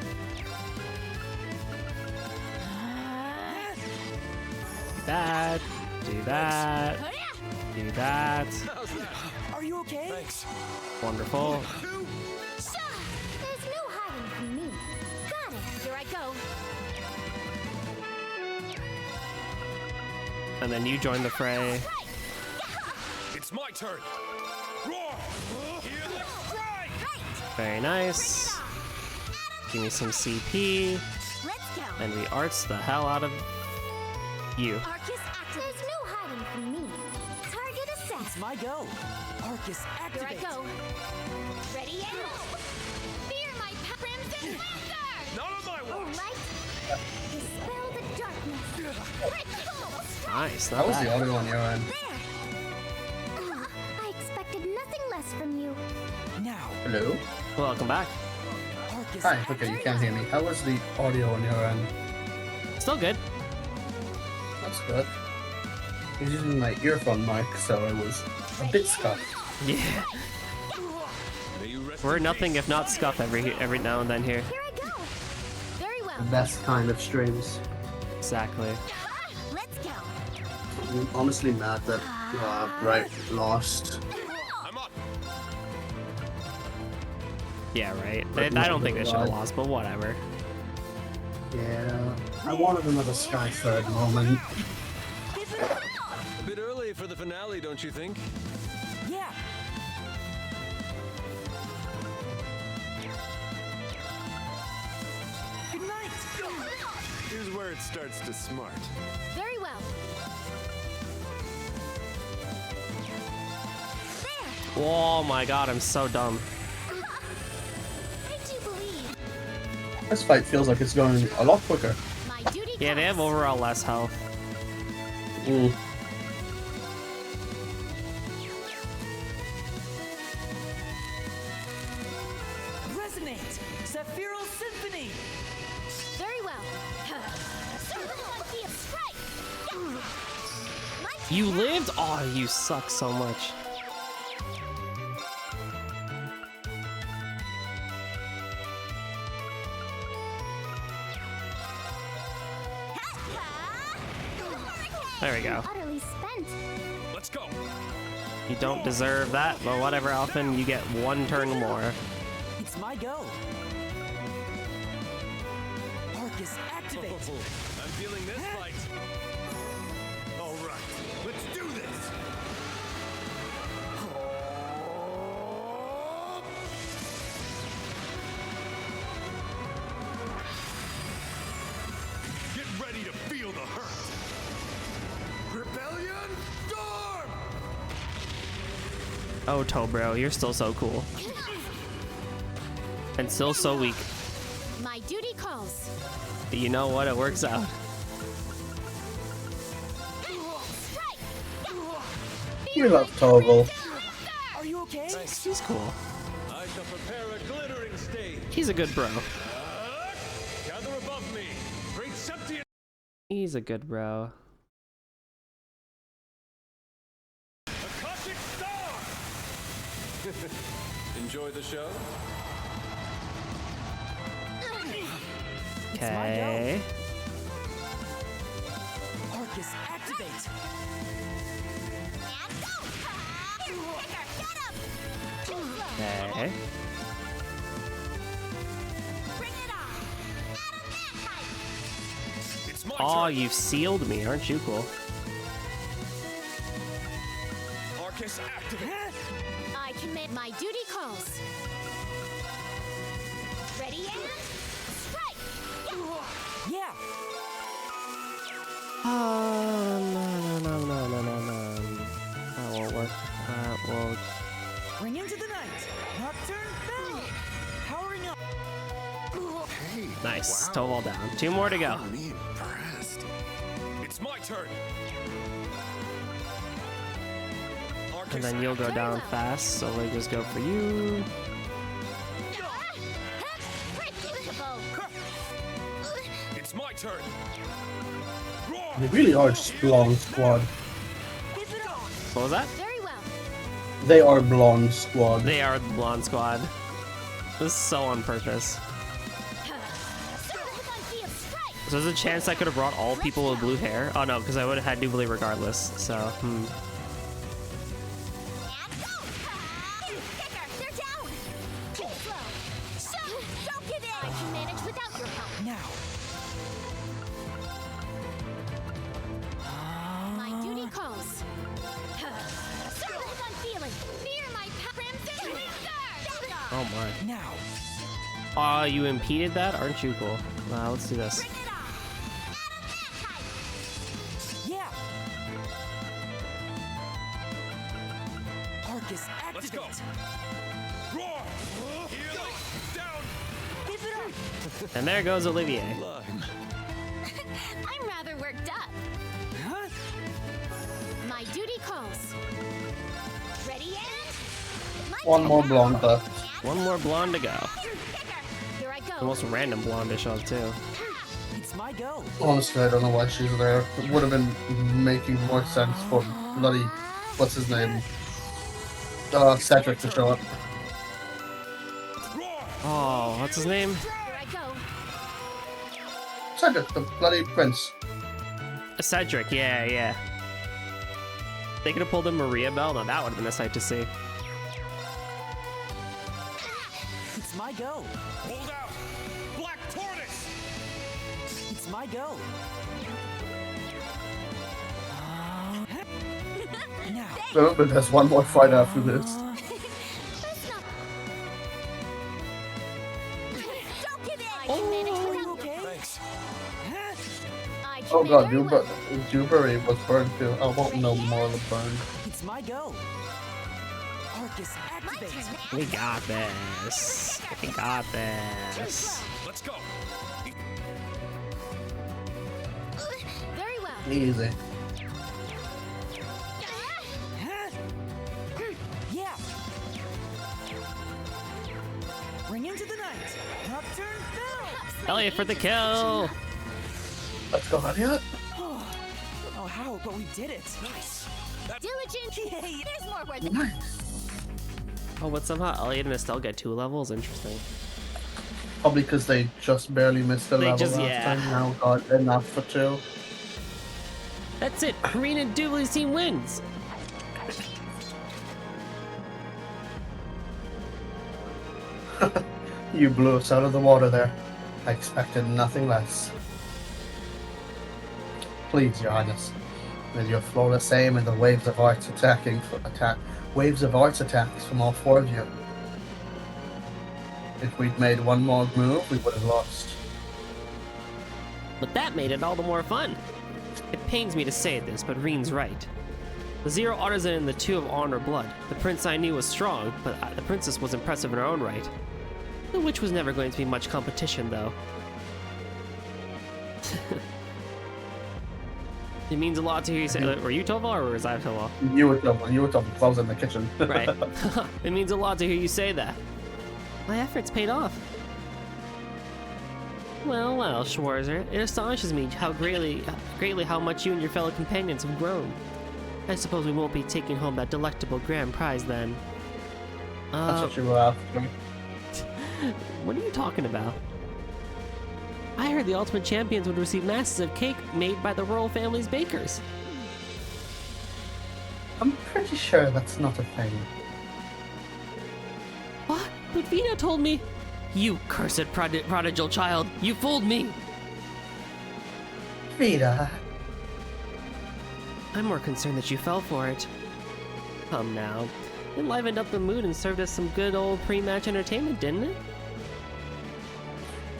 Speaker 1: That. Do that. Do that.
Speaker 4: Are you okay?
Speaker 7: Thanks.
Speaker 1: Wonderful.
Speaker 5: There's no hiding from me. Got it. Here I go.
Speaker 1: And then you join the fray.
Speaker 7: It's my turn. Roar! Hear them strike!
Speaker 1: Very nice. Give me some CP.
Speaker 5: Let's go.
Speaker 1: And we arts the hell out of you.
Speaker 5: Arcus active. There's no hiding from me. Target assessed.
Speaker 4: It's my go. Arcus,
Speaker 5: Here I
Speaker 4: activate.
Speaker 5: go. Ready and go. Fear my crimson thunder.
Speaker 7: Not on my
Speaker 5: All
Speaker 7: watch!
Speaker 5: right. Dispel the darkness. Critical.
Speaker 1: Nice.
Speaker 2: That
Speaker 1: Not
Speaker 2: was the
Speaker 1: bad.
Speaker 2: audio on your end.
Speaker 5: There. I expected nothing less from you.
Speaker 4: Now.
Speaker 2: Hello?
Speaker 1: Welcome back.
Speaker 4: Arcus,
Speaker 2: Hi, okay, you can't hear me. How was the audio on your end?
Speaker 1: Still good.
Speaker 2: That's good. I was using my earphone mic, so it was a bit scuffed.
Speaker 1: Yeah.
Speaker 7: May you rest
Speaker 1: We're
Speaker 7: in
Speaker 1: nothing
Speaker 7: peace.
Speaker 1: if not scuff every now and then here.
Speaker 5: Here I go. Very well.
Speaker 2: The best kind of streams.
Speaker 1: Exactly.
Speaker 5: Let's go.
Speaker 2: I'm honestly mad that Bright lost.
Speaker 7: I'm up.
Speaker 1: Yeah, right.
Speaker 2: But
Speaker 1: I don't think they should have
Speaker 2: right.
Speaker 1: lost, but whatever.
Speaker 2: Yeah, I wanted another Sky Third moment.
Speaker 7: A bit early for the finale, don't you think?
Speaker 4: Yeah. Good night.
Speaker 7: Here's where it starts to smart.
Speaker 5: Very well. There.
Speaker 1: Oh my god, I'm so dumb.
Speaker 5: I do believe
Speaker 2: This fight feels like it's going a lot quicker.
Speaker 5: my duty
Speaker 1: Yeah, they have
Speaker 5: calls.
Speaker 1: overall less health.
Speaker 2: Mm.
Speaker 4: Resonate. Sephiral Symphony.
Speaker 5: Very well. Strike. My
Speaker 1: You
Speaker 5: turn.
Speaker 1: lived? Oh, you suck so much. There we go.
Speaker 5: Utterly spent.
Speaker 7: Let's go.
Speaker 1: You don't deserve that, but whatever, Alphen, you get one turn more.
Speaker 4: It's my go. Arcus, activate.
Speaker 7: I'm feeling this fight. All right, let's do this. Get ready to feel the hurt. Rebellion, storm!
Speaker 1: Oh, Tobro, you're still so cool. And still so weak.
Speaker 5: My duty calls.
Speaker 1: But you know what? It works out.
Speaker 2: We love Toggle.
Speaker 4: Are you okay?
Speaker 1: He's cool.
Speaker 7: I shall prepare a glittering stage.
Speaker 1: He's a good bro.
Speaker 7: Gather above me. Great Septian.
Speaker 1: He's a good bro.
Speaker 7: Akashic Star! Enjoy the show?
Speaker 1: Okay.
Speaker 4: Arcus, activate!
Speaker 1: Okay.
Speaker 7: It's my
Speaker 1: Oh,
Speaker 7: turn.
Speaker 1: you've sealed me. Aren't you cool?
Speaker 7: Arcus, activate.
Speaker 5: I commit my duty calls. Ready and strike!
Speaker 4: Yeah!
Speaker 1: No. That won't work. That won't.
Speaker 4: Bring into the night! Nocturne Bell! Powering up!
Speaker 7: Hey,
Speaker 1: Nice.
Speaker 7: wow.
Speaker 1: Toval down. 2 more to go.
Speaker 7: I'm impressed. It's my turn. Arcus,
Speaker 1: And then you'll go down fast, so we'll just go for you.
Speaker 5: Predictable.
Speaker 7: It's my turn. Roar!
Speaker 2: They really are just blonde squad.
Speaker 1: What was that?
Speaker 5: Very well.
Speaker 2: They are blonde squad.
Speaker 1: They are the blonde squad. This is so on purpose. So there's a chance I could have brought all people with blue hair. Oh no, because I would have had Jubilee regardless. So,
Speaker 5: They're down. Too slow. Don't give in. I can manage without your help.
Speaker 4: Now!
Speaker 5: My duty calls. Circle of unfeeling. Fear my crimson wings.
Speaker 1: oh my.
Speaker 4: Now!
Speaker 1: Aw, you impeded that? Aren't you cool? Let's do this.
Speaker 5: Bring it on.
Speaker 4: Yeah! Arcus, activate!
Speaker 7: Let's go. Roar! Healing! Down!
Speaker 4: Give it up!
Speaker 1: And there goes Olivier.
Speaker 7: Lime.
Speaker 5: I'm rather worked up.
Speaker 4: Huh?
Speaker 5: My duty calls. Ready and...
Speaker 2: One more blonde left.
Speaker 1: One more blonde to go.
Speaker 5: Here I go.
Speaker 1: The most random blondish of two.
Speaker 4: It's my go!
Speaker 2: Honestly, I don't know why she's there. It would have been making more sense for bloody, what's his name? Cedric to show up.
Speaker 7: Roar!
Speaker 1: Oh, what's his name?
Speaker 5: Here I go.
Speaker 2: Cedric, the bloody prince.
Speaker 1: Cedric, yeah. They could have pulled in Maria Bell. Now that would have been a sight to see.
Speaker 4: It's my go!
Speaker 7: Hold out! Black Tortoise!
Speaker 4: It's my go! Now!
Speaker 2: Remember, there's one more fight after this.
Speaker 5: That's not... Don't give in. I
Speaker 4: Oh,
Speaker 5: can manage
Speaker 4: are you
Speaker 5: without
Speaker 4: okay?
Speaker 7: Thanks.
Speaker 4: Huh?
Speaker 5: I can
Speaker 2: Oh god,
Speaker 5: very well.
Speaker 2: Dewberry was burned too. I won't know more of the burn.
Speaker 4: It's my go! Arcus,
Speaker 5: My
Speaker 4: activate!
Speaker 5: turn.
Speaker 1: We got this. We got this.
Speaker 7: Let's go.
Speaker 5: Very well.
Speaker 2: Easy.
Speaker 4: Huh? Yeah! Bring into the night! Nocturne Bell!
Speaker 1: Elliot for the kill.
Speaker 2: Let's go, Elliot.
Speaker 4: Oh, don't know how, but we did it!
Speaker 7: Nice.
Speaker 5: Diligent.
Speaker 4: Yay!
Speaker 5: There's more work.
Speaker 2: Nice.
Speaker 1: Oh, but somehow Elliot and Estelle get 2 levels. Interesting.
Speaker 2: Probably because they just barely missed the
Speaker 1: They
Speaker 2: level
Speaker 1: just-
Speaker 2: last
Speaker 1: yeah.
Speaker 2: time. Now got enough for 2.
Speaker 1: That's it. Green and Jubilee's team wins.
Speaker 2: You blew us out of the water there. I expected nothing less. Please, Your Highness, with your flawless aim and the waves of arts attacks from all 4 of you. If we'd made one more move, we would have lost.
Speaker 1: But that made it all the more fun. It pains me to say this, but Reen's right. The 0 artisan and the 2 of honor blood. The prince I knew was strong, but the princess was impressive in her own right. The witch was never going to be much competition, though. It means a lot to hear you say. Were you Tova or was I Tova?
Speaker 2: You were Tova, because I was in the kitchen.
Speaker 1: Right. It means a lot to hear you say that. My efforts paid off. Well, Schwarzer, it astonishes me how greatly how much you and your fellow companions have grown. I suppose we won't be taking home that delectable grand prize then.
Speaker 2: That's what you were after.
Speaker 1: What are you talking about? I heard the Ultimate Champions would receive masses of cake made by the royal family's bakers.
Speaker 2: I'm pretty sure that's not a thing.
Speaker 1: What? But Vina told me... You cursed prodigal child! You fooled me!
Speaker 2: Vida.
Speaker 1: I'm more concerned that you fell for it. Come now. It livened up the mood and served as some good old pre-match entertainment, didn't it?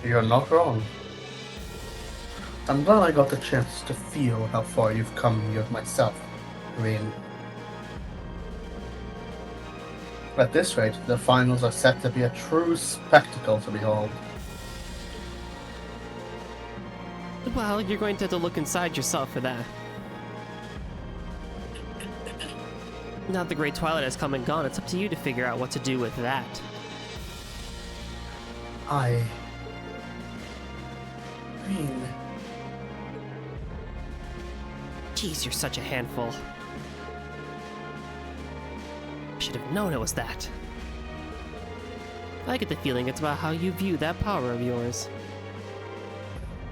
Speaker 2: You're not wrong. I'm glad I got the chance to feel how far you've come myself, Rean. At this rate, the finals are set to be a true spectacle to behold.
Speaker 1: Well, you're going to have to look inside yourself for that. Now that the Great Twilight has come and gone, it's up to you to figure out what to do with that.
Speaker 2: Rean.
Speaker 1: Jeez, you're such a handful. I should have known it was that. I get the feeling it's about how you view that power of yours.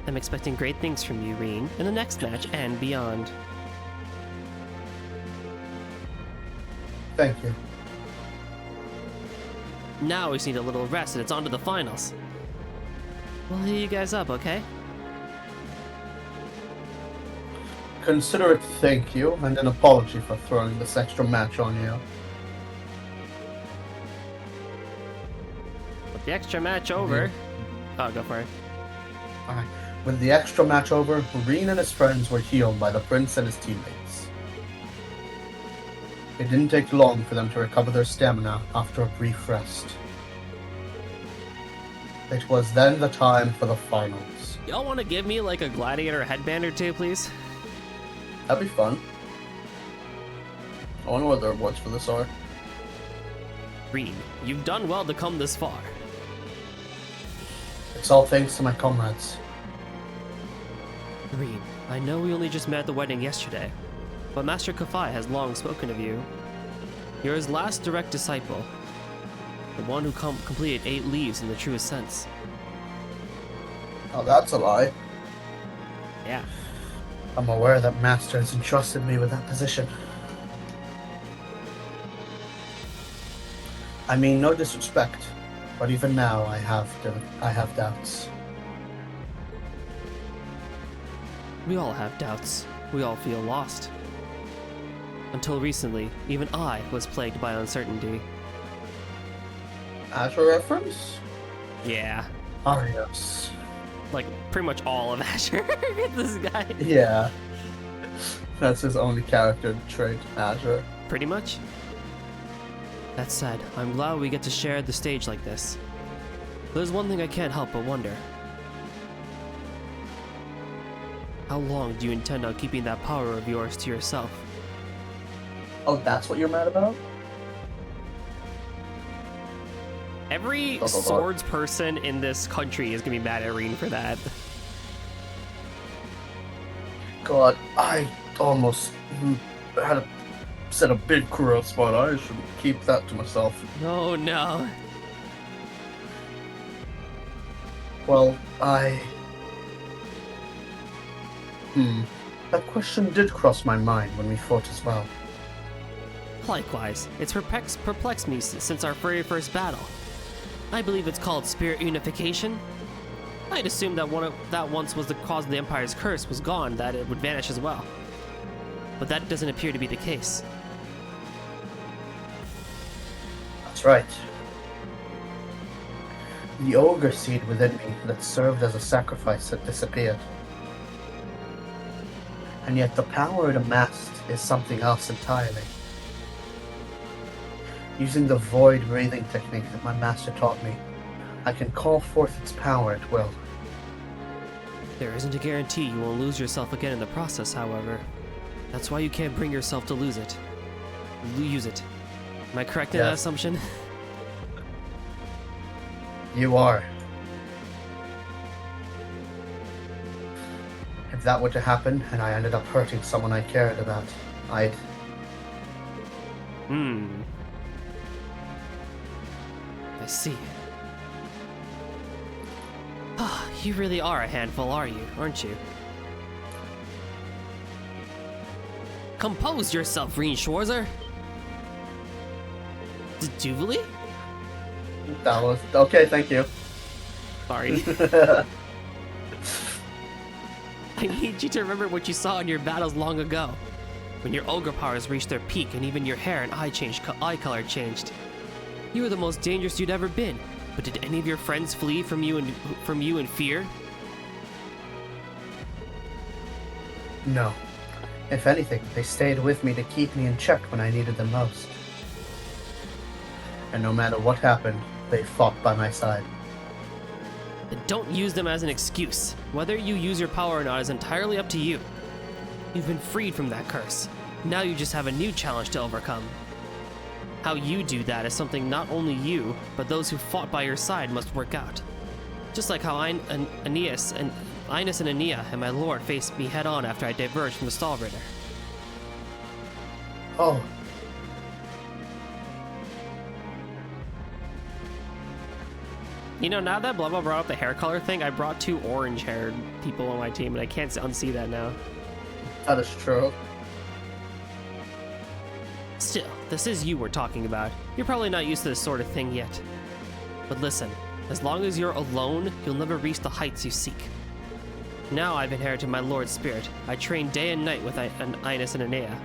Speaker 1: I'm expecting great things from you, Rean, in the next match and beyond.
Speaker 2: Thank you.
Speaker 1: Now we just need a little rest and it's on to the finals. We'll heal you guys up, okay?
Speaker 2: Consider it thank you and an apology for throwing this extra match on you.
Speaker 1: With the extra match over... Oh, go for it.
Speaker 2: Alright. With the extra match over, Rean and his friends were healed by the prince and his teammates. It didn't take long for them to recover their stamina after a brief rest. It was then the time for the finals.
Speaker 1: Y'all want to give me like a gladiator headband or two, please?
Speaker 2: That'd be fun. I wonder what their awards for this are.
Speaker 1: Rean, you've done well to come this far.
Speaker 2: It's all thanks to my comrades.
Speaker 1: Rean, I know we only just met at the wedding yesterday, but Master Kafai has long spoken of you. You're his last direct disciple, the one who completed 8 leaves in the truest sense.
Speaker 2: Oh, that's a lie.
Speaker 1: Yeah.
Speaker 2: I'm aware that Master has entrusted me with that position. I mean, no disrespect, but even now I have doubts.
Speaker 1: We all have doubts. We all feel lost. Until recently, even I was plagued by uncertainty.
Speaker 2: Azure reference?
Speaker 1: Yeah.
Speaker 2: Arios.
Speaker 1: Like, pretty much all of Azure. This guy.
Speaker 2: Yeah. That's his only character trait, Azure.
Speaker 1: Pretty much. That said, I'm glad we get to share the stage like this. There's one thing I can't help but wonder. How long do you intend on keeping that power of yours to yourself?
Speaker 2: Oh, that's what you're mad about?
Speaker 1: Every swords person in this country is gonna be mad at Rean for that.
Speaker 2: God, I almost had set a big career spot. I should keep that to myself.
Speaker 1: Oh no.
Speaker 2: Well, that question did cross my mind when we fought as well.
Speaker 1: Likewise, it's perplexed me since our very first battle. I believe it's called spirit unification. I'd assumed that that once was the cause of the Empire's curse was gone, that it would vanish as well. But that doesn't appear to be the case.
Speaker 2: That's right. The ogre seed within me that served as a sacrifice had disappeared. And yet the power it amassed is something else entirely. Using the void breathing technique that my master taught me, I can call forth its power at will.
Speaker 1: There isn't a guarantee you won't lose yourself again in the process, however. That's why you can't bring yourself to lose it. Use it. Am I correct in that assumption?
Speaker 2: You are. If that were to happen and I ended up hurting someone I cared about, I'd...
Speaker 1: I see. You really are a handful, are you? Aren't you? Compose yourself, Reen Schwarzer! Jubilee?
Speaker 2: That was... Okay, thank you.
Speaker 1: Sorry. I need you to remember what you saw in your battles long ago. When your ogre powers reached their peak and even your hair and eye color changed. You were the most dangerous you'd ever been. But did any of your friends flee from you in fear?
Speaker 2: No. If anything, they stayed with me to keep me in check when I needed them most. And no matter what happened, they fought by my side.
Speaker 1: And don't use them as an excuse. Whether you use your power or not is entirely up to you. You've been freed from that curse. Now you just have a new challenge to overcome. How you do that is something not only you, but those who fought by your side must work out. Just like how Ines and Ania and my lord faced me head on after I diverged from the Stallritter.
Speaker 2: Oh.
Speaker 1: You know, now that Blah Blah brought up the hair color thing, I brought 2 orange-haired people on my team, and I can't unsee that now.
Speaker 2: That is true.
Speaker 1: Still, this is you we're talking about. You're probably not used to this sort of thing yet. But listen, as long as you're alone, you'll never reach the heights you seek. Now I've inherited my lord's spirit. I train day and night with Ines and Anea.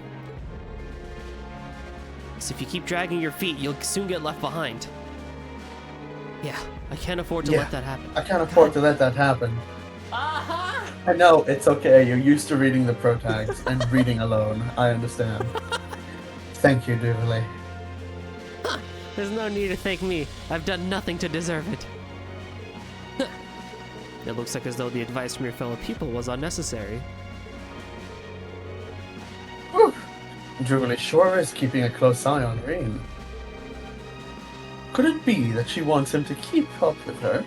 Speaker 1: So if you keep dragging your feet, you'll soon get left behind. Yeah, I can't afford to let that happen.
Speaker 2: I can't afford to let that happen. I know, it's okay. You're used to reading the pro tags and reading alone. I understand. Thank you, Jubilee.
Speaker 1: There's no need to thank me. I've done nothing to deserve it. It looks like as though the advice from your fellow people was unnecessary.
Speaker 2: Whew. Jubilee sure is keeping a close eye on Reen. Could it be that she wants him to keep up with her?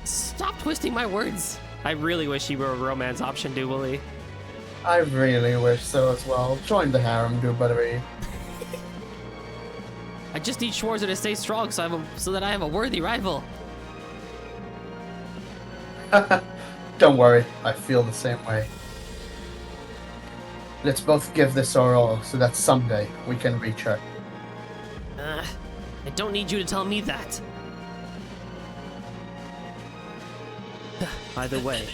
Speaker 1: Stop twisting my words! I really wish you were a romance option, Jubilee.
Speaker 2: I really wish so as well. Join the harem, Jubilee.
Speaker 1: I just need Schwarzer to stay strong so that I have a worthy rival.
Speaker 2: Don't worry, I feel the same way. Let's both give this our all so that someday we can reach her.
Speaker 1: I don't need you to tell me that. Either way,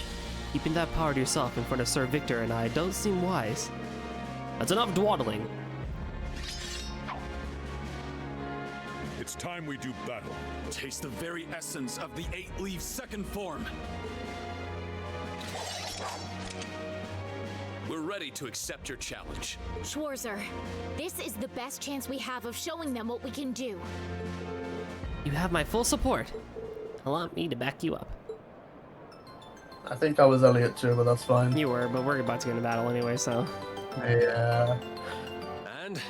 Speaker 1: keeping that power to yourself in front of Sir Victor and I don't seem wise. That's enough dawdling.
Speaker 7: It's time we do battle. Taste the very essence of the 8-leaf second form. We're ready to accept your challenge.
Speaker 9: Schwarzer, this is the best chance we have of showing them what we can do.
Speaker 1: You have my full support. Allow me to back you up.
Speaker 2: I think I was Elliot too, but that's fine.
Speaker 1: You were, but we're about to get in a battle anyway, so.
Speaker 2: Yeah.
Speaker 7: And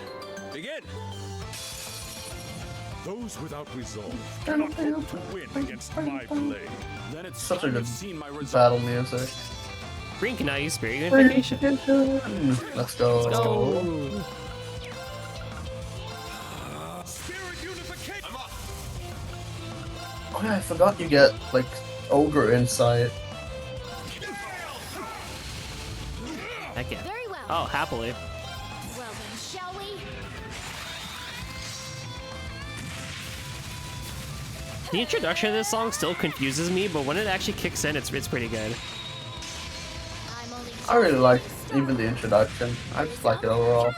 Speaker 7: begin! Those without resolve cannot hope to win against my blade. Then it's
Speaker 2: Such a
Speaker 7: time
Speaker 2: good
Speaker 7: you've seen my resolve.
Speaker 2: battle music.
Speaker 1: Green can now use Spirit Unification.
Speaker 2: Let's go.
Speaker 1: Let's go.
Speaker 7: Spirit unification! I'm off!
Speaker 2: Oh yeah, I forgot you get, like, Ogre Insight.
Speaker 1: Heck yeah.
Speaker 9: Very well.
Speaker 1: Oh, happily.
Speaker 9: Well then, shall we?
Speaker 1: The introduction of this song still confuses me, but when it actually kicks in, it's pretty good.
Speaker 9: I'm only
Speaker 2: I really like even the introduction. I just like it overall.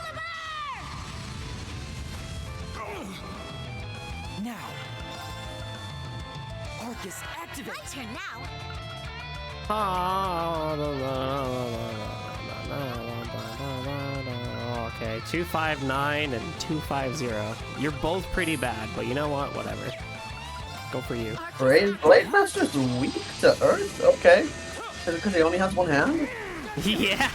Speaker 4: Now, Arcus, activate.
Speaker 9: my turn now.
Speaker 1: Okay, 259 and 250. You're both pretty bad, but you know what? Whatever. Go for you.
Speaker 2: Blade Master's weak to Earth? Okay. Is it because he only has one hand?
Speaker 1: Yeah.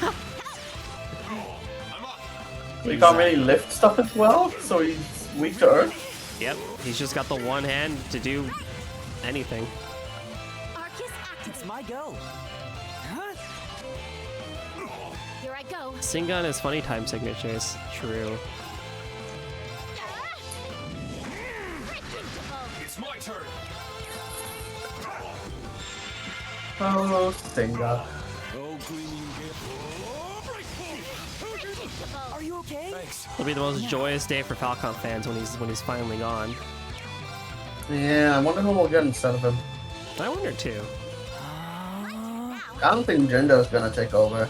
Speaker 2: So he can't really lift stuff as well, so he's weak to Earth?
Speaker 1: Yep. He's just got the one hand to do anything.
Speaker 4: It's my go.
Speaker 9: Here I go.
Speaker 1: Singun is funny time signatures. True.
Speaker 7: It's my turn.
Speaker 2: Oh, Stinga.
Speaker 7: Oh, gleaming gift.
Speaker 4: Are you okay?
Speaker 7: Thanks.
Speaker 1: It'll be the most joyous day for Falcon fans when he's finally gone.
Speaker 2: Yeah, I wonder who we'll get instead of him.
Speaker 1: I wonder too.
Speaker 2: I don't think Jindo's gonna take over.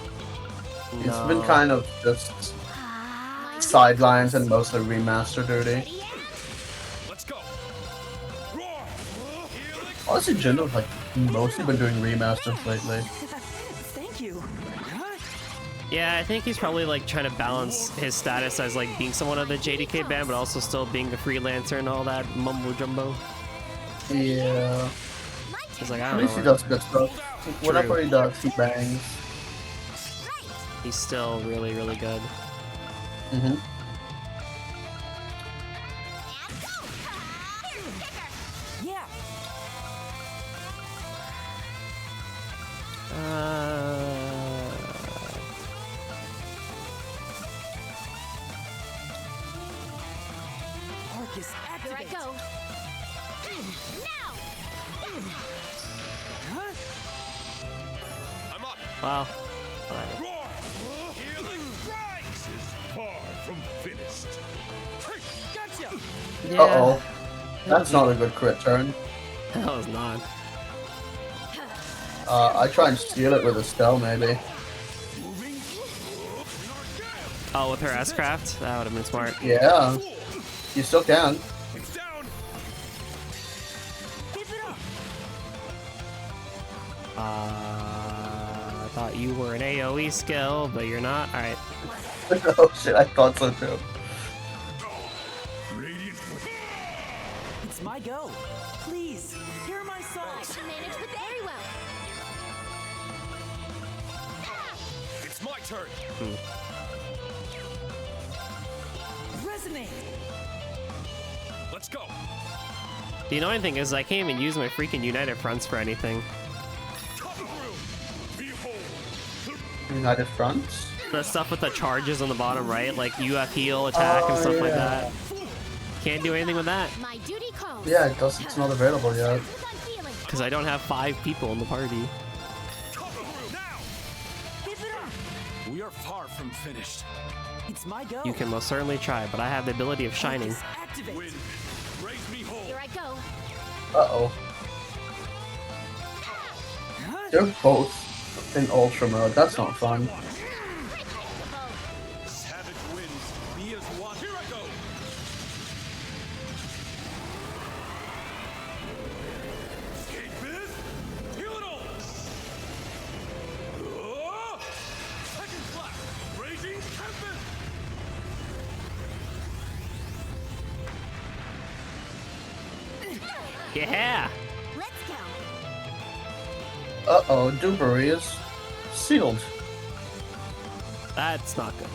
Speaker 2: He's been kind of just sidelines and mostly remaster duty.
Speaker 7: Let's go.
Speaker 2: Honestly, Jindo's like mostly been doing remasters lately.
Speaker 4: Thank you.
Speaker 1: Yeah, I think he's probably like trying to balance his status as like being somewhat of the JDK band, but also still being the freelancer and all that mumbo jumbo.
Speaker 2: Yeah.
Speaker 1: He's like, I
Speaker 2: At
Speaker 1: don't
Speaker 2: least he
Speaker 1: know.
Speaker 2: does good stuff. Whatever he does, he bangs.
Speaker 1: He's still really, really good.
Speaker 2: Mm-hmm.
Speaker 4: Yeah. Arcus,
Speaker 9: Here I
Speaker 4: activate.
Speaker 9: go. Now.
Speaker 7: I'm up.
Speaker 1: Wow. Alright.
Speaker 7: Roar. Healing strikes is far from finished.
Speaker 4: Gotcha.
Speaker 1: Yeah,
Speaker 2: Uh-oh. That's not a good crit turn.
Speaker 1: that was not.
Speaker 2: I try and steal it with a spell, maybe.
Speaker 1: Oh, with her S-Craft? That would have been smart.
Speaker 2: Yeah. You still can.
Speaker 7: It's down.
Speaker 4: Keep it up.
Speaker 1: I thought you were an AoE skill, but you're not. Alright.
Speaker 2: Oh shit, I thought so too.
Speaker 7: Radiant.
Speaker 4: It's my go. Please, hear my song.
Speaker 9: Managed with very well.
Speaker 7: It's my turn.
Speaker 4: Resonate.
Speaker 7: Let's go.
Speaker 1: The annoying thing is I can't even use my freaking United Fronts for anything.
Speaker 7: Behold.
Speaker 2: United Fronts?
Speaker 1: The stuff with the charges on the bottom right, like UF heal, attack, and stuff like that. Can't do anything with that,
Speaker 9: My duty calls.
Speaker 2: Yeah, it does. It's not available yet.
Speaker 9: Move on feeling.
Speaker 1: because I don't have 5 people in the party.
Speaker 7: Now.
Speaker 4: Keep it up.
Speaker 7: We are far from finished.
Speaker 4: It's my go.
Speaker 1: You can most certainly try, but I have the ability of shining.
Speaker 4: Arcus, activate.
Speaker 7: Wind. Raise me whole.
Speaker 9: Here I go.
Speaker 2: Uh-oh. They're both in Ultra mode. That's not fun.
Speaker 7: Savage winds. Be as one. Here I go. Escapist. Heal it all. Second slash. Raging tempest.
Speaker 1: Yeah!
Speaker 9: Let's go.
Speaker 2: Uh-oh, Reverie is sealed.
Speaker 1: That's not good.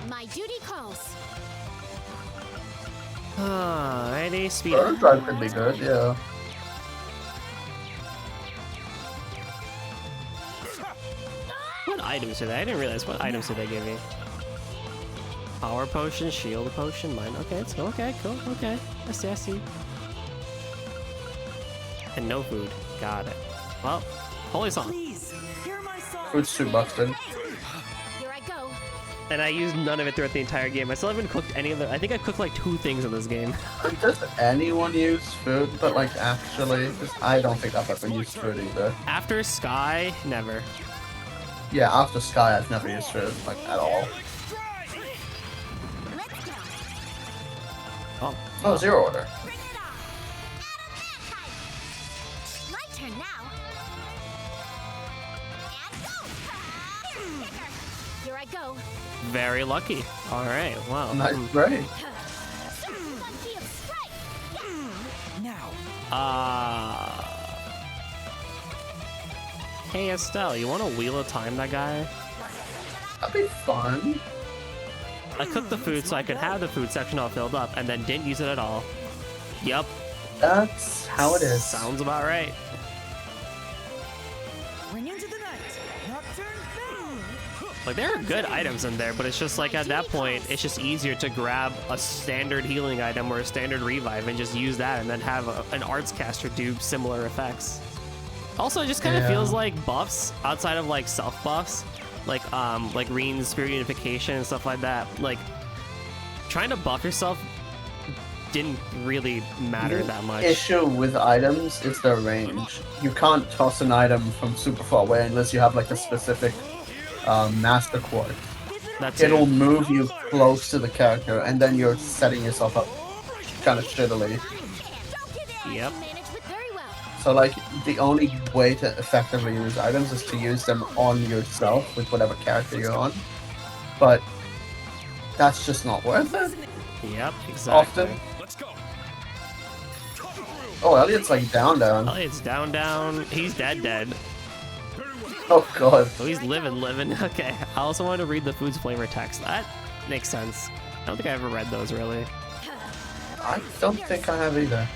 Speaker 9: My duty calls.
Speaker 1: Alrighty, speed.
Speaker 2: Bird Drive could be good, yeah.
Speaker 1: What items did I didn't realize what items did they give me. Power potion, shield potion, mine. Okay, it's okay, cool, okay. I see, I see. And no food. Got it. Well, holy song.
Speaker 4: Please, hear my song.
Speaker 2: Food's too busted.
Speaker 9: Here I go.
Speaker 1: And I used none of it throughout the entire game. I still haven't cooked any of the. I think I cooked like 2 things in this game.
Speaker 2: Does anyone use food? But like actually, 'cause I don't think I've ever used food either.
Speaker 1: After Sky, never.
Speaker 2: Yeah, after Sky, I've never used food, like at all.
Speaker 9: Let's go.
Speaker 1: Oh,
Speaker 2: Oh, zero order.
Speaker 9: Bring it on. My turn now. And go. Here I go.
Speaker 1: very lucky. All right, wow.
Speaker 2: Nice
Speaker 1: Hmm.
Speaker 2: break.
Speaker 9: Monkey of strike.
Speaker 1: Hey Estelle, you want to wheel of time that guy?
Speaker 2: That'd be fun.
Speaker 1: I cooked the food so I could have the food section all filled up and then didn't use it at all. Yup.
Speaker 2: That's how it is.
Speaker 1: Sounds about right.
Speaker 8: Ring into the night. Nocturne.
Speaker 1: Like, there are good items in there, but it's just like at that point, it's just easier to grab a standard healing item or a standard revive and just use that and then have an arts caster do similar effects. Also, it just kind of feels like buffs outside of like self buffs, like Reen's spirit unification and stuff like that. Like, trying to buff yourself didn't really matter that much.
Speaker 2: Issue with items is their range. You can't toss an item from super far away unless you have like a specific master quart. It'll move you close to the character, and then you're setting yourself up kind of shittily.
Speaker 1: Yep.
Speaker 2: So like the only way to effectively use items is to use them on yourself with whatever character you're on. But that's just not worth it.
Speaker 1: Yep, exactly.
Speaker 2: Often. Oh, Elliot's like down.
Speaker 1: Elliot's down. He's dead.
Speaker 2: Oh god.
Speaker 1: Oh, he's living. Okay. I also wanted to read the food's flavor text. That makes sense. I don't think I ever read those really.
Speaker 2: I don't think I have either.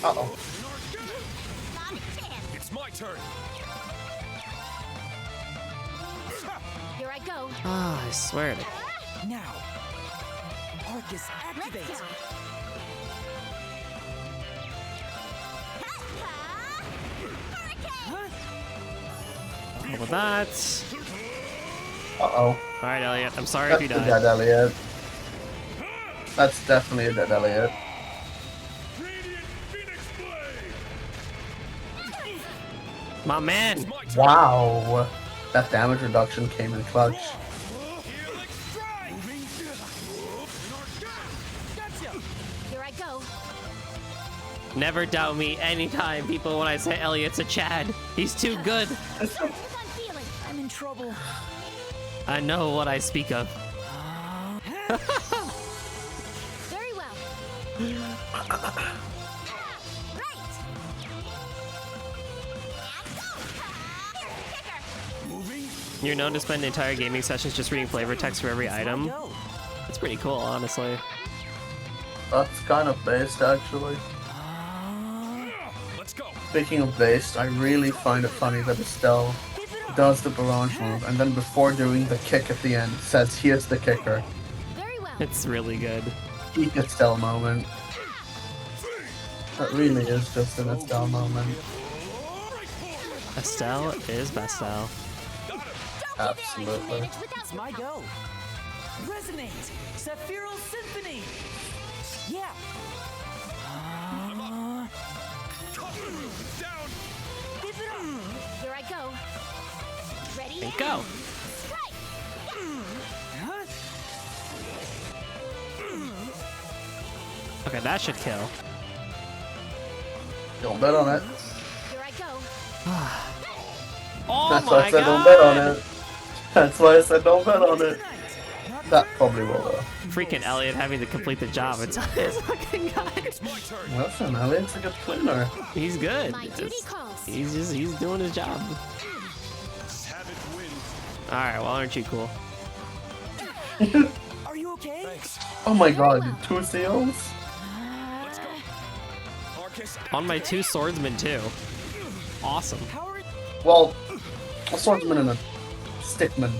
Speaker 2: Uh-oh.
Speaker 7: It's my turn.
Speaker 9: Here I go.
Speaker 1: Ah, I swear to.
Speaker 8: Now. Arcus, activate.
Speaker 1: Well, that.
Speaker 2: Uh-oh.
Speaker 1: Alright, Elliot. I'm sorry
Speaker 2: That's
Speaker 1: if you
Speaker 2: a
Speaker 1: died.
Speaker 2: dead Elliot. That's definitely a dead Elliot.
Speaker 1: My man!
Speaker 2: Wow. That damage reduction came in clutch.
Speaker 9: Here I go.
Speaker 1: Never doubt me anytime, people, when I say Elliot's a Chad. He's too good.
Speaker 8: I'm in trouble.
Speaker 1: I know what I speak of.
Speaker 9: Very well.
Speaker 1: You're known to spend entire gaming sessions just reading flavor text for every item. That's pretty cool, honestly.
Speaker 2: That's kind of based, actually. Speaking of based, I really find it funny that Estelle does the barrage move, and then before doing the kick at the end, says, "Here's the kicker."
Speaker 1: It's really good.
Speaker 2: Peak Estelle moment. That really is just an Estelle moment.
Speaker 1: Estelle is Bestel.
Speaker 2: Absolutely.
Speaker 8: It's my go. Resonate. Sephiral Symphony. Yeah.
Speaker 9: Here I go. Ready?
Speaker 1: And go. Okay, that should kill.
Speaker 2: Don't bet on it.
Speaker 9: Here I go.
Speaker 1: Oh
Speaker 2: That's why I
Speaker 1: my
Speaker 2: said don't bet on
Speaker 1: god!
Speaker 2: it. That's why I said don't bet on it. That probably will though.
Speaker 1: Freaking Elliot having to complete the job. It's his fucking guy.
Speaker 2: Listen, Elliot's a good cleaner.
Speaker 1: He's good.
Speaker 9: My duty calls.
Speaker 1: He's doing his job. Alright, well, aren't you cool?
Speaker 8: Are you okay? Thanks.
Speaker 2: Oh my god, 2 seals?
Speaker 1: On my 2 swordsmen too. Awesome.
Speaker 2: Well, a swordsman and a stickman.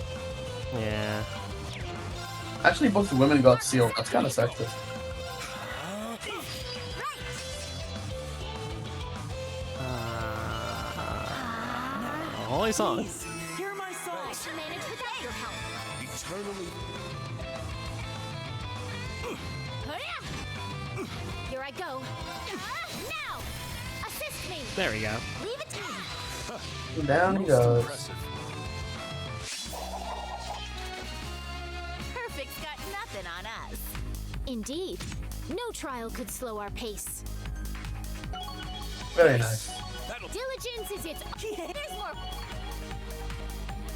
Speaker 1: Yeah.
Speaker 2: Actually, both the women got sealed. That's kind of sexist.
Speaker 1: Holy song.
Speaker 8: Hear my song.
Speaker 9: I can manage without your help.
Speaker 7: Eternally.
Speaker 9: Here I go. Now! Assist me!
Speaker 1: There we go.
Speaker 9: Leave it to me!
Speaker 2: Down he goes.
Speaker 9: Perfect's got nothing on us. Indeed. No trial could slow our pace.
Speaker 2: Very nice.
Speaker 9: Diligence is its... There's more...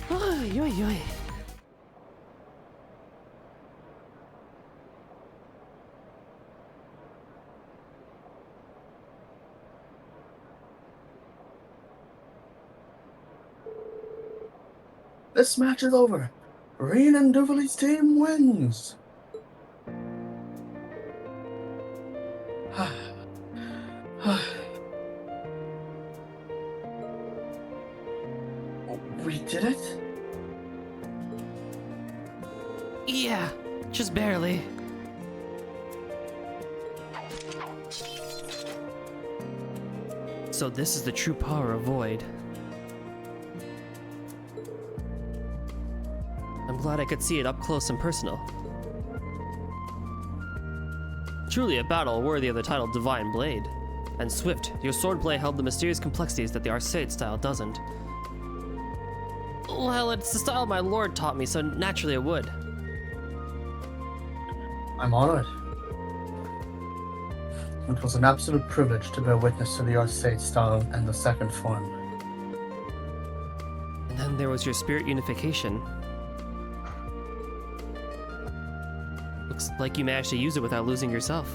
Speaker 1: Yoy, yoy.
Speaker 2: This match is over. Reen and Duvally's team wins. We did it?
Speaker 1: Yeah, just barely. So this is the true power of Void. I'm glad I could see it up close and personal. Truly a battle worthy of the title Divine Blade. And swift, your swordplay held the mysterious complexities that the Arcade style doesn't. Well, it's the style my lord taught me, so naturally it would.
Speaker 2: I'm honored. It was an absolute privilege to bear witness to the Arcade style and the second form.
Speaker 1: And then there was your spirit unification. Looks like you managed to use it without losing yourself.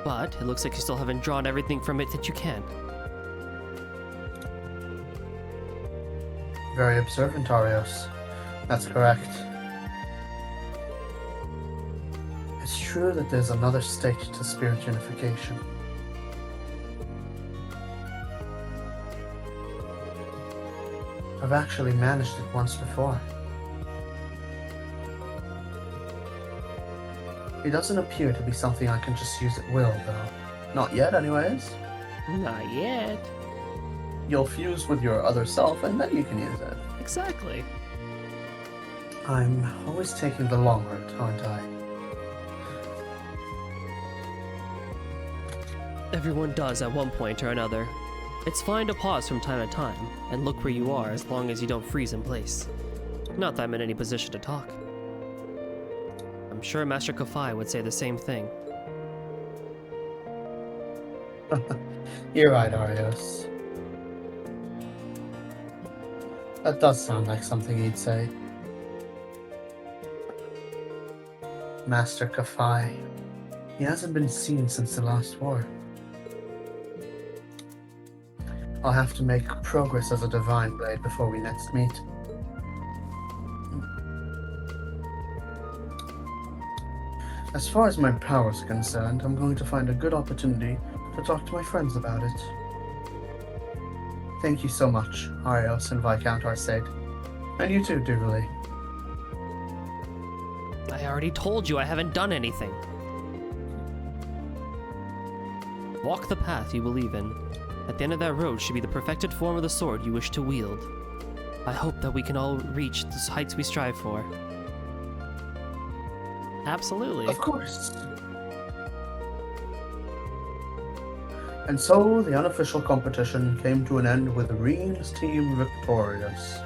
Speaker 1: But it looks like you still haven't drawn everything from it that you can.
Speaker 2: Very observant, Arios. That's correct. It's true that there's another state to spirit unification. I've actually managed it once before. It doesn't appear to be something I can just use at will, though. Not yet, anyways.
Speaker 1: Not yet.
Speaker 2: You'll fuse with your other self, and then you can use it.
Speaker 1: Exactly.
Speaker 2: I'm always taking the long route, aren't I?
Speaker 1: Everyone does at one point or another. It's fine to pause from time to time and look where you are as long as you don't freeze in place. Not that I'm in any position to talk. I'm sure Master Kafai would say the same thing.
Speaker 2: You're right, Arios. That does sound like something he'd say. Master Kafai. He hasn't been seen since the last war. I'll have to make progress as a Divine Blade before we next meet. As far as my powers are concerned, I'm going to find a good opportunity to talk to my friends about it. Thank you so much, Arios and Viscount Arcade. And you too, Duvally.
Speaker 1: I already told you I haven't done anything. Walk the path you believe in. At the end of that road should be the perfected form of the sword you wish to wield. I hope that we can all reach the heights we strive for. Absolutely.
Speaker 2: Of course. And so the unofficial competition came to an end with Reen's team victorious.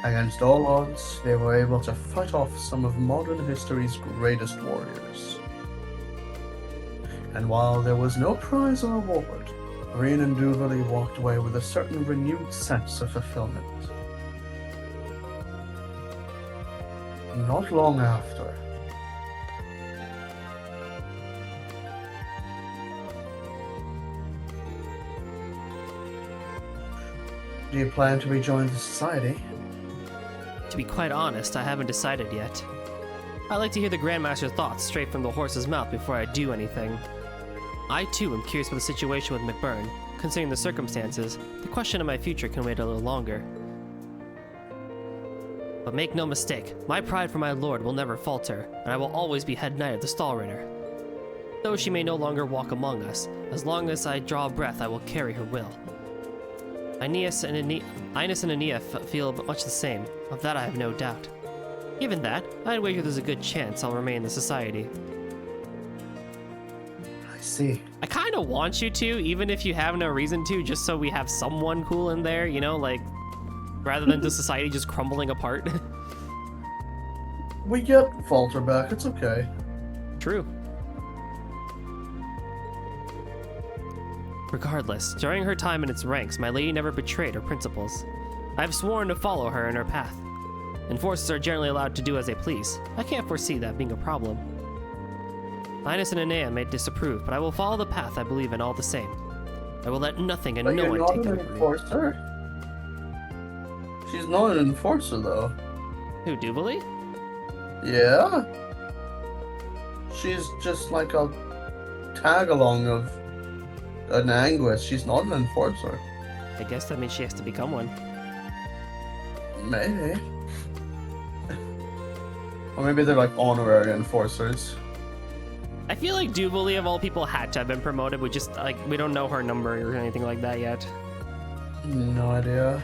Speaker 2: Against all odds, they were able to fight off some of modern history's greatest warriors. And while there was no prize or award, Reen and Duvally walked away with a certain renewed sense of fulfillment. Not long after, do you plan to rejoin the society?
Speaker 1: To be quite honest, I haven't decided yet. I like to hear the Grandmaster's thoughts straight from the horse's mouth before I do anything. I too am curious about the situation with McBurn. Considering the circumstances, the question of my future can wait a little longer. But make no mistake, my pride for my lord will never falter, and I will always be head knight of the Stallritter. Though she may no longer walk among us, as long as I draw breath I will carry her will. Ines and Aeneas feel much the same, of that I have no doubt. Given that, I'd wager there's a good chance I'll remain in the society.
Speaker 2: I see.
Speaker 1: I kinda want you to, even if you have no reason to, just so we have someone cool in there, you know, like, rather than the society just crumbling apart.
Speaker 2: We get Falter back, it's okay.
Speaker 1: True. Regardless, during her time in its ranks, my lady never betrayed her principles. I have sworn to follow her in her path. Enforcers are generally allowed to do as they please. I can't foresee that being a problem. Linus and Anea may disapprove, but I will follow the path I believe in all the same. I will let nothing and
Speaker 2: But
Speaker 1: no
Speaker 2: you're
Speaker 1: one
Speaker 2: not
Speaker 1: take
Speaker 2: an
Speaker 1: them from me.
Speaker 2: enforcer. She's not an enforcer, though.
Speaker 1: Who, Jubilee?
Speaker 2: Yeah. She's just like a tag-along of an Anguist. She's not an enforcer.
Speaker 1: I guess that means she has to become one.
Speaker 2: Maybe. Or maybe they're like honorary enforcers.
Speaker 1: I feel like Jubilee of all people had to have been promoted. We don't know her number or anything like that yet.
Speaker 2: No idea.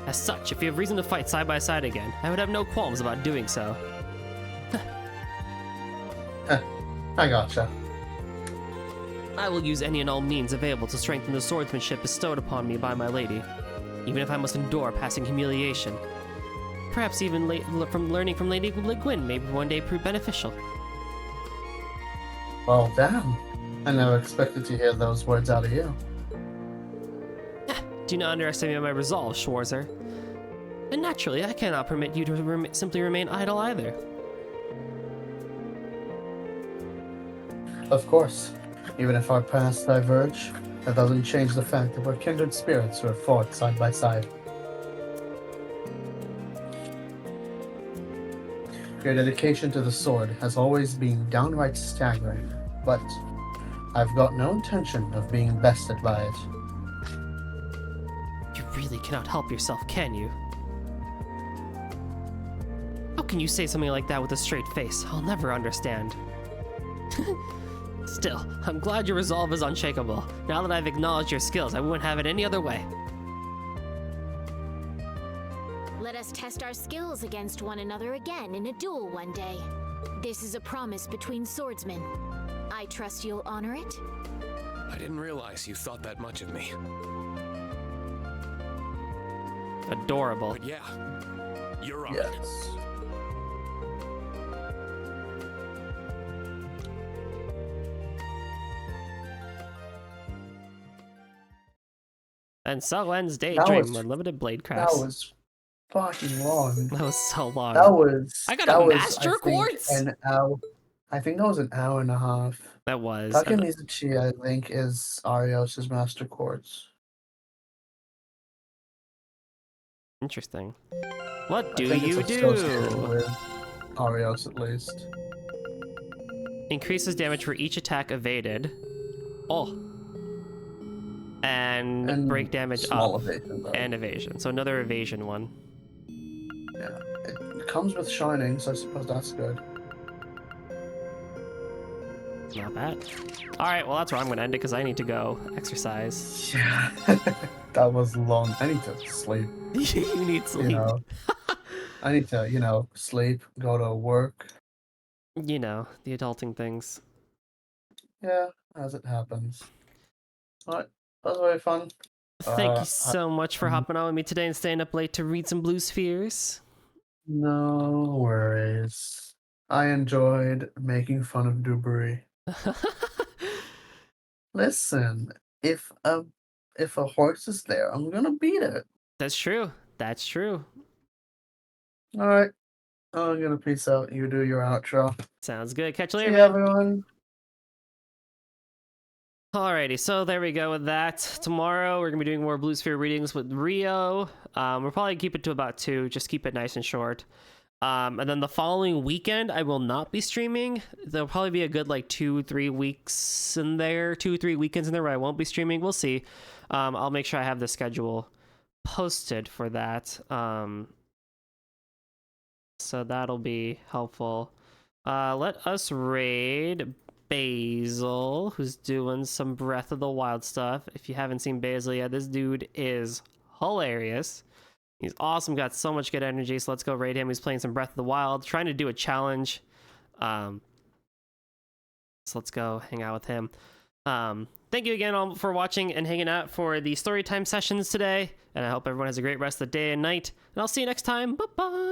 Speaker 1: As such, if you have reason to fight side by side again, I would have no qualms about doing so.
Speaker 2: I gotcha.
Speaker 1: I will use any and all means available to strengthen the swordsmanship bestowed upon me by my lady, even if I must endure passing humiliation. Perhaps even from learning from Lady Gwyn may one day prove beneficial.
Speaker 2: Well, damn. I never expected to hear those words out of you.
Speaker 1: Do not underestimate my resolve, Schwarzer. And naturally, I cannot permit you to simply remain idle either.
Speaker 2: Of course. Even if our paths diverge, that doesn't change the fact that we're kindred spirits who have fought side by side. Your dedication to the sword has always been downright staggering, but I've got no intention of being bested by it.
Speaker 1: You really cannot help yourself, can you? How can you say something like that with a straight face? I'll never understand. Still, I'm glad your resolve is unshakable. Now that I've acknowledged your skills, I wouldn't have it any other way.
Speaker 9: Let us test our skills against one another again in a duel one day. This is a promise between swordsmen. I trust you'll honor it?
Speaker 10: I didn't realize you thought that much of me.
Speaker 1: Adorable.
Speaker 10: But yeah, you're on.
Speaker 2: Yes.
Speaker 1: And so ends
Speaker 2: That
Speaker 1: Daydream,
Speaker 2: was-
Speaker 1: Unlimited Blade
Speaker 2: That
Speaker 1: Crafts.
Speaker 2: was fucking long.
Speaker 1: That was so long.
Speaker 2: That was.
Speaker 1: I got
Speaker 2: that
Speaker 1: a
Speaker 2: was,
Speaker 1: master
Speaker 2: I think,
Speaker 1: quartz?
Speaker 2: An hour. I think that was an hour and a half.
Speaker 1: That was.
Speaker 2: Takemizuchi, I think, is Arios' master quartz.
Speaker 1: Interesting. What
Speaker 2: I
Speaker 1: do
Speaker 2: think
Speaker 1: you
Speaker 2: it's associated
Speaker 1: do?
Speaker 2: with Arios, at least.
Speaker 1: Increases damage for each attack evaded. Oh. And break damage
Speaker 2: small
Speaker 1: up.
Speaker 2: evasion, though.
Speaker 1: And evasion. So another evasion one.
Speaker 2: Yeah, it comes with shining, so I suppose that's good.
Speaker 1: Not bad. Alright, well that's where I'm going to end it because I need to go exercise.
Speaker 2: Yeah, that was long. I need to sleep.
Speaker 1: You need sleep.
Speaker 2: You know, I need to, sleep, go to work.
Speaker 1: You know, the adulting things.
Speaker 2: Yeah, as it happens. Alright, that was very fun.
Speaker 1: Thank you so much for hopping on with me today and staying up late to read some Blue Spheres.
Speaker 2: No worries. I enjoyed making fun of Dubry. Listen, if a horse is there, I'm gonna beat it.
Speaker 1: That's true. That's true.
Speaker 2: Alright. I'm gonna peace out. You do your outro.
Speaker 1: Sounds good. Catch you
Speaker 2: See
Speaker 1: later,
Speaker 2: ya,
Speaker 1: man.
Speaker 2: everyone.
Speaker 1: Alrighty, so there we go with that. Tomorrow we're gonna be doing more Blue Sphere readings with Rio. We'll probably keep it to about 2, just keep it nice and short. And then the following weekend I will not be streaming. There'll probably be a good 2-3 weeks in there, 2-3 weekends in there where I won't be streaming. We'll see. I'll make sure I have the schedule posted for that. So that'll be helpful. Let us raid Basil, who's doing some Breath of the Wild stuff. If you haven't seen Basil yet, this dude is hilarious. He's awesome, got so much good energy, so let's go raid him. He's playing some Breath of the Wild, trying to do a challenge. So let's go hang out with him. Thank you again all for watching and hanging out for the storytime sessions today, and I hope everyone has a great rest of the day and night, and I'll see you next time. Bye-bye!